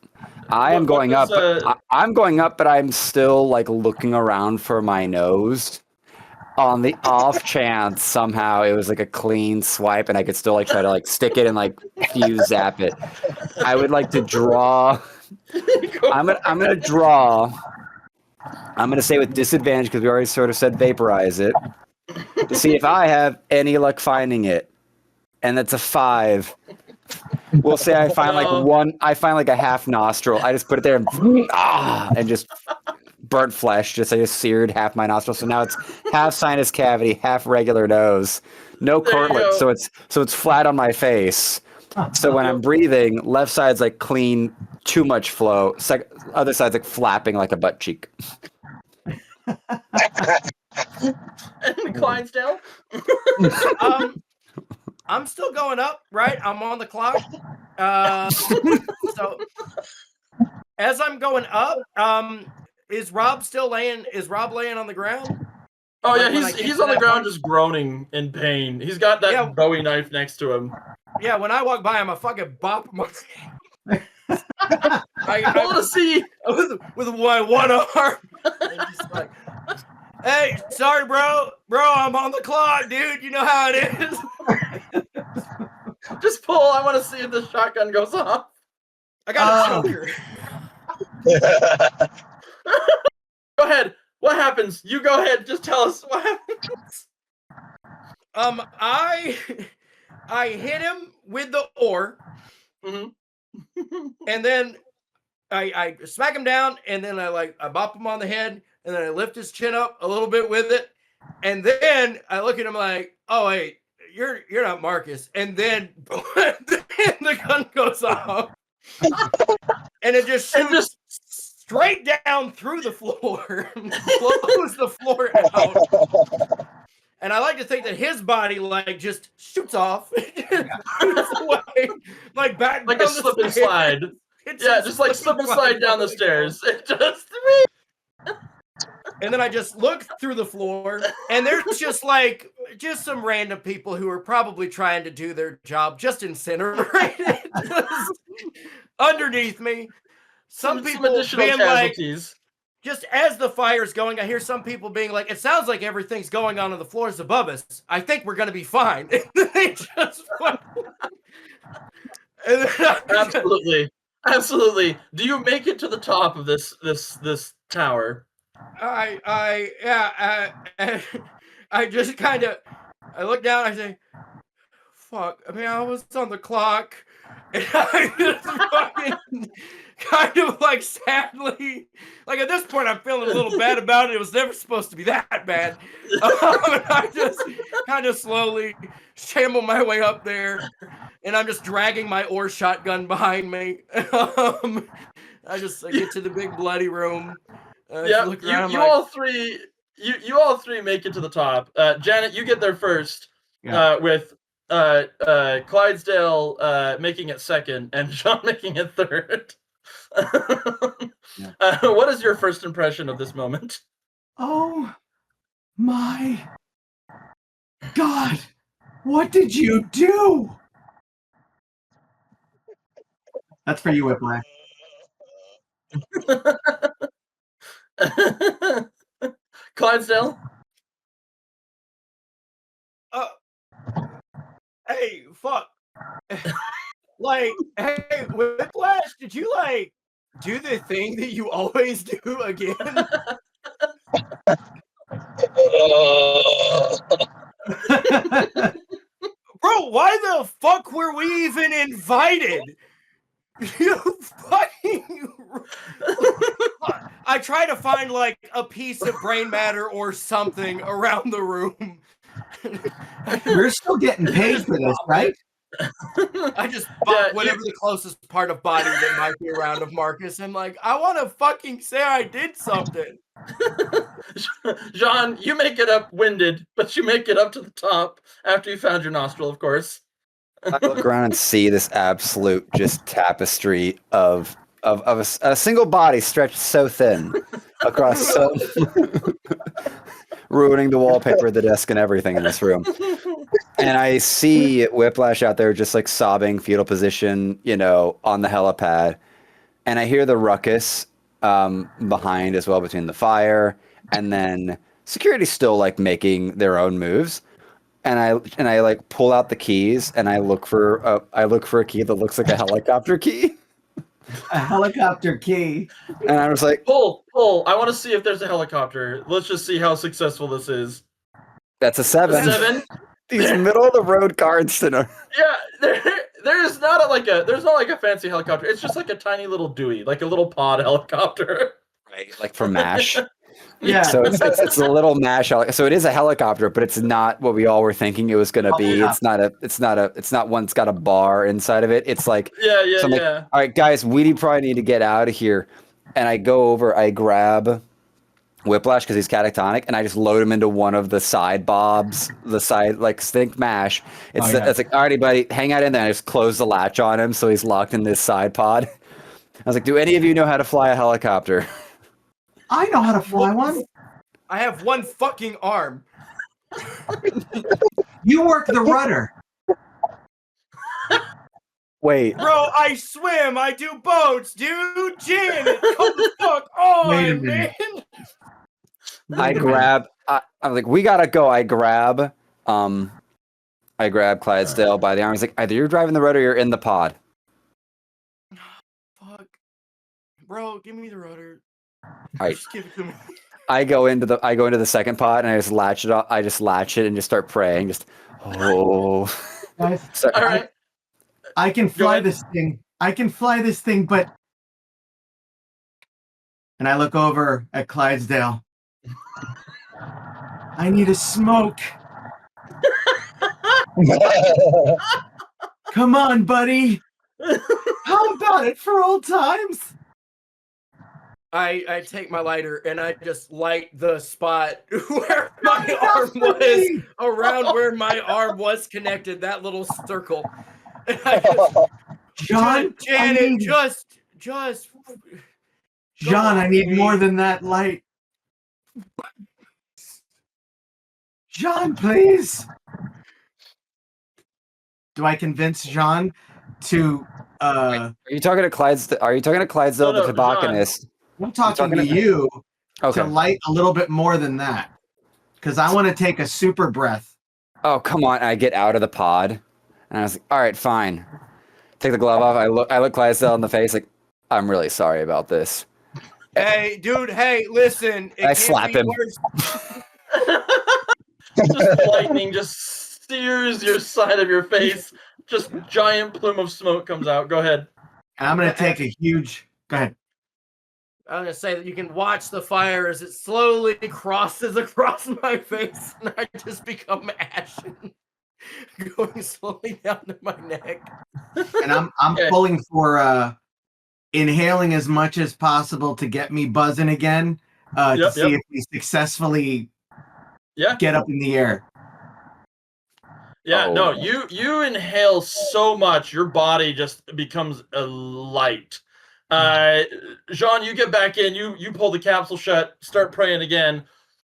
I am going up. I'm going up, but I'm still like looking around for my nose. On the off chance somehow it was like a clean swipe and I could still like try to like stick it and like zap it. I would like to draw. I'm gonna draw. I'm gonna say with disadvantage because we already sort of said vaporize it to see if I have any luck finding it, and that's a 5. We'll say I find like one. I find like a half nostril. I just put it there and just burnt flesh. I just seared half my nostril. So now it's half sinus cavity, half regular nose. No correlate, so it's flat on my face. So when I'm breathing, left side's like clean, too much flow. Other side's like flapping like a butt cheek.
And Clydesdale?
I'm still going up, right? I'm on the clock. So as I'm going up, is Rob laying on the ground?
Oh yeah, he's on the ground just groaning in pain. He's got that Bowie knife next to him.
Yeah, when I walk by him, I fucking bop him.
I want to see
with one arm. Just like, hey, sorry, bro, I'm on the clock, dude. You know how it is.
Just pull. I want to see if the shotgun goes off.
I got a choker.
Go ahead. What happens? You go ahead. Just tell us what happens.
I hit him with the oar, and then I smack him down, and then I bop him on the head, and then I lift his chin up a little bit with it, and then I look at him like, oh wait, you're not Marcus, and then the gun goes off, and it just shoots straight down through the floor, blows the floor out. And I like to think that his body just shoots off, shoots away, like back
like a slip and slide. Just like slip and slide down the stairs. It just.
And then I just look through the floor, and there's just some random people who are probably trying to do their job, just incinerated underneath me. Some people
additional
being
casualties.
Just as the fire's going, I hear some people being like, it sounds like everything's going on the floors above us. I think we're going to be fine. They just
Absolutely. Do you make it to the top of this tower.
I just kind of, I look down, I say, fuck, I mean, I was on the clock, and I just fucking kind of like sadly, like at this point, I'm feeling a little bad about it. It was never supposed to be that bad. And I just kind of slowly shamble my way up there, and I'm just dragging my ore shotgun behind me. I get to the big bloody room.
Yeah,
look around,
you
like,
all three, you all three make it to the top. Janet, you get there first.
Yeah.
With Clydesdale making it second and Sean making it third. What is your first impression of this moment?
Oh my God! What did you do? That's for you, Whiplash.
Clydesdale?
Hey, fuck. Like, hey, Whiplash, did you, like, do the thing that you always do again? Bro, why the fuck were we even invited? You fucking... I try to find, like, a piece of brain matter or something around the room.
We're still getting paid for this, right?
I just bought whatever the closest part of body that might be around of Marcus. I'm like, I want to fucking say I did something.
Jean, you make it up winded, but you make it up to the top after you found your nostril, of course.
I look around and see this absolute just tapestry of a single body stretched so thin across so ruining the wallpaper, the desk, and everything in this room. And I see Whiplash out there just like sobbing, fetal position, on the helipad. And I hear the ruckus behind as well between the fire, and then security still like making their own moves. And I like pull out the keys and I look for a key that looks like a helicopter key.
A helicopter key.
And I was like,
pull. I want to see if there's a helicopter. Let's just see how successful this is.
That's a 7.
A 7?
These middle of the road cards tonight.
Yeah, there's not like a fancy helicopter. It's just like a tiny little Dewey, like a little pod helicopter.
Right, like from MASH.
Yeah.
So it's a little MASH. So it is a helicopter, but it's not what we all were thinking it was going to be.
Yeah.
It's not one that's got a bar inside of it. It's like
Yeah.
Like, all right, guys, we probably need to get out of here. And I go over, I grab Whiplash because he's catatonic, and I just load him into one of the side bobs, think MASH. It's like, alrighty, buddy, hang out in there. I just close the latch on him so he's locked in this side pod. I was like, do any of you know how to fly a helicopter?
I know how to fly one.
I have one fucking arm.
You work the rudder.
Wait.
Bro, I swim. I do boats, dude. Janet, come the fuck on,
Wait a minute.
man.
I grab. I'm like, we gotta go. I grab Clydesdale by the arm. He's like, either you're driving the rudder or you're in the pod.
Fuck, bro, give me the rudder.
All right.
Just give it to me.
I go into the second pod and I just latch it up. I just latch it and just start praying. Just
Guys,
Sorry.
All right.
I can fly this thing, but. And I look over at Clydesdale. I need a smoke. Come on, buddy. How about it for old times?
I take my lighter and I just light the spot where my arm was, around where my arm was connected, that little circle. And I
John,
Janet, just
John, I need more than that light. John, please. Do I convince John to
Are you talking to Clydesdale, the tobacconist?
I'm talking to you to light a little bit more than that. Because I want to take a super breath.
Oh, come on. I get out of the pod. And I was like, all right, fine. Take the glove off. I look Clydesdale in the face like, I'm really sorry about this.
Hey, dude. Hey, listen. It
I
can't
slap
be
him.
worse.
Just lightning just sears your side of your face. Just giant plume of smoke comes out. Go ahead.
And I'm gonna take a huge. Go ahead.
I'm gonna say that you can watch the fire as it slowly crosses across my face, and I just become ashen, going slowly down to my neck.
And I'm pulling for inhaling as much as possible to get me buzzing again. To see if we successfully get up in the air.
Yeah, no, you inhale so much, your body just becomes a light. Jean, you get back in, you pull the capsule shut, start praying again.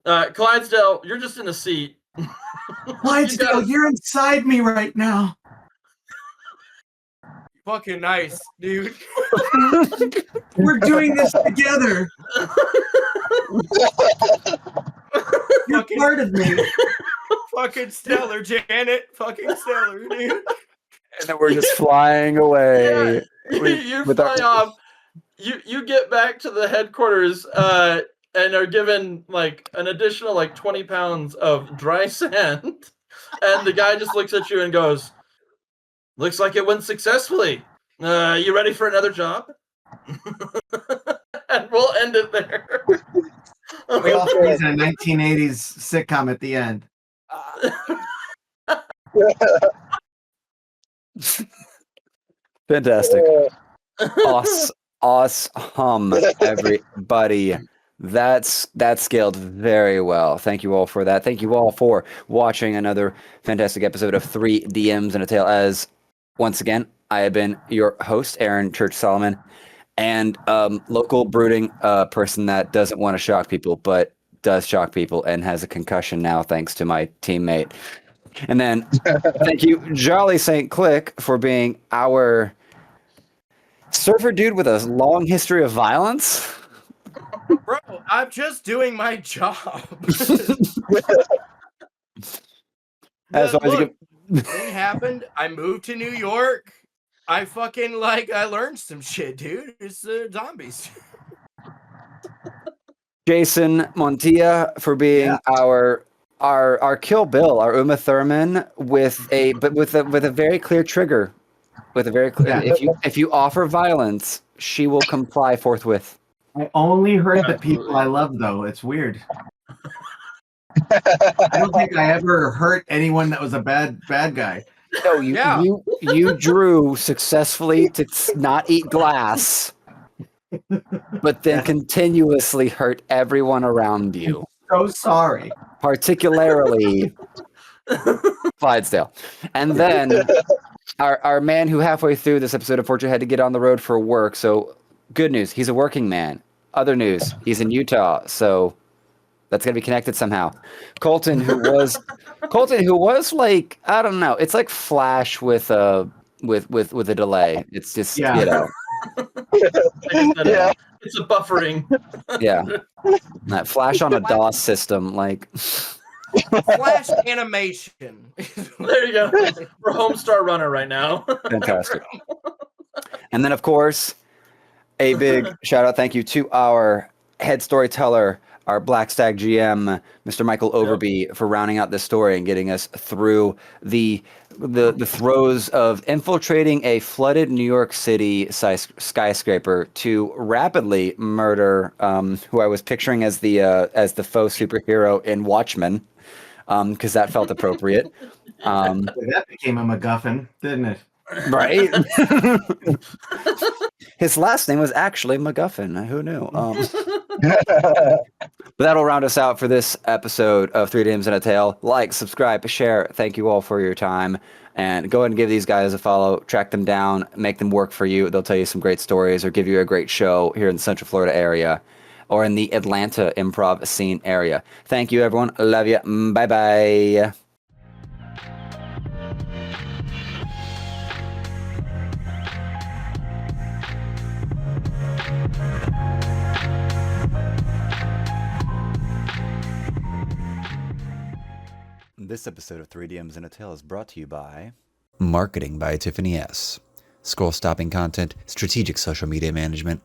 Clydesdale, you're just in a seat.
Clydesdale, you're inside me right now.
Fucking nice, dude.
We're doing this together. You're part of me.
Fucking stellar, Janet. Fucking stellar, dude.
And then we're just flying away.
Yeah, you fly off. You get back to the headquarters and are given like an additional like 20 pounds of dry sand. And the guy just looks at you and goes, "Looks like it went successfully. You ready for another job?" And we'll end it there.
We also use a 1980s sitcom at the end.
Fantastic. Awesome, everybody. That scaled very well. Thank you all for that. Thank you all for watching another fantastic episode of 3 DMs and a Tale. As once again, I have been your host, Aaron Church Solomon, and local brooding person that doesn't want to shock people, but does shock people and has a concussion now, thanks to my teammate. And then thank you, JollySaintClick, for being our surfer dude with a long history of violence.
Bro, I'm just doing my job. Look, thing happened. I moved to New York. I fucking I learned some shit, dude. It's zombies.
Jason Montilla for being our Kill Bill, our Uma Thurman with a very clear trigger. With a very clear, if you offer violence, she will comply forthwith.
I only hurt the people I love, though. It's weird. I don't think I ever hurt anyone that was a bad guy.
No, you drew successfully to not eat glass, but then continuously hurt everyone around you.
So sorry.
Particularly Clydesdale. And then our man who halfway through this episode unfortunately had to get on the road for work. So good news, he's a working man. Other news, he's in Utah. So that's gonna be connected somehow. Colton, who was like, I don't know, it's like Flash with a delay. It's just you know.
It's a buffering.
Yeah. That Flash on a DOS system, like
Flash animation.
There you go. We're Homestar Runner right now.
Fantastic. And then, of course, a big shout out, thank you to our head storyteller, our Black Stag GM, Mr. Michael Overby, for rounding out this story and getting us through the throes of infiltrating a flooded New York City skyscraper to rapidly murder who I was picturing as the faux superhero in Watchmen, because that felt appropriate.
That became a MacGuffin, didn't it?
Right? His last name was actually MacGuffin. Who knew? But that'll round us out for this episode of 3 DMs and a Tale. Like, subscribe, share. Thank you all for your time. And go ahead and give these guys a follow. Track them down. Make them work for you. They'll tell you some great stories or give you a great show here in the Central Florida area or in the Atlanta improv scene area. Thank you, everyone. Love you. Bye-bye. This episode of 3 DMs and a Tale is brought to you by Marketing by Tiffany S. Scroll stopping content, strategic social media management,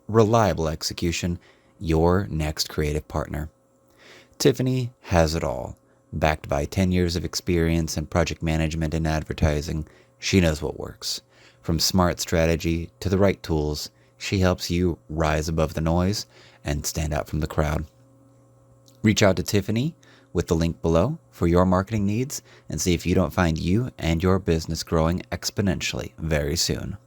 reliable execution, your next creative partner. Tiffany has it all. Backed by 10 years of experience in project management and advertising, she knows what works. From smart strategy to the right tools, she helps you rise above the noise and stand out from the crowd. Reach out to Tiffany with the link below for your marketing needs and see if you don't find you and your business growing exponentially very soon.